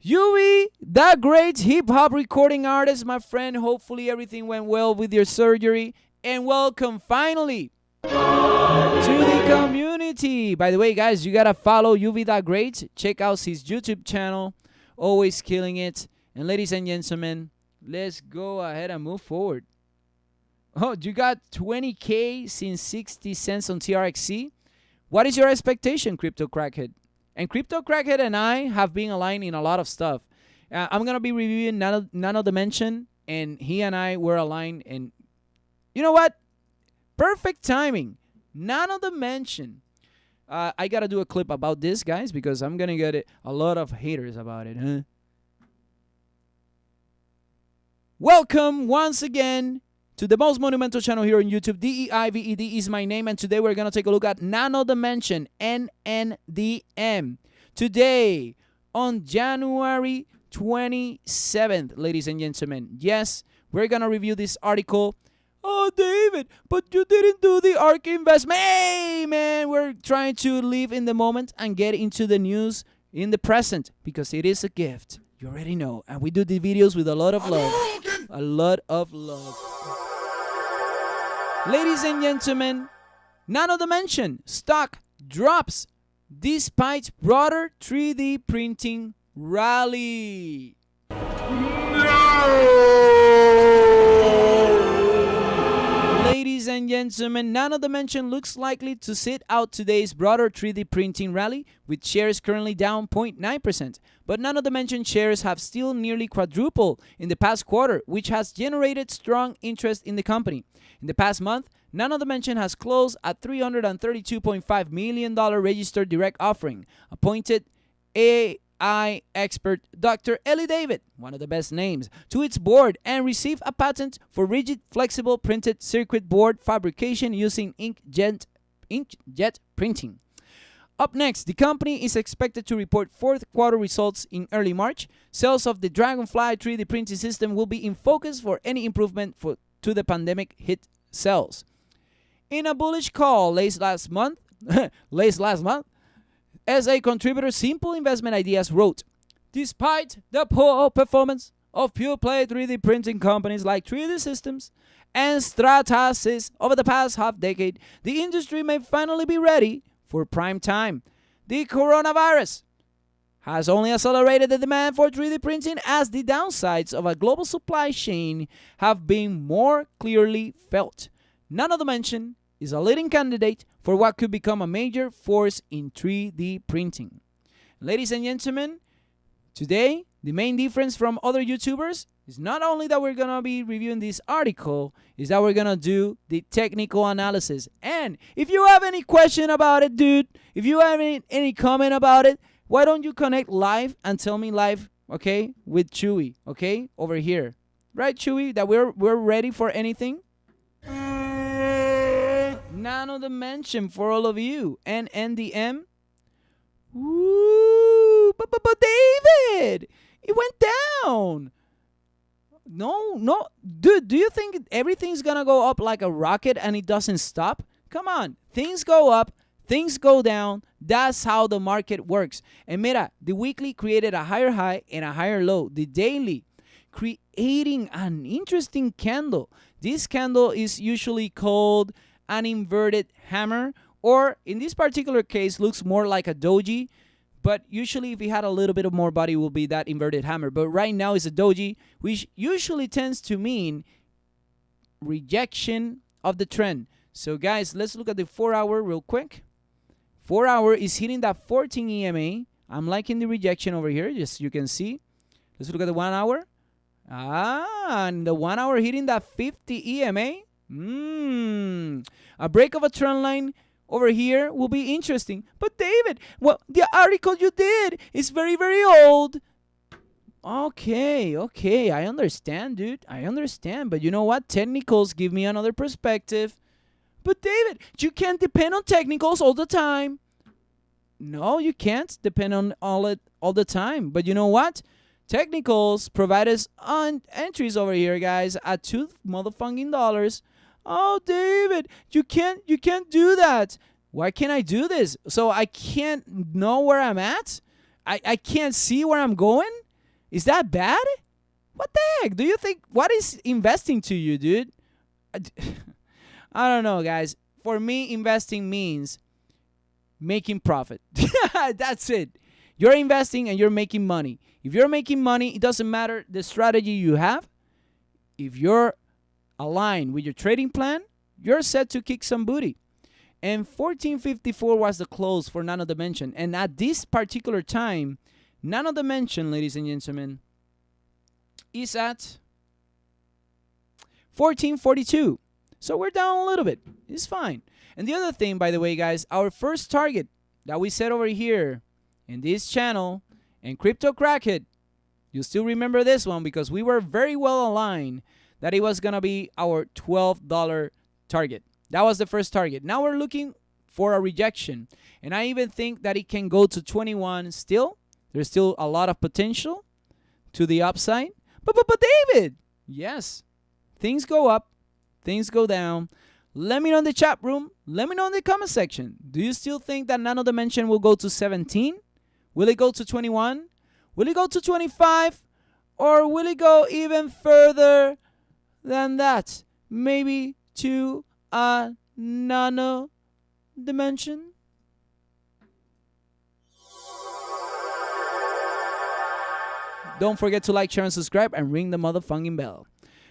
Yui, that great hip-hop recording artist, my friend. Hopefully everything went well with your surgery. And welcome, finally, to the community. By the way, guys, you got to follow Yui that great. Check out his YouTube channel. Always killing it. And ladies and gentlemen, let's go ahead and move forward. Oh, you got 20K since 60 cents on TRXC. What is your expectation, Crypto Crackhead? And Crypto Crackhead and I have been aligned in a lot of stuff. I'm going to be reviewing Nano Dimension, and he and I were aligned. And you know what? Perfect timing. Nano Dimension. I got to do a clip about this, guys, because I'm going to get a lot of haters about it. Huh? Welcome once again to the most monumental channel here on YouTube. DEIVED is my name, and today we're going to take a look at Nano Dimension, NNDM. Today, on January 27th, ladies and gentlemen. Yes, we're going to review this article. Oh, David, but you didn't do the ARK investment. Hey, man, we're trying to live in the moment and get into the news in the present because it is a gift. You already know. And we do the videos with a lot of love. A lot of love. Ladies and gentlemen, Nano Dimension stock drops despite broader 3D printing rally. Ladies and gentlemen, Nano Dimension looks likely to sit out today's broader 3D printing rally, with shares currently down 0.9%. But Nano Dimension shares have still nearly quadrupled in the past quarter, which has generated strong interest in the company. In the past month, Nano Dimension has closed a $332.5 million registered direct offering, appointed AI expert Dr. Ellie David, one of the best names, to its board, and received a patent for rigid, flexible printed circuit board fabrication using inkjet printing. Up next, the company is expected to report fourth quarter results in early March. Sales of the Dragonfly 3D printing system will be in focus for any improvement to the pandemic hit sales. In a bullish call late last month, last month, as a contributor, Simple Investment Ideas wrote, despite the poor performance of pure play 3D printing companies like 3D Systems and Stratasys over the past half decade, the industry may finally be ready for prime time. The coronavirus has only accelerated the demand for 3D printing as the downsides of a global supply chain have been more clearly felt. None of the mention is a leading candidate for what could become a major force in 3D printing. Ladies and gentlemen, today, the main difference from other YouTubers is not only that we're going to be reviewing this article, is that we're going to do the technical analysis. And if you have any question about it, dude, if you have any comment about it, why don't you connect live and tell me live, okay, with Chewy, okay, over here. Right, Chewy, that we're ready for anything? Nano Dimension for all of you. And NDM. Woo! But David, it went down. No. Dude, do you think everything's gonna go up like a rocket and it doesn't stop? Come on. Things go up, things go down. That's how the market works. And mira, the weekly created a higher high and a higher low. The daily creating an interesting candle. This candle is usually called an inverted hammer, or in this particular case looks more like a doji, but usually if it had a little bit of more body it will be that inverted hammer. But right now it's a doji, which usually tends to mean rejection of the trend. So guys, let's look at the 4 hour real quick. 4 hour is hitting that 14 EMA. I'm liking the rejection over here, just you can see. Let's look at the 1 hour. And the 1 hour hitting that 50 EMA. A break of a trend line over here will be interesting. But David, well, the article you did is very, very old. Okay, I understand, dude. I understand. But you know what? Technicals give me another perspective. But David, you can't depend on technicals all the time. No, you can't depend on all the time. But you know what? Technicals provide us on entries over here, guys, at $2 motherfucking. Oh, David, you can't do that. Why can't I do this? So I can't know where I'm at? I can't see where I'm going? Is that bad? What the heck? Do you think, what is investing to you, dude? I don't know, guys. For me, investing means making profit. That's it. You're investing and you're making money. If you're making money, it doesn't matter the strategy you have. If you're aligned with your trading plan, you're set to kick some booty. And 1454 was the close for Nano Dimension. And at this particular time, Nano Dimension, ladies and gentlemen, is at 1442. So we're down a little bit. It's fine. And the other thing, by the way, guys, our first target that we set over here in this channel and Crypto Crackhead, you still remember this one because we were very well aligned that it was going to be our $12 target. That was the first target. Now we're looking for a rejection. And I even think that it can go to 21 still. There's still a lot of potential to the upside. But David, yes, things go up, things go down. Let me know in the chat room. Let me know in the comment section. Do you still think that Nano Dimension will go to 17? Will it go to 21? Will it go to 25? Or will it go even further than that? Maybe to a Nano Dimension? Don't forget to like, share, and subscribe, and ring the motherfucking bell.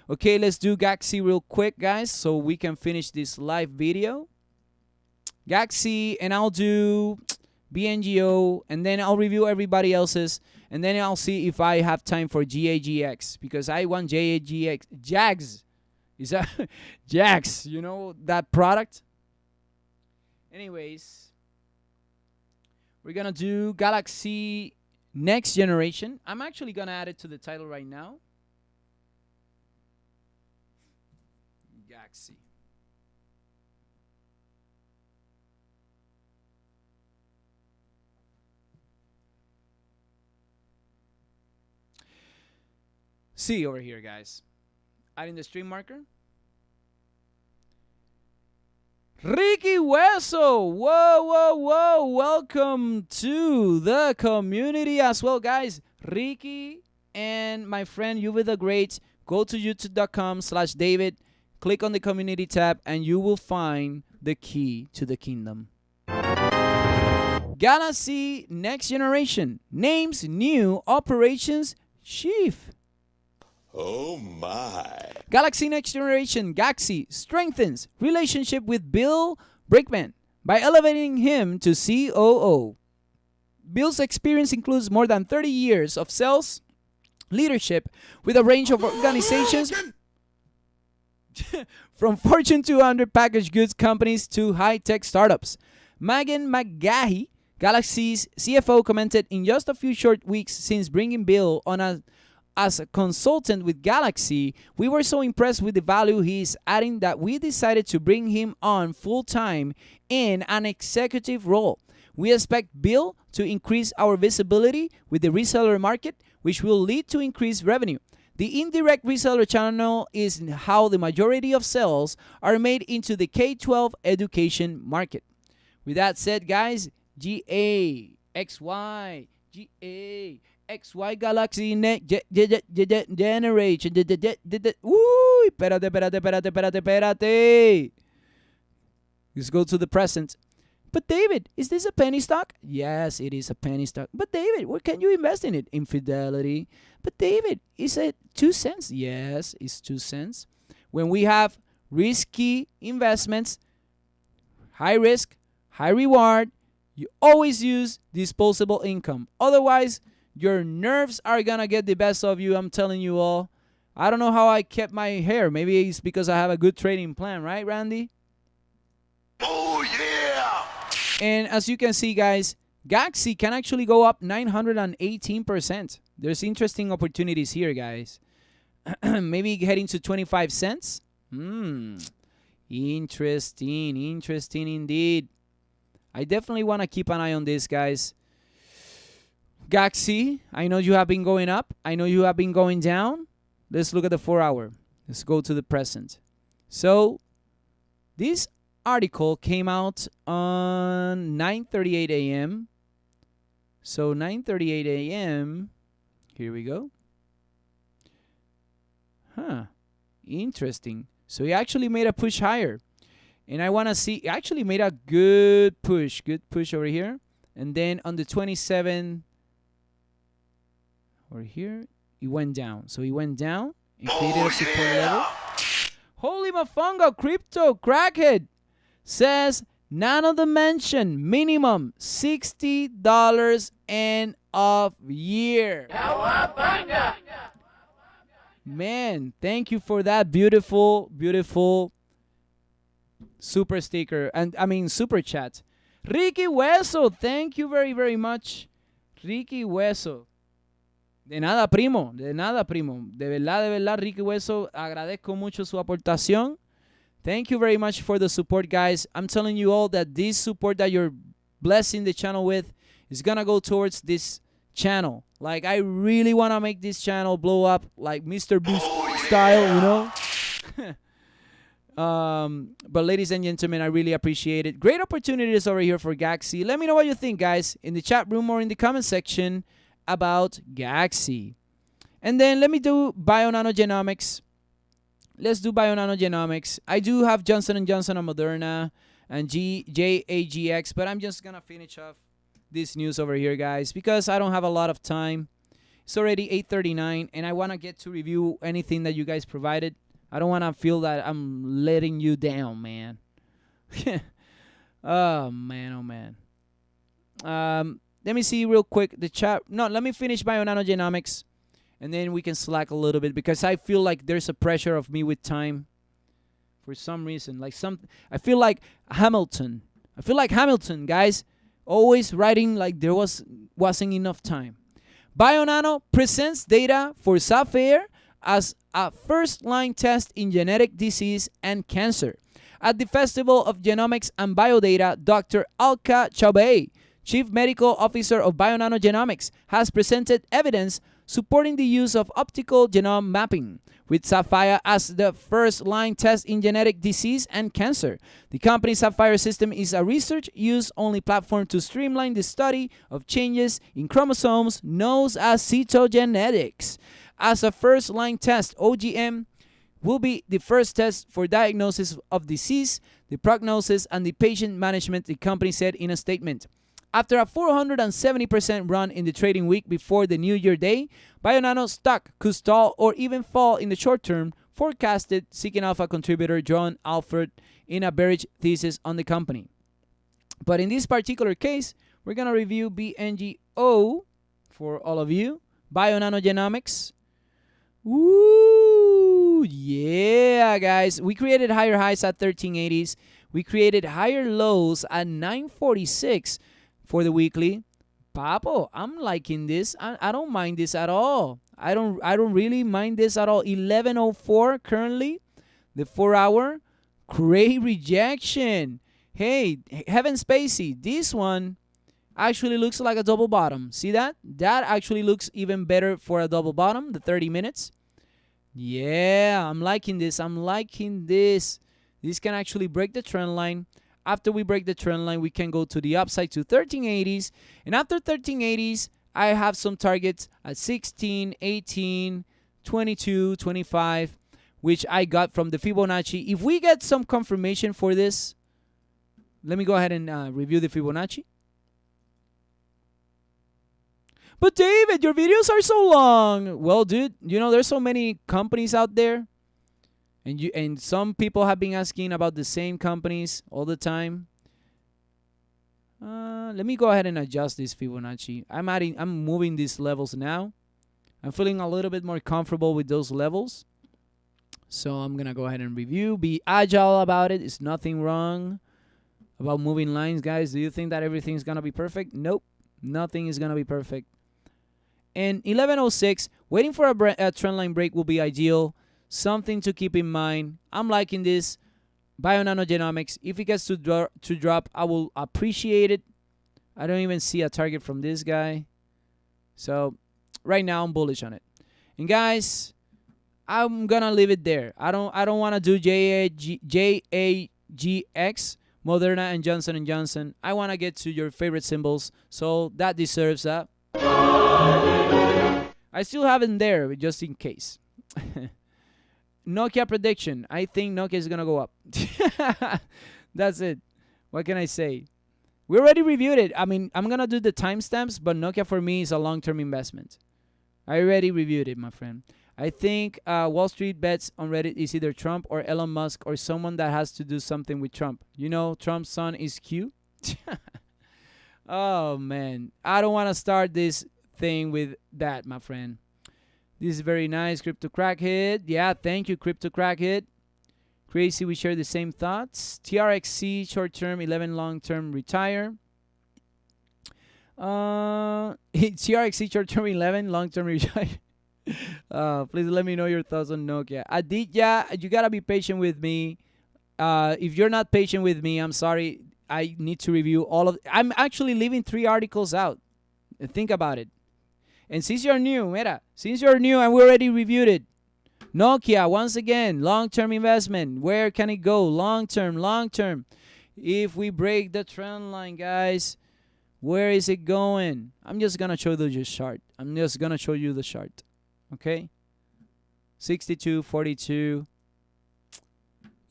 Okay, let's do Gaxy real quick, guys, so we can finish this live video. Gaxy, and I'll do BNGO, and then I'll review everybody else's, and then I'll see if I have time for GAGX, because I want GAGX. Jags. Is that Jags? You know that product? Anyways, we're going to do Galaxy Next Generation. I'm actually going to add it to the title right now. Gaxy. See over here, guys. Adding the stream marker. Ricky Hueso. Whoa, whoa, whoa. Welcome to the community as well, guys. Ricky and my friend Yuvi the Great. Go to youtube.com/David. Click on the community tab and you will find the key to the kingdom. Galaxy Next Generation names new operations chief. Oh my. Galaxy Next Generation Gaxy strengthens relationship with Bill Brickman by elevating him to COO. Bill's experience includes more than 30 years of sales leadership with a range of organizations from Fortune 200 packaged goods companies to high-tech startups. Megan McGahey, Galaxy's CFO, commented, in just a few short weeks since bringing Bill on as a consultant with Gaxy, we were so impressed with the value he is adding that we decided to bring him on full-time in an executive role. We expect Bill to increase our visibility with the reseller market, which will lead to increased revenue. The indirect reseller channel is how the majority of sales are made into the K-12 education market. With that said, guys, GA, XY, GA, XY Galaxy Generation. Uy, espérate. Let's go to the present. But David, is this a penny stock? Yes, it is a penny stock. But David, where can you invest in it? In Fidelity. But David, is it 2 cents? Yes, it's 2 cents. When we have risky investments, high risk, high reward, you always use disposable income. Otherwise, your nerves are gonna get the best of you. I'm telling you all. I don't know how I kept my hair. Maybe it's because I have a good trading plan, right, Randy? Oh yeah. And as you can see, guys, Gaxy can actually go up 918%. There's interesting opportunities here, guys. Maybe heading to 25 cents. Interesting indeed. I definitely want to keep an eye on this, guys. Gaxy, I know you have been going up. I know you have been going down. Let's look at the 4-hour. Let's go to the present. So, this article came out on 9:38 a.m. So 9:38 a.m. Here we go. Interesting. So he actually made a push higher. And I want to see, actually made a good push over here. And then on the 27 over here, he went down. So he went down and created a support level. Holy mafunga, crypto crackhead says Nano Dimension minimum $60 and of year. Man, thank you for that beautiful super sticker, and I mean super chat. Ricky Hueso, thank you very, very much. Ricky Hueso. De nada, primo. De verdad, Ricky Hueso, agradezco mucho su aportación. Thank you very much for the support, guys. I'm telling you all that this support that you're blessing the channel with is gonna go towards this channel. Like, I really want to make this channel blow up like Mr. Boost style, you know? But ladies and gentlemen, I really appreciate it. Great opportunities over here for Gaxy. Let me know what you think, guys, in the chat room or in the comment section about Gaxy. And then let me do Bionanogenomics. Let's do Bionanogenomics. I do have Johnson & Johnson and Moderna and JAGX, but I'm just going to finish off this news over here, guys, because I don't have a lot of time. It's already 8:39, and I want to get to review anything that you guys provided. I don't want to feel that I'm letting you down, man. Oh, man. Let me see real quick the chat. No, let me finish Bionanogenomics, and then we can slack a little bit because I feel like there's a pressure of me with time for some reason. I feel like Hamilton. Guys. Always writing like there wasn't enough time. Bionano presents data for Sapphire as a first-line test in genetic disease and cancer. At the Festival of Genomics and Biodata, Dr. Alka Chaubey, chief medical officer of Bionanogenomics, has presented evidence supporting the use of optical genome mapping, with Sapphire as the first-line test in genetic disease and cancer. The company's Sapphire system is a research-use-only platform to streamline the study of changes in chromosomes known as cytogenetics. As a first-line test, OGM will be the first test for diagnosis of disease, the prognosis, and the patient management, the company said in a statement. After a 470% run in the trading week before the New Year Day, Bionano stock could stall or even fall in the short term, forecasted Seeking Alpha contributor John Alford in a bearish thesis on the company. But in this particular case, we're going to review BNGO for all of you. Bionanogenomics. Woo! Yeah, guys. We created higher highs at 1380s. We created higher lows at 946 for the weekly. Papo, I'm liking this. I don't mind this at all. I don't really mind this at all. 1104 currently. The 4 hour. Great rejection. Hey, Heaven Spacey. This one actually looks like a double bottom. See that? That actually looks even better for a double bottom. The 30 minutes. Yeah, I'm liking this. I'm liking this. This can actually break the trend line. After we break the trend line, we can go to the upside to 1380s. And after 1380s, I have some targets at 16, 18, 22, 25, which I got from the Fibonacci. If we get some confirmation for this, let me go ahead and review the Fibonacci. But David, your videos are so long. Well, dude, you know, there's so many companies out there. And some people have been asking about the same companies all the time. Let me go ahead and adjust this Fibonacci. I'm moving these levels now. I'm feeling a little bit more comfortable with those levels. So I'm going to go ahead and review. Be agile about it. It's nothing wrong about moving lines, guys. Do you think that everything's going to be perfect? Nope. Nothing is going to be perfect. And 1106, waiting for a trend line break will be ideal. Something to keep in mind. I'm liking this. Bionanogenomics. If it gets to drop, I will appreciate it. I don't even see a target from this guy. So right now I'm bullish on it. And guys, I'm gonna leave it there. I don't want to do JAGX, Moderna, and Johnson & Johnson. I want to get to your favorite symbols. So that deserves that. I still have it there, just in case. Nokia prediction. I think Nokia is going to go up. That's it. What can I say? We already reviewed it. I mean, I'm going to do the timestamps, but Nokia for me is a long-term investment. I already reviewed it, my friend. I think Wall Street bets on Reddit is either Trump or Elon Musk or someone that has to do something with Trump. You know, Trump's son is Q. Oh, man. I don't want to start this thing with that, my friend. This is very nice, Crypto Crackhead. Yeah, thank you, Crypto Crackhead. Crazy, we share the same thoughts. TRXC, short-term, 11 long-term, retire. TRXC, short-term, 11 long-term, retire. Please let me know your thoughts on Nokia. Aditya, you got to be patient with me. If you're not patient with me, I'm sorry. I need to review all of... I'm actually leaving 3 articles out. Think about it. And since you're new, and we already reviewed it. Nokia, once again, long-term investment. Where can it go? Long-term, long-term. If we break the trend line, guys, where is it going? I'm just going to show you the chart. Okay? 62, 42,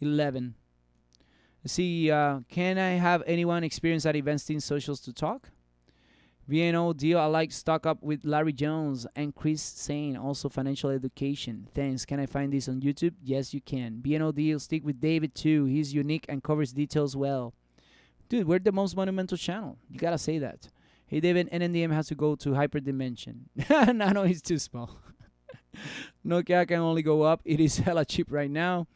11. Let's see, can I have anyone experience at Investing Socials to talk? VNO deal, I like stock up with Larry Jones and Chris Sane, also financial education. Thanks. Can I find this on YouTube? Yes, you can. VNO deal, stick with David too. He's unique and covers details well. Dude, we're the most monumental channel. You gotta say that. Hey, David, NNDM has to go to hyperdimension. Nano is too small. Nokia can only go up. It is hella cheap right now.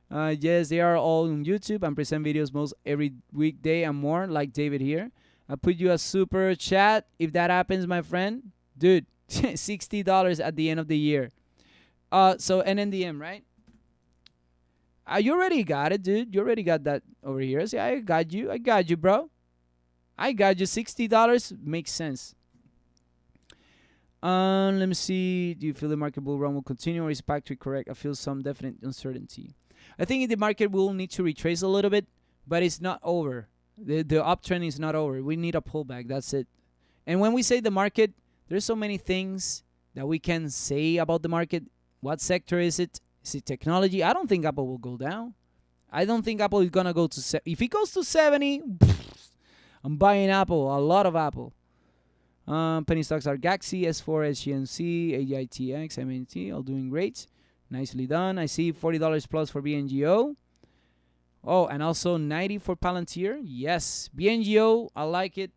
Yes, they are all on YouTube and present videos most every weekday and more, like David here. I put you a super chat if that happens, my friend. Dude, $60 at the end of the year. So NNDM, right? You already got it, dude. You already got that over here. See, I got you, bro. I got you. $60 makes sense. Let me see. Do you feel the market bull run will continue or is factory correct? I feel some definite uncertainty. I think the market will need to retrace a little bit, but it's not over. The uptrend is not over. We need a pullback. That's it. And when we say the market, there's so many things that we can say about the market. What sector is it? Is it technology? I don't think Apple will go down. I don't think Apple is going to go to... If it goes to 70, I'm buying Apple. A lot of Apple. Penny stocks are Gaxy, S4, SGNC, AITX, MNT, all doing great. Nicely done. I see $40 plus for BNGO. Oh, and also 90 for Palantir. Yes. BNGO, I like it.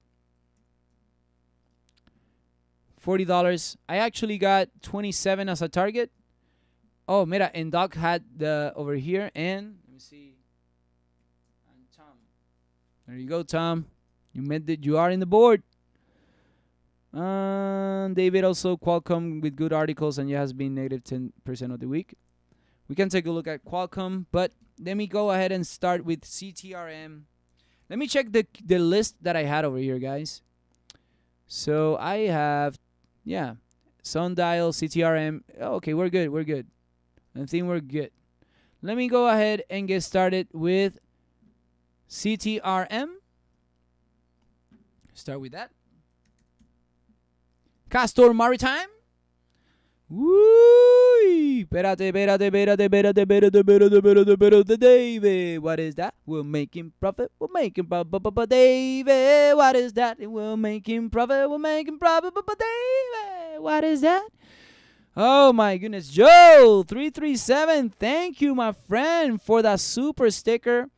$40. I actually got 27 as a target. Oh, mira, and Doc had the over here. And let me see. And Tom. There you go, Tom. You are in the board. David also Qualcomm with good articles and it has been negative 10% of the week. We can take a look at Qualcomm, but let me go ahead and start with CTRM. Let me check the list that I had over here, guys. So I have, Sundial, CTRM. Okay, we're good. I think we're good. Let me go ahead and get started with CTRM. Start with that. Castor Maritime. Woo! Espérate, David. What is that? We're making profit. David, what is that? We're making profit. David, what is that? Oh my goodness. Joe 337. Thank you, my friend, for that super sticker.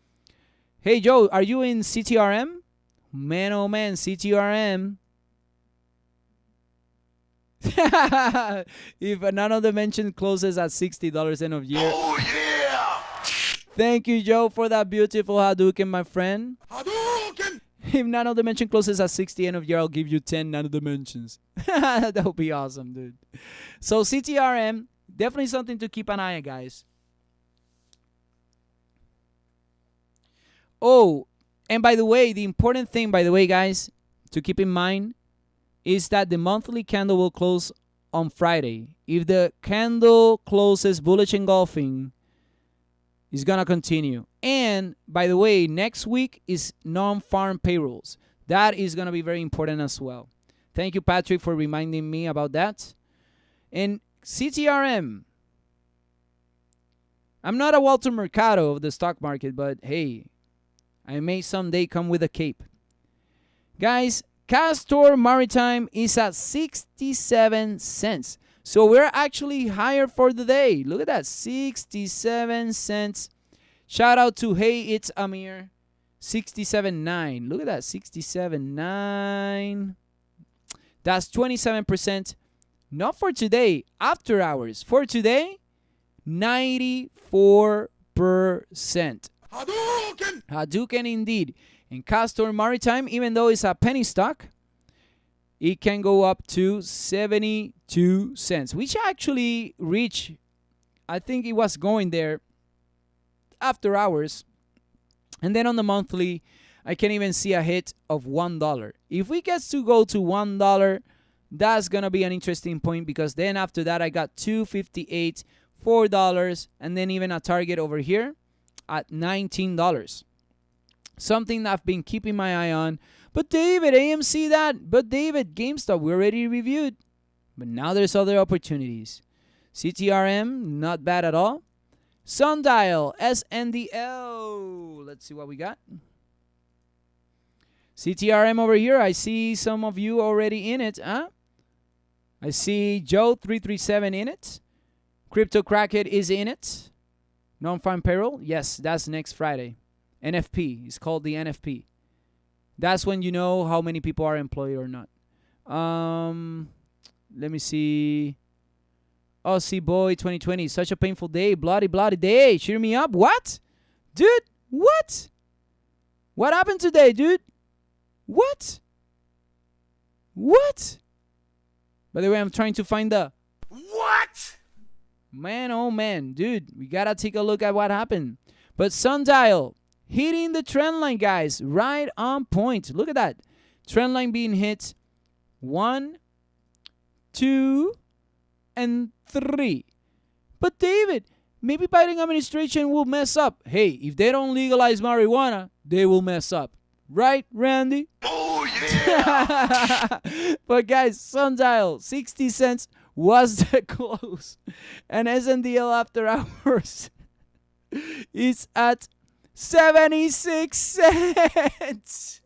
Hey Joe, are you in CTRM? Man, oh man, CTRM. If none of the mention closes at $60 end of year. Oh yeah! Thank you, Joe, for that beautiful Hadouken, my friend. Hadouken! If none of the mention closes at 60 end of year, I'll give you 10 none of the mentions. That would be awesome, dude. So CTRM, definitely something to keep an eye on, guys. Oh, and by the way, the important thing, guys, to keep in mind is that the monthly candle will close on Friday. If the candle closes bullish engulfing, it's going to continue. And, by the way, next week is non-farm payrolls. That is going to be very important as well. Thank you, Patrick, for reminding me about that. And CTRM. I'm not a Walter Mercado of the stock market, but hey, I may someday come with a cape. Guys, Castor Maritime is at 67 cents. So we're actually higher for the day. Look at that, 67 cents. Shout out to Hey It's Amir, 67.9. Look at that, 67.9. That's 27%. Not for today, after hours. For today, 94%. Hadouken! Hadouken indeed. And Castor Maritime, even though it's a penny stock, it can go up to 72 cents, which actually reached, I think it was going there after hours. And then on the monthly, I can even see a hit of $1. If we get to go to $1, that's going to be an interesting point, because then after that, I got $2.58, $4, and then even a target over here at $19. Something that I've been keeping my eye on. But David, AMC that. But David, GameStop, we already reviewed. But now there's other opportunities. CTRM, not bad at all. Sundial, SNDL. Let's see what we got. CTRM over here. I see some of you already in it, huh? I see Joe 337 in it. Crypto Crackhead is in it. Non-farm payroll. Yes, that's next Friday. NFP. It's called the NFP. That's when you know how many people are employed or not. Let me see. Oh, see, boy, 2020. Such a painful day. Bloody day. Cheer me up. What? Dude, what? What happened today, dude? What? By the way, I'm trying to find the... What? Man, oh man. Dude, we gotta take a look at what happened. But Sundial... hitting the trend line, guys. Right on point. Look at that. Trend line being hit. 1, 2, and 3. But David, maybe Biden administration will mess up. Hey, if they don't legalize marijuana, they will mess up. Right, Randy? Oh, yeah! But guys, Sundial, 60 cents was the close. And SNDL after hours is at 76 cents.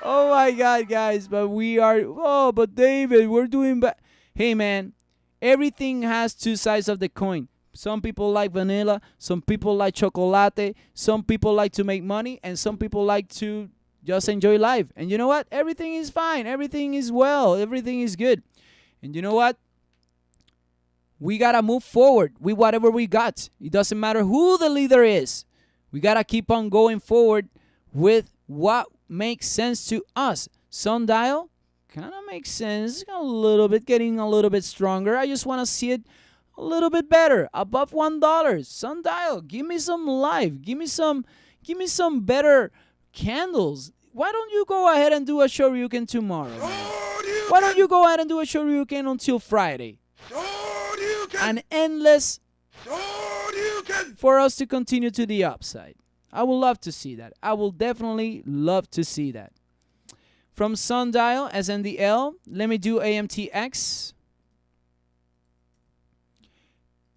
Oh my God, guys. But but David, we're doing bad. Hey, man, everything has two sides of the coin. Some people like vanilla, some people like chocolate, some people like to make money, and some people like to just enjoy life. And you know what? Everything is fine. Everything is well. Everything is good. And you know what? We got to move forward with whatever we got. It doesn't matter who the leader is. We got to keep on going forward with what makes sense to us. Sundial kind of makes sense. A little bit, getting a little bit stronger. I just want to see it a little bit better, above $1. Sundial, give me some life. Give me some better candles. Why don't you go ahead and do a Shoryuken tomorrow? Why don't you go ahead and do a Shoryuken until Friday? An endless for us to continue to the upside. I would love to see that. I will definitely love to see that. From Sundial, SNDL, let me do AMTX.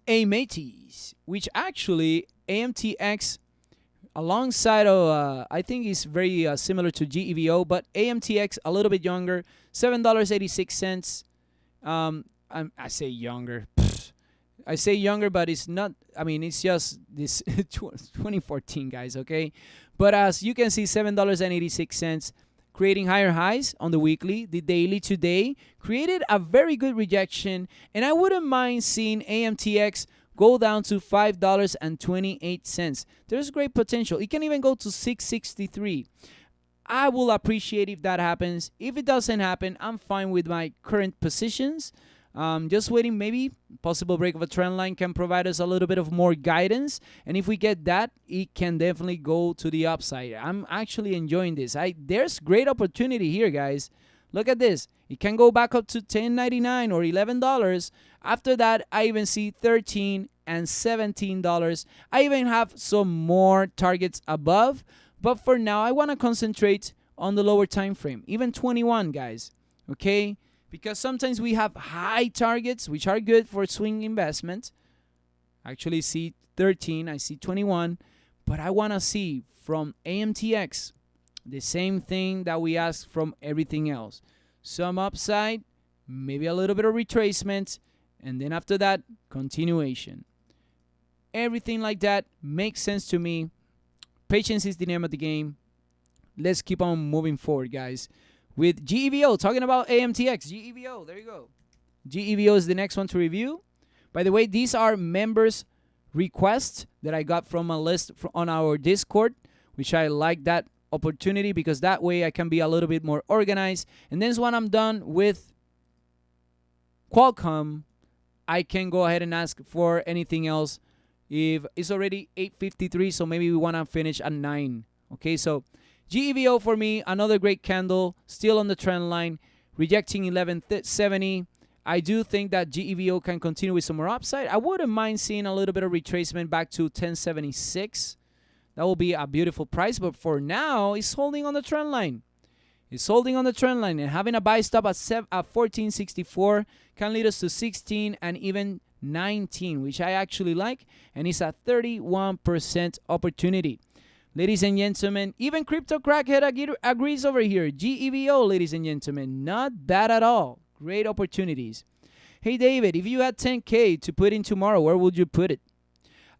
AMATES, which actually AMTX alongside of, I think is very similar to GEVO, but AMTX a little bit younger, $7.86. I say younger. I say younger, but it's not, I mean, it's just this 2014, guys, okay? But as you can see, $7.86, creating higher highs on the weekly. The daily today created a very good rejection, and I wouldn't mind seeing AMTX go down to $5.28. There's great potential. It can even go to $6.63. I will appreciate if that happens. If it doesn't happen, I'm fine with my current positions. Just waiting, maybe possible break of a trend line can provide us a little bit of more guidance, and if we get that, it can definitely go to the upside. I'm actually enjoying this. There's great opportunity here, guys. Look at this. It can go back up to $10.99 or $11. After that, I even see $13 and $17. I even have some more targets above, but for now, I want to concentrate on the lower time frame, even 21, guys. Okay. Because sometimes we have high targets, which are good for swing investment. I actually see 13, I see 21. But I want to see from AMTX the same thing that we ask from everything else. Some upside, maybe a little bit of retracement, and then after that, continuation. Everything like that makes sense to me. Patience is the name of the game. Let's keep on moving forward, guys. With GEVO, talking about AMTX, GEVO, there you go. GEVO is the next one to review. By the way, these are members' requests that I got from a list on our Discord, which I like that opportunity because that way I can be a little bit more organized. And then when I'm done with Qualcomm, I can go ahead and ask for anything else. If it's already 8:53, so maybe we want to finish at 9. Okay, so GEVO for me, another great candle, still on the trend line, rejecting 1170. I do think that GEVO can continue with some more upside. I wouldn't mind seeing a little bit of retracement back to 1076. That will be a beautiful price, but for now, it's holding on the trend line. It's holding on the trend line, and having a buy stop at 1464 can lead us to 16 and even 19, which I actually like, and it's a 31% opportunity. Ladies and gentlemen, even Crypto Crackhead agrees over here. GEVO, ladies and gentlemen, not bad at all. Great opportunities. Hey, David, if you had 10K to put in tomorrow, where would you put it?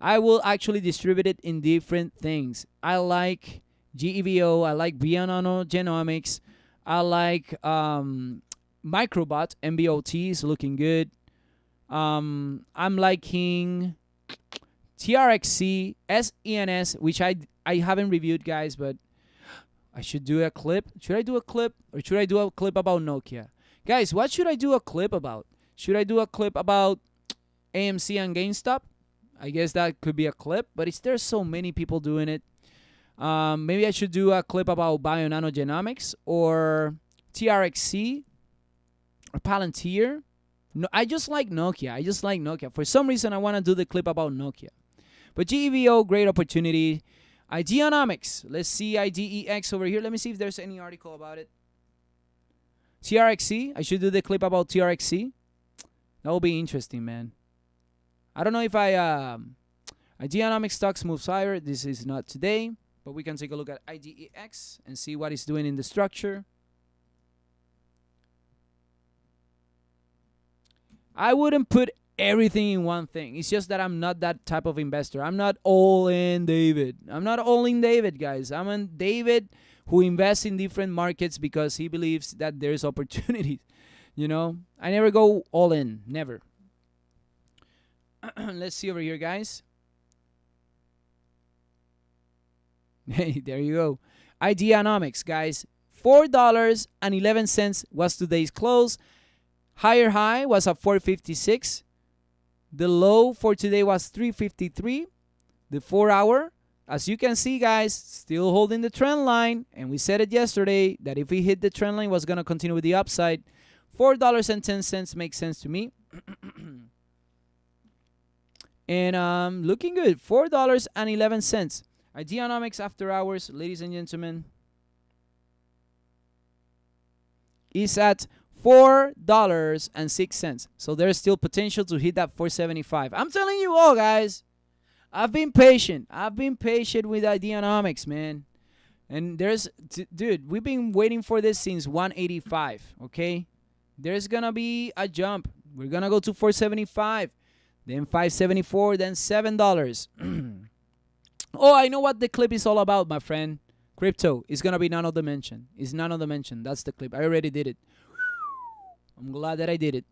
I will actually distribute it in different things. I like GEVO. I like Bionano Genomics. I like Microbot. MBOT is looking good. I'm liking TRXC, SENS, which I haven't reviewed, guys, but I should do a clip. Should I do a clip or should I do a clip about Nokia? Guys, what should I do a clip about? Should I do a clip about AMC and GameStop? I guess that could be a clip, but there's so many people doing it. Maybe I should do a clip about Bionanogenomics or TRXC or Palantir. No, I just like Nokia. For some reason, I want to do the clip about Nokia. But GEVO, great opportunity. Ideonomics. Let's see IDEX over here. Let me see if there's any article about it. TRXC. I should do the clip about TRXC. That will be interesting, man. I don't know if Ideonomics stocks moves higher. This is not today. But we can take a look at IDEX and see what it's doing in the structure. I wouldn't put everything in one thing. It's just that I'm not that type of investor. I'm not all in David. I'm not all in David, guys. I'm in David who invests in different markets because he believes that there's opportunities. You know, I never go all in. Never. Let's see over here, guys. Hey, there you go. Ideonomics, guys. $4.11 was today's close. Higher high was at 456. The low for today was 353. The 4 hour, as you can see, guys, still holding the trend line. And we said it yesterday that if we hit the trend line, was going to continue with the upside. $4.10 makes sense to me. And looking good. $4.11. Ideonomics after hours, ladies and gentlemen, is at $4.06. So there's still potential to hit that 475. I'm telling you all, guys. I've been patient. With Ideonomics, man. And dude, we've been waiting for this since 185, okay? There's going to be a jump. We're going to go to 475, then 574, then $7. Oh, I know what the clip is all about, my friend. Crypto is going to be none of the mention. It's none of the mention. That's the clip. I already did it. I'm glad that I did it.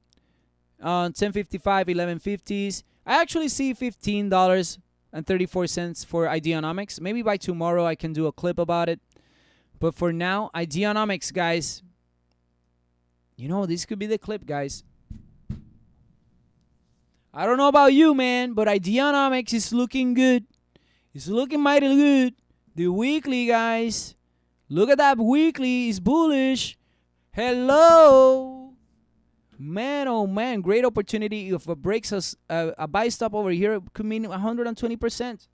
1055, 1150s. I actually see $15.34 for Ideonomics. Maybe by tomorrow I can do a clip about it. But for now, Ideonomics, guys. You know, this could be the clip, guys. I don't know about you, man, but Ideonomics is looking good. It's looking mighty good. The weekly, guys. Look at that weekly. It's bullish. Hello. Man, oh man. Great opportunity. If it breaks us a buy stop over here, it could mean 120%.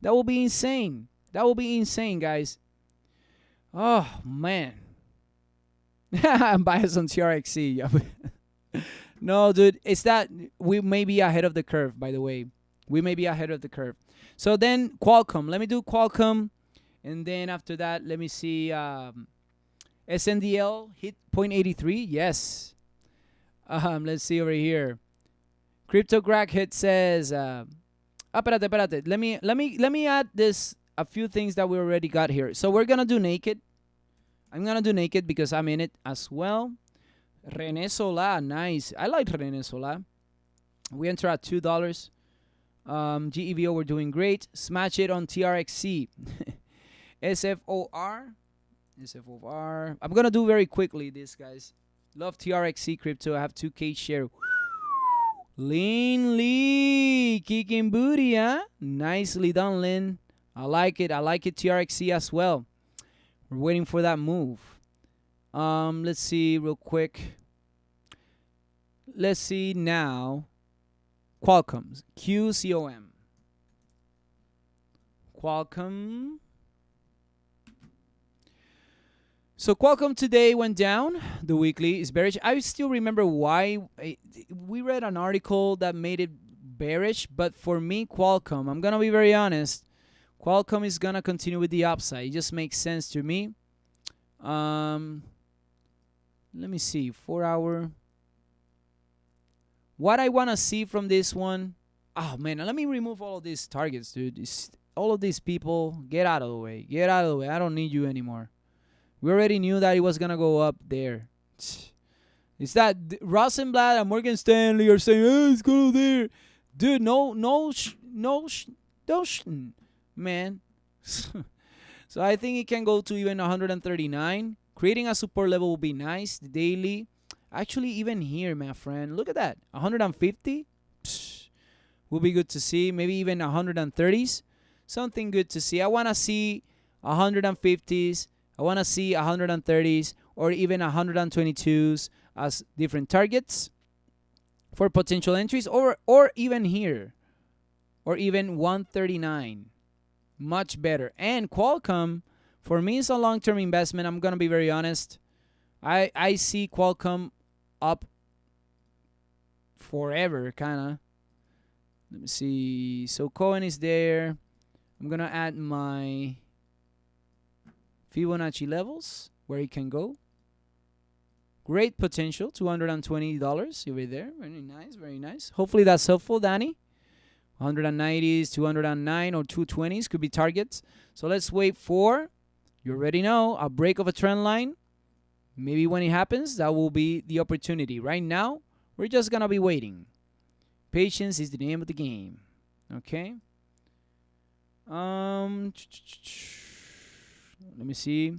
That will be insane. That will be insane, guys. Oh, man. I'm biased on TRXC. No, dude. It's that we may be ahead of the curve, by the way. We may be ahead of the curve. So then Qualcomm. Let me do Qualcomm. And then after that, let me see. SNDL hit 0.83. Yes. Let's see over here. CryptoCrack hit says. Espérate. Let me add this a few things that we already got here. So we're gonna do naked. I'm gonna do naked because I'm in it as well. René Sola, nice. I like René Sola. We enter at $2. GEVO, we're doing great. Smash it on TRXC. SFOR. I'm going to do very quickly this, guys. Love TRXC crypto. I have 2K share. Lin Lee. Kicking booty, huh? Nicely done, Lin. I like it. TRXC as well. We're waiting for that move. Let's see real quick. Let's see now. Qualcomm. QCOM. Qualcomm. So Qualcomm today went down. The weekly is bearish. I still remember why. We read an article that made it bearish. But for me, Qualcomm, I'm going to be very honest. Qualcomm is going to continue with the upside. It just makes sense to me. Let me see. 4 hour. What I want to see from this one. Oh, man. Let me remove all of these targets, dude. All of these people. Get out of the way. Get out of the way. I don't need you anymore. We already knew that it was going to go up there. It's that Rosenblatt and Morgan Stanley are saying, oh, it's going there. Dude, man. So I think it can go to even 139. Creating a support level will be nice. The daily. Actually, even here, my friend. Look at that. 150. Will be good to see. Maybe even 130s. something good to see. I want to see 150s. I want to see 130s or even 122s as different targets for potential entries, or even here, or even 139. Much better. And Qualcomm, for me, is a long-term investment. I'm going to be very honest. I see Qualcomm up forever, kind of. Let me see. So Cohen is there. I'm going to add my Fibonacci levels, where it can go. Great potential, $220 over there. Very nice, very nice. Hopefully that's helpful, Danny. 190s, 209 or 220s could be targets. So let's wait for, you already know, a break of a trend line. Maybe when it happens, that will be the opportunity. Right now, we're just going to be waiting. Patience is the name of the game. Okay. Let me see.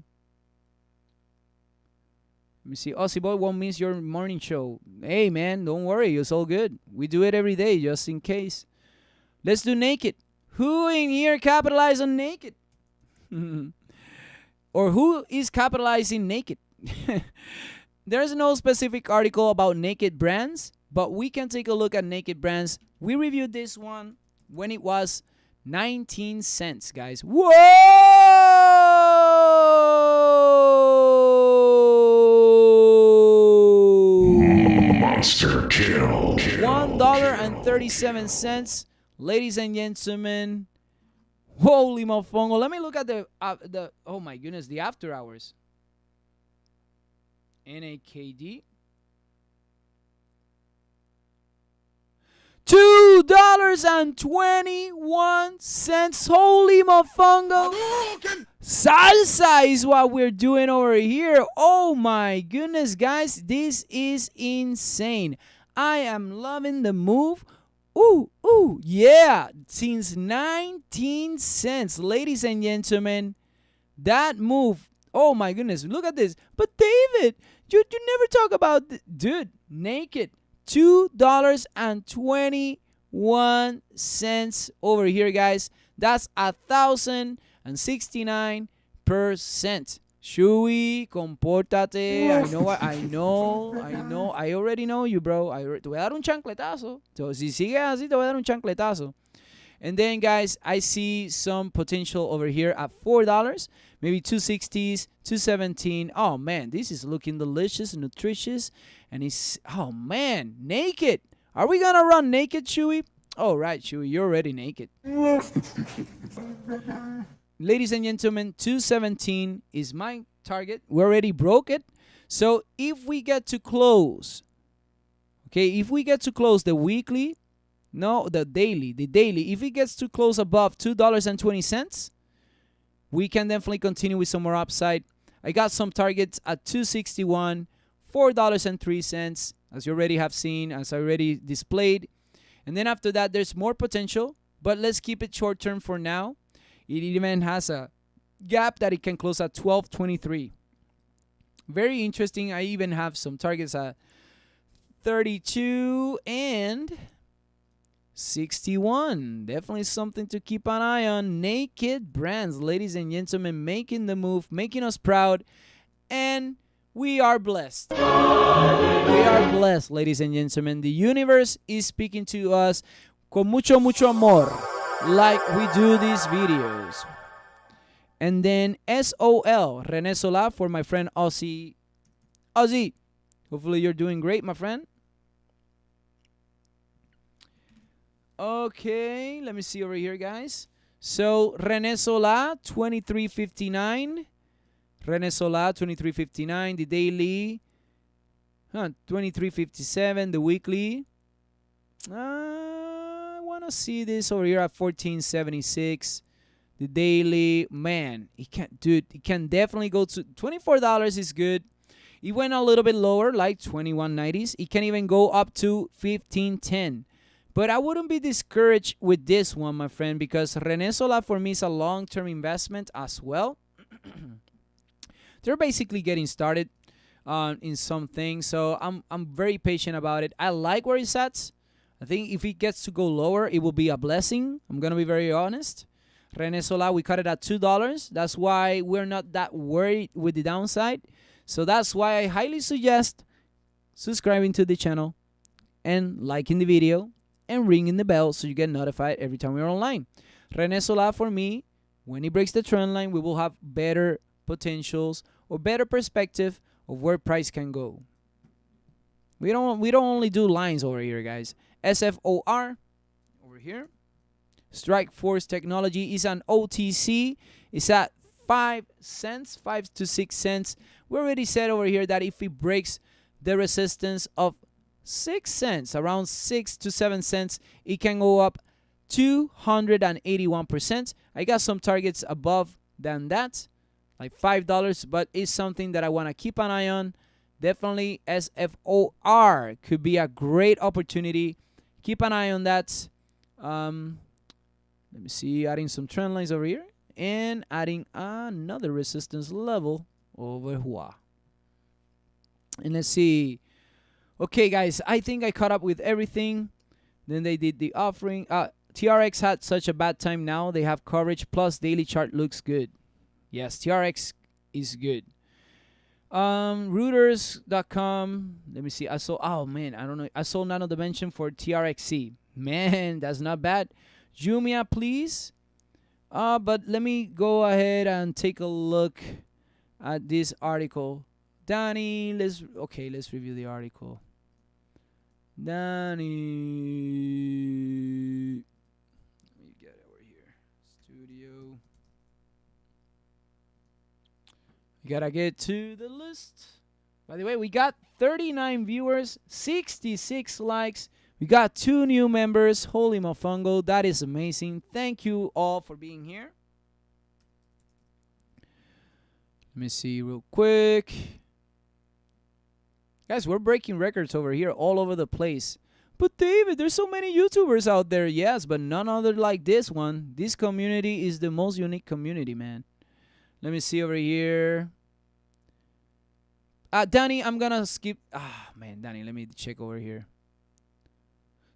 Let me see. Aussie Boy won't miss your morning show. Hey, man, don't worry. It's all good. We do it every day just in case. Let's do naked. Who in here capitalized on naked? Or who is capitalizing naked? There's no specific article about naked brands, but we can take a look at naked brands. We reviewed this one when it was 19 cents, guys. Whoa! Monster kill. $1.37, ladies and gentlemen. Holy mofongo. Let me look at the oh my goodness, the after hours. NAKD. $2.21. Holy mofongo. Salsa is what we're doing over here. Oh my goodness, guys. This is insane. I am loving the move. Ooh, yeah. Since 19 cents, ladies and gentlemen, that move. Oh my goodness, look at this. But David, you never talk about, dude, naked. $2.21 over here, guys. That's 1,069%. Shui, compórtate. I know. I already know you, bro. Te voy a dar un chancletazo. So, si sigues así, te voy a dar un chancletazo. And then, guys, I see some potential over here at $4. Maybe 260s, 217. Oh, man, this is looking delicious and nutritious. And it's, oh, man, naked. Are we going to run naked, Chewy? Oh, right, Chewy, you're already naked. Ladies and gentlemen, 217 is my target. We already broke it. So if we get to close, okay, if we get to close the weekly, no, the daily, if it gets to close above $2.20, we can definitely continue with some more upside. I got some targets at 261, $4.03, as you already have seen, as I already displayed. And then after that, there's more potential, but let's keep it short term for now. It even has a gap that it can close at 12.23. Very interesting. I even have some targets at 32 and 61. Definitely something to keep an eye on. Naked brands, ladies and gentlemen, making the move, making us proud, and we are blessed. We are blessed, ladies and gentlemen. The universe is speaking to us con mucho, mucho amor, like we do these videos. And then SOL, Rene Sola, for my friend Ozzy. Ozzy, hopefully you're doing great, my friend. Okay, let me see over here, guys. So Rene Sola, 2359. Rene Sola, 2359. The daily, 2357. The weekly. I want to see this over here at 1476. The daily, man, it can definitely go to $24 is good. It went a little bit lower, like 2190s. It can even go up to 1510. But I wouldn't be discouraged with this one, my friend, because Rene Sola for me is a long-term investment as well. They're basically getting started in some things, so I'm very patient about it. I like where it's at. I think if it gets to go lower, it will be a blessing. I'm going to be very honest. Renesola, we cut it at $2. That's why we're not that worried with the downside. So that's why I highly suggest subscribing to the channel and liking the video and ringing the bell so you get notified every time we're online. Renesola, for me, when it breaks the trend line, we will have better potentials or better perspective of where price can go. We don't only do lines over here, guys. SFOR over here. Strike Force Technology is an OTC. It's at 5 cents, 5 to 6 cents. We already said over here that if it breaks the resistance of 6 cents, around 6 to 7 cents, it can go up 281%. I got some targets above than that, like $5, but it's something that I want to keep an eye on. Definitely SFOR could be a great opportunity. Keep an eye on that. Let me see, adding some trend lines over here and adding another resistance level over here. And let's see. Okay, guys, I think I caught up with everything. Then they did the offering. TRX had such a bad time now. They have coverage plus daily chart looks good. Yes, TRX is good. Reuters.com. Let me see. I saw, oh man, I don't know. I saw Nano Dimension for TRXC. Man, that's not bad. Jumia, please. But let me go ahead and take a look at this article. Danny, let's review the article. Danny, let me get over here. Studio. We gotta get to the list. By the way, we got 39 viewers, 66 likes. We got 2 new members. Holy mofongo, that is amazing. Thank you all for being here. Let me see real quick. Guys, we're breaking records over here all over the place. But David, there's so many YouTubers out there. Yes, but none other like this one. This community is the most unique community, man. Let me see over here. Danny, I'm gonna skip. Man, Danny, let me check over here.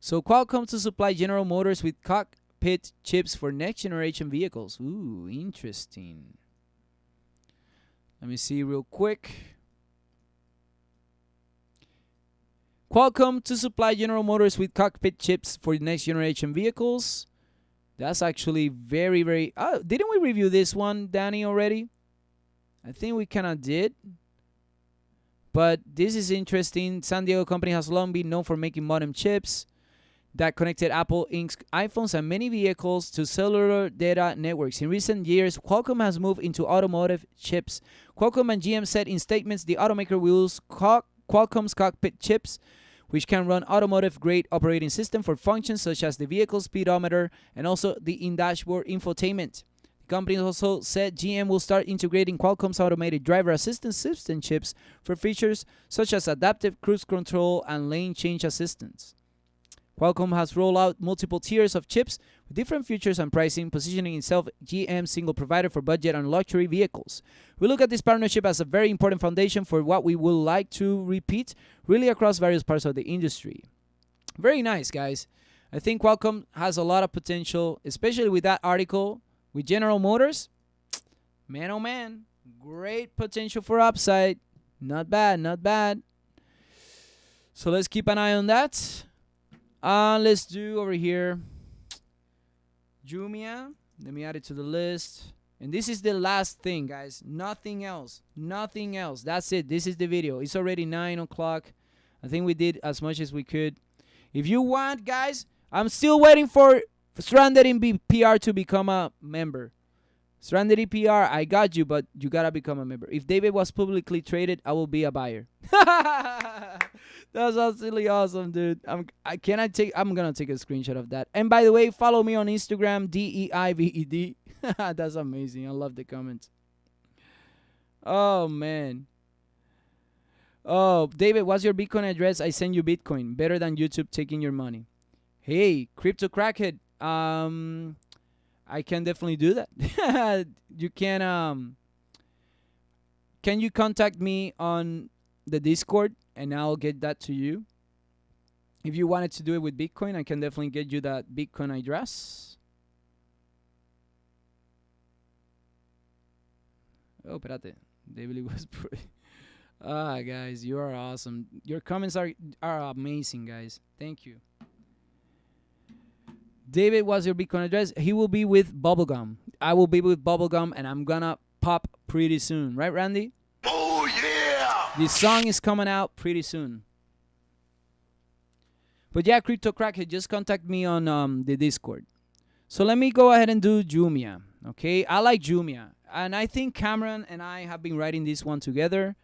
So Qualcomm to supply General Motors with cockpit chips for next generation vehicles. Ooh, interesting. Let me see real quick. Qualcomm to supply General Motors with cockpit chips for next generation vehicles. That's actually very, very... didn't we review this one, Danny, already? I think we kind of did. But this is interesting. San Diego company has long been known for making modem chips that connected Apple Inc.'s iPhones and many vehicles to cellular data networks. In recent years, Qualcomm has moved into automotive chips. Qualcomm and GM said in statements the automaker will use Qualcomm's cockpit chips, which can run automotive-grade operating system for functions such as the vehicle speedometer and also the in-dashboard infotainment. The company also said GM will start integrating Qualcomm's automated driver assistance system chips for features such as adaptive cruise control and lane change assistance. Qualcomm has rolled out multiple tiers of chips with different features and pricing, positioning itself GM's single provider for budget and luxury vehicles. We look at this partnership as a very important foundation for what we would like to repeat really across various parts of the industry. Very nice, guys. I think Qualcomm has a lot of potential, especially with that article with General Motors. Man, oh man, great potential for upside. Not bad, not bad. So let's keep an eye on that. Let's do over here Jumia. Let me add it to the list. And this is the last thing, guys. Nothing else. Nothing else. That's it. This is the video. It's already 9 o'clock. I think we did as much as we could. If you want, guys, I'm still waiting for Stranded in PR to become a member. Stranded in PR, I got you, but you gotta become a member. If David was publicly traded, I will be a buyer. That's absolutely awesome, dude. I'm gonna take a screenshot of that. And by the way, follow me on Instagram, DEIVED. That's amazing. I love the comments. Oh man. Oh, David, what's your Bitcoin address? I send you Bitcoin. Better than YouTube taking your money. Hey, crypto crackhead. I can definitely do that. You can you contact me on the Discord and I'll get that to you. If you wanted to do it with Bitcoin, I can definitely get you that Bitcoin address. Oh, espérate. David was pretty. Ah, guys, you are awesome. Your comments are amazing, guys. Thank you. David, what's your Bitcoin address? He will be with Bubblegum. I will be with Bubblegum, and I'm gonna pop pretty soon. Right, Randy? Oh, yeah! This song is coming out pretty soon. But yeah, Crypto Crackhead, just contact me on the Discord. So let me go ahead and do Jumia. Okay, I like Jumia. And I think Cameron and I have been writing this one together.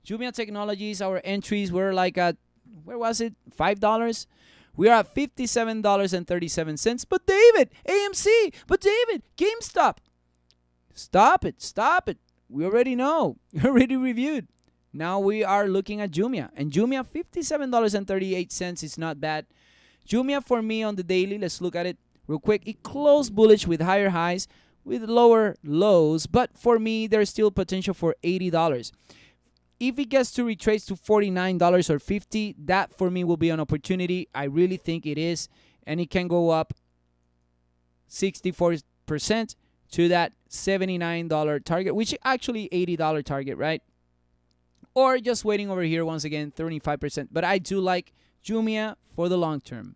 Jumia Technologies, our entries were like at, where was it? $5? We are at $57.37. But David, AMC, but David, GameStop. Stop it. We already know. We already reviewed. Now we are looking at Jumia. And Jumia, $57.38 is not bad. Jumia for me on the daily, let's look at it real quick. It closed bullish with higher highs, with lower lows. But for me, there's still potential for $80. If it gets to retrace to $49 or $50, that for me will be an opportunity. I really think it is. And it can go up 64% to that $79 target, which is actually $80 target, right? Or just waiting over here once again, 35%. But I do like Jumia for the long term.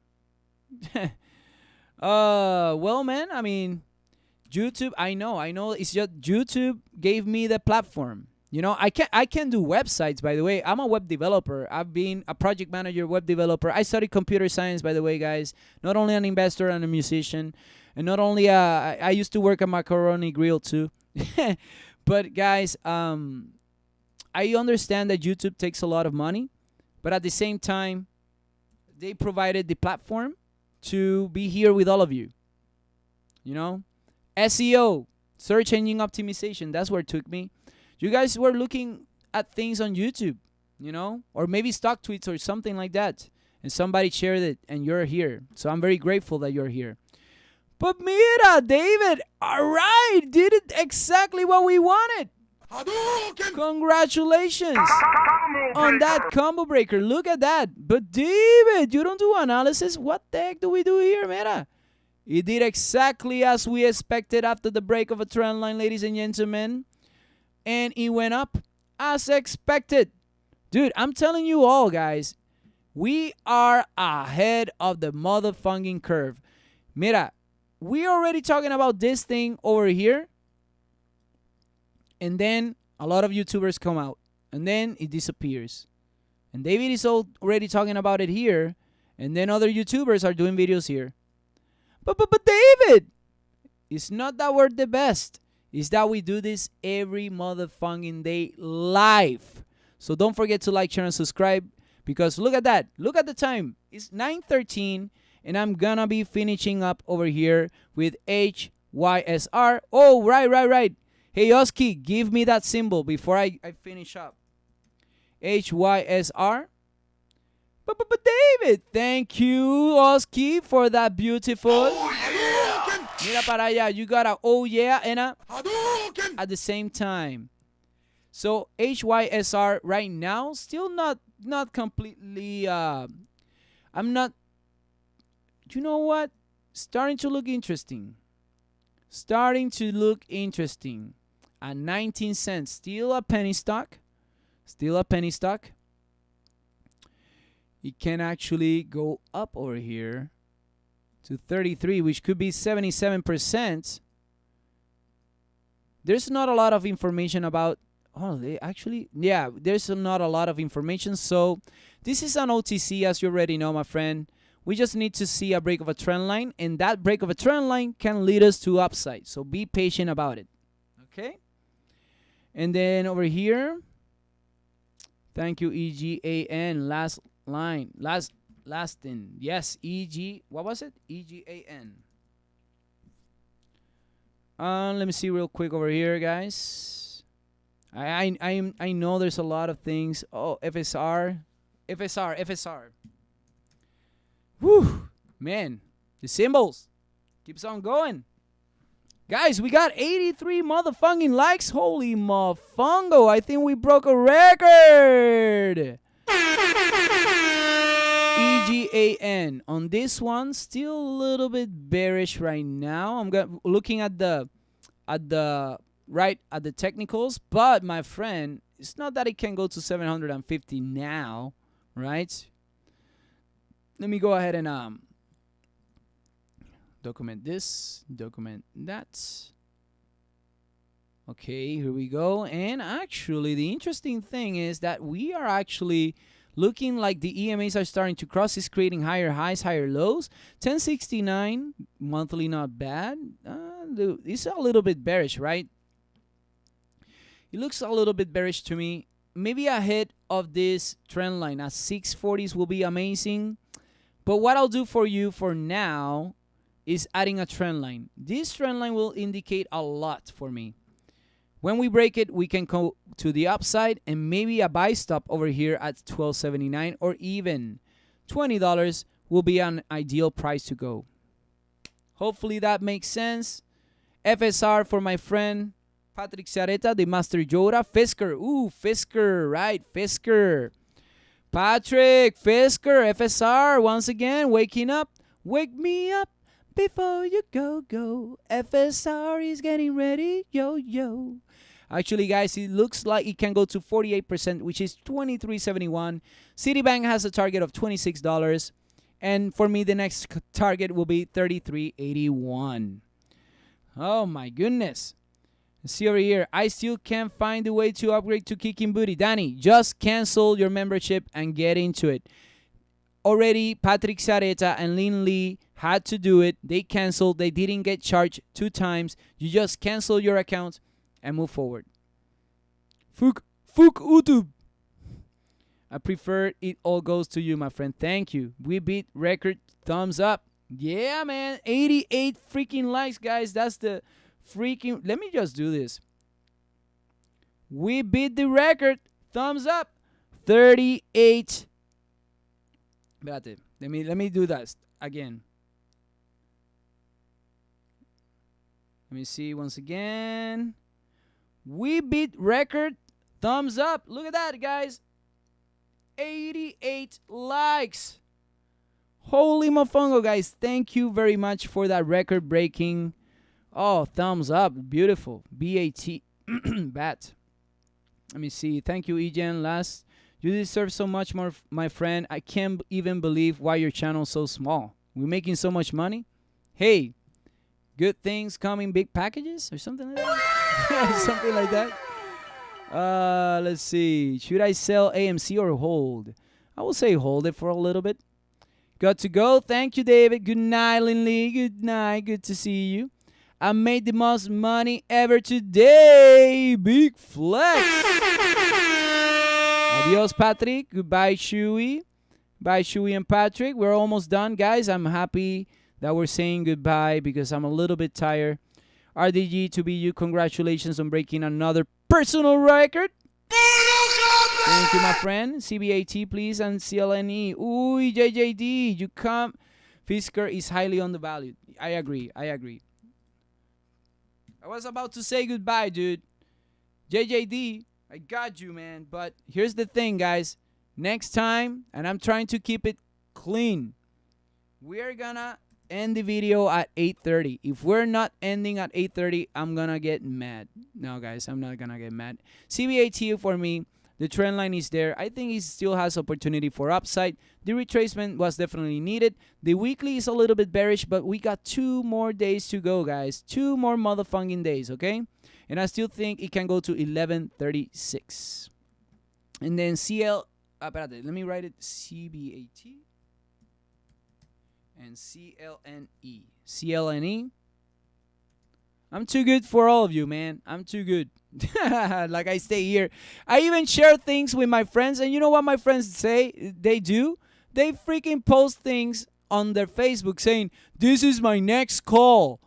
Well, man, I mean, YouTube, I know. It's just YouTube gave me the platform. You know, I can do websites, by the way. I'm a web developer. I've been a project manager, web developer. I studied computer science, by the way, guys. Not only an investor and a musician. And not only, I used to work at Macaroni Grill, too. But, guys, I understand that YouTube takes a lot of money. But at the same time, they provided the platform to be here with all of you. You know? SEO, search engine optimization, that's where it took me. You guys were looking at things on YouTube, you know, or maybe stock tweets or something like that, and somebody shared it, and you're here. So I'm very grateful that you're here. But mira, David, all right, did it exactly what we wanted. Congratulations on that combo breaker. Look at that. But David, you don't do analysis. What the heck do we do here, mira? It did exactly as we expected after the break of a trend line, ladies and gentlemen. And it went up as expected. Dude, I'm telling you all, guys, we are ahead of the motherfucking curve. Mira, we already talking about this thing over here. And then a lot of YouTubers come out. And then it disappears. And David is already talking about it here. And then other YouTubers are doing videos here. But David, it's not that we're the best. It's that we do this every motherfucking day live. So don't forget to like, share, and subscribe. Because look at that. Look at the time. It's 9:13. And I'm going to be finishing up over here with HYSR. Oh, right. Hey, Oski, give me that symbol before I finish up. HYSR. But David, thank you, Oski, for that beautiful. Oh, yeah! Mira para allá. You got a oh yeah and a at the same time. So HYSR right now still not completely. I'm not. You know what? Starting to look interesting. At 19 cents, still a penny stock. It can actually go up over here to 33, which could be 77%. There's not a lot of information about. There's not a lot of information. So this is an OTC, as you already know, my friend. We just need to see a break of a trend line, and that break of a trend line can lead us to upside. So be patient about it. Okay? And then over here, thank you, EGAN. Last line. Lastin. Yes, what was it? EGAN. Let me see real quick over here, guys. I know there's a lot of things. Oh, FSR. Whew, man, the symbols keeps on going. Guys, we got 83 motherfucking likes. Holy mofongo, I think we broke a record. EGAN. On this one, still a little bit bearish right now. I'm looking at the right at the technicals, but my friend, it's not that it can go to 750 now, right? Let me go ahead and document this, document that. Okay, here we go. And actually, the interesting thing is that we are actually looking like the EMAs are starting to cross. It's creating higher highs, higher lows. 1069 monthly, not bad. It's a little bit bearish, right? It looks a little bit bearish to me. Maybe a hit of this trend line at 640s will be amazing. But what I'll do for you for now is adding a trend line. This trend line will indicate a lot for me. When we break it, we can go to the upside and maybe a buy stop over here at $12.79 or even $20 will be an ideal price to go. Hopefully that makes sense. FSR for my friend Patrick Sareta, the Master Yoda. Fisker, ooh, Fisker, right, Fisker. Patrick, Fisker, FSR, once again, waking up. Wake me up before you go. FSR is getting ready, yo. Actually, guys, it looks like it can go to 48%, which is $23.71. Citibank has a target of $26. And for me, the next target will be $33.81. Oh, my goodness. Let's see over here. I still can't find a way to upgrade to Kicking Booty. Danny, just cancel your membership and get into it. Already, Patrick Sareta and Lin Lee had to do it. They canceled. They didn't get charged 2 times. You just cancel your account and move forward. Fuck YouTube. I prefer it all goes to you, my friend. Thank you. We beat record. Thumbs up. Yeah, man. 88 freaking likes, guys. That's the freaking... Let me just do this. We beat the record. Thumbs up. 38. Espérate. Let me do that again. Let me see once again. We beat record. Thumbs up. Look at that, guys. 88 likes. Holy mofongo, guys. Thank you very much for that record breaking. Oh, thumbs up. Beautiful. BAT. Bat. Let me see. Thank you, Ejen. Last. You deserve so much more, my friend. I can't even believe why your channel's so small. We're making so much money. Hey, good things come in big packages or something like that. Something like that. Let's see. Should I sell AMC or hold? I will say hold it for a little bit. Got to go. Thank you, David. Good night, Linley. Good night. Good to see you. I made the most money ever today. Big flex. Adios, Patrick. Goodbye, Shui. Bye, Shui and Patrick. We're almost done, guys. I'm happy that we're saying goodbye because I'm a little bit tired. RDG to be you. Congratulations on breaking another personal record. Thank you, my friend. CBAT, please, and CLNE. Ooh, JJD, you come. Fisker is highly undervalued. I agree. I was about to say goodbye, dude. JJD, I got you, man. But here's the thing, guys. Next time, and I'm trying to keep it clean, we're gonna end the video at 8:30. If we're not ending at 8:30, I'm gonna get mad. No, guys, I'm not gonna get mad. CBAT for me. The trend line is there. I think it still has opportunity for upside. The retracement was definitely needed. The weekly is a little bit bearish, but we got 2 more days to go, guys. 2 more motherfucking days, okay? And I still think it can go to 1136. And then let me write it. CBAT and CLNE. CLNE. I'm too good for all of you, man. I'm too good. Like I stay here. I even share things with my friends. And you know what my friends say? They do? They freaking post things on their Facebook saying, this is my next call.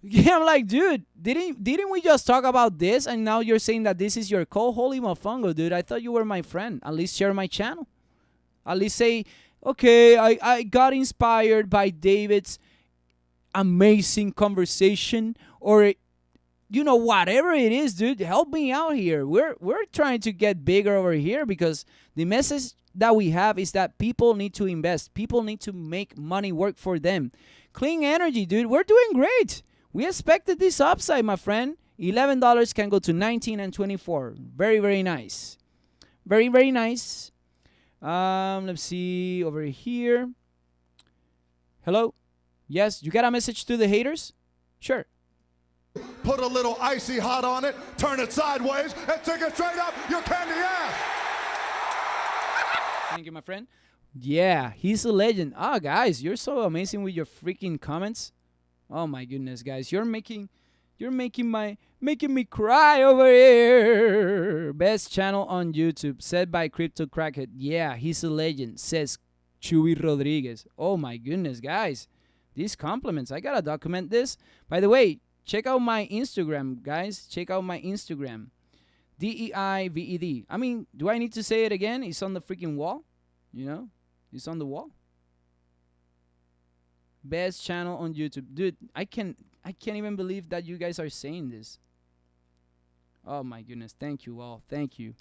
Yeah, I'm like, dude, didn't we just talk about this? And now you're saying that this is your call? Holy mofongo, dude. I thought you were my friend. At least share my channel. At least say, okay, I got inspired by David's amazing conversation, or you know, whatever it is, dude, help me out here. We're trying to get bigger over here because the message that we have is that people need to invest. People need to make money work for them. Clean energy, dude. We're doing great. We expected this upside, my friend. $11 can go to 19 and 24. Very, very nice. Very, very nice. Let's see over here. Hello? Yes, you got a message to the haters? Sure. Put a little icy hot on it, turn it sideways, and take it straight up your candy ass. Thank you, my friend. Yeah, he's a legend. Ah, guys, you're so amazing with your freaking comments. Oh my goodness, guys, you're making me cry over here. Best channel on YouTube, said by Crypto Crackhead. Yeah, he's a legend, says Chuy Rodriguez. Oh my goodness, guys, these compliments. I gotta document this. By the way, check out my Instagram, guys. Check out my Instagram. DEIVED. I mean, do I need to say it again? It's on the freaking wall. You know? It's on the wall. Best channel on YouTube. Dude, I can't even believe that you guys are saying this. Oh my goodness. Thank you all. Thank you.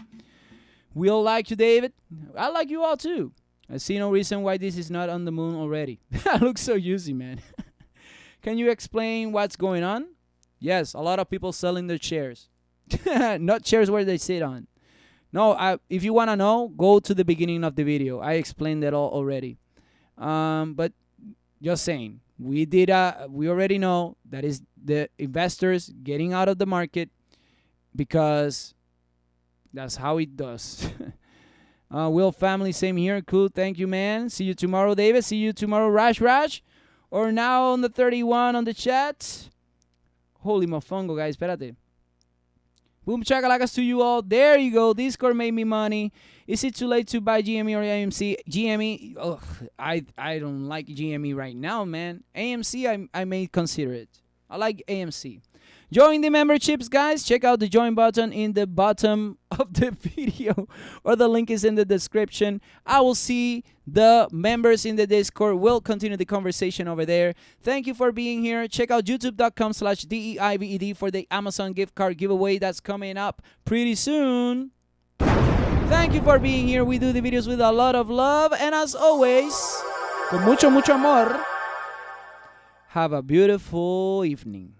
We all like you, David. I like you all too. I see no reason why this is not on the moon already. I look so usy, man. Can you explain what's going on? Yes, a lot of people selling their chairs. Not chairs where they sit on. No, if you want to know, go to the beginning of the video. I explained that all already. But just saying, we already know that is the investors getting out of the market because that's how it does. Will family, same here. Cool, thank you, man. See you tomorrow, David. See you tomorrow, Rash. Or now on the 31 on the chat. Holy mofongo, guys, espérate. Boom chakalakas to you all. There you go. Discord made me money. Is it too late to buy GME or AMC? GME, ugh, I don't like GME right now, man. AMC, I may consider it. I like AMC. Join the memberships, guys. Check out the join button in the bottom of the video, or the link is in the description. I will see the members in the Discord. We'll continue the conversation over there. Thank you for being here. Check out youtube.com/DEIVED for the Amazon gift card giveaway that's coming up pretty soon. Thank you for being here. We do the videos with a lot of love, and as always, con mucho amor. Have a beautiful evening.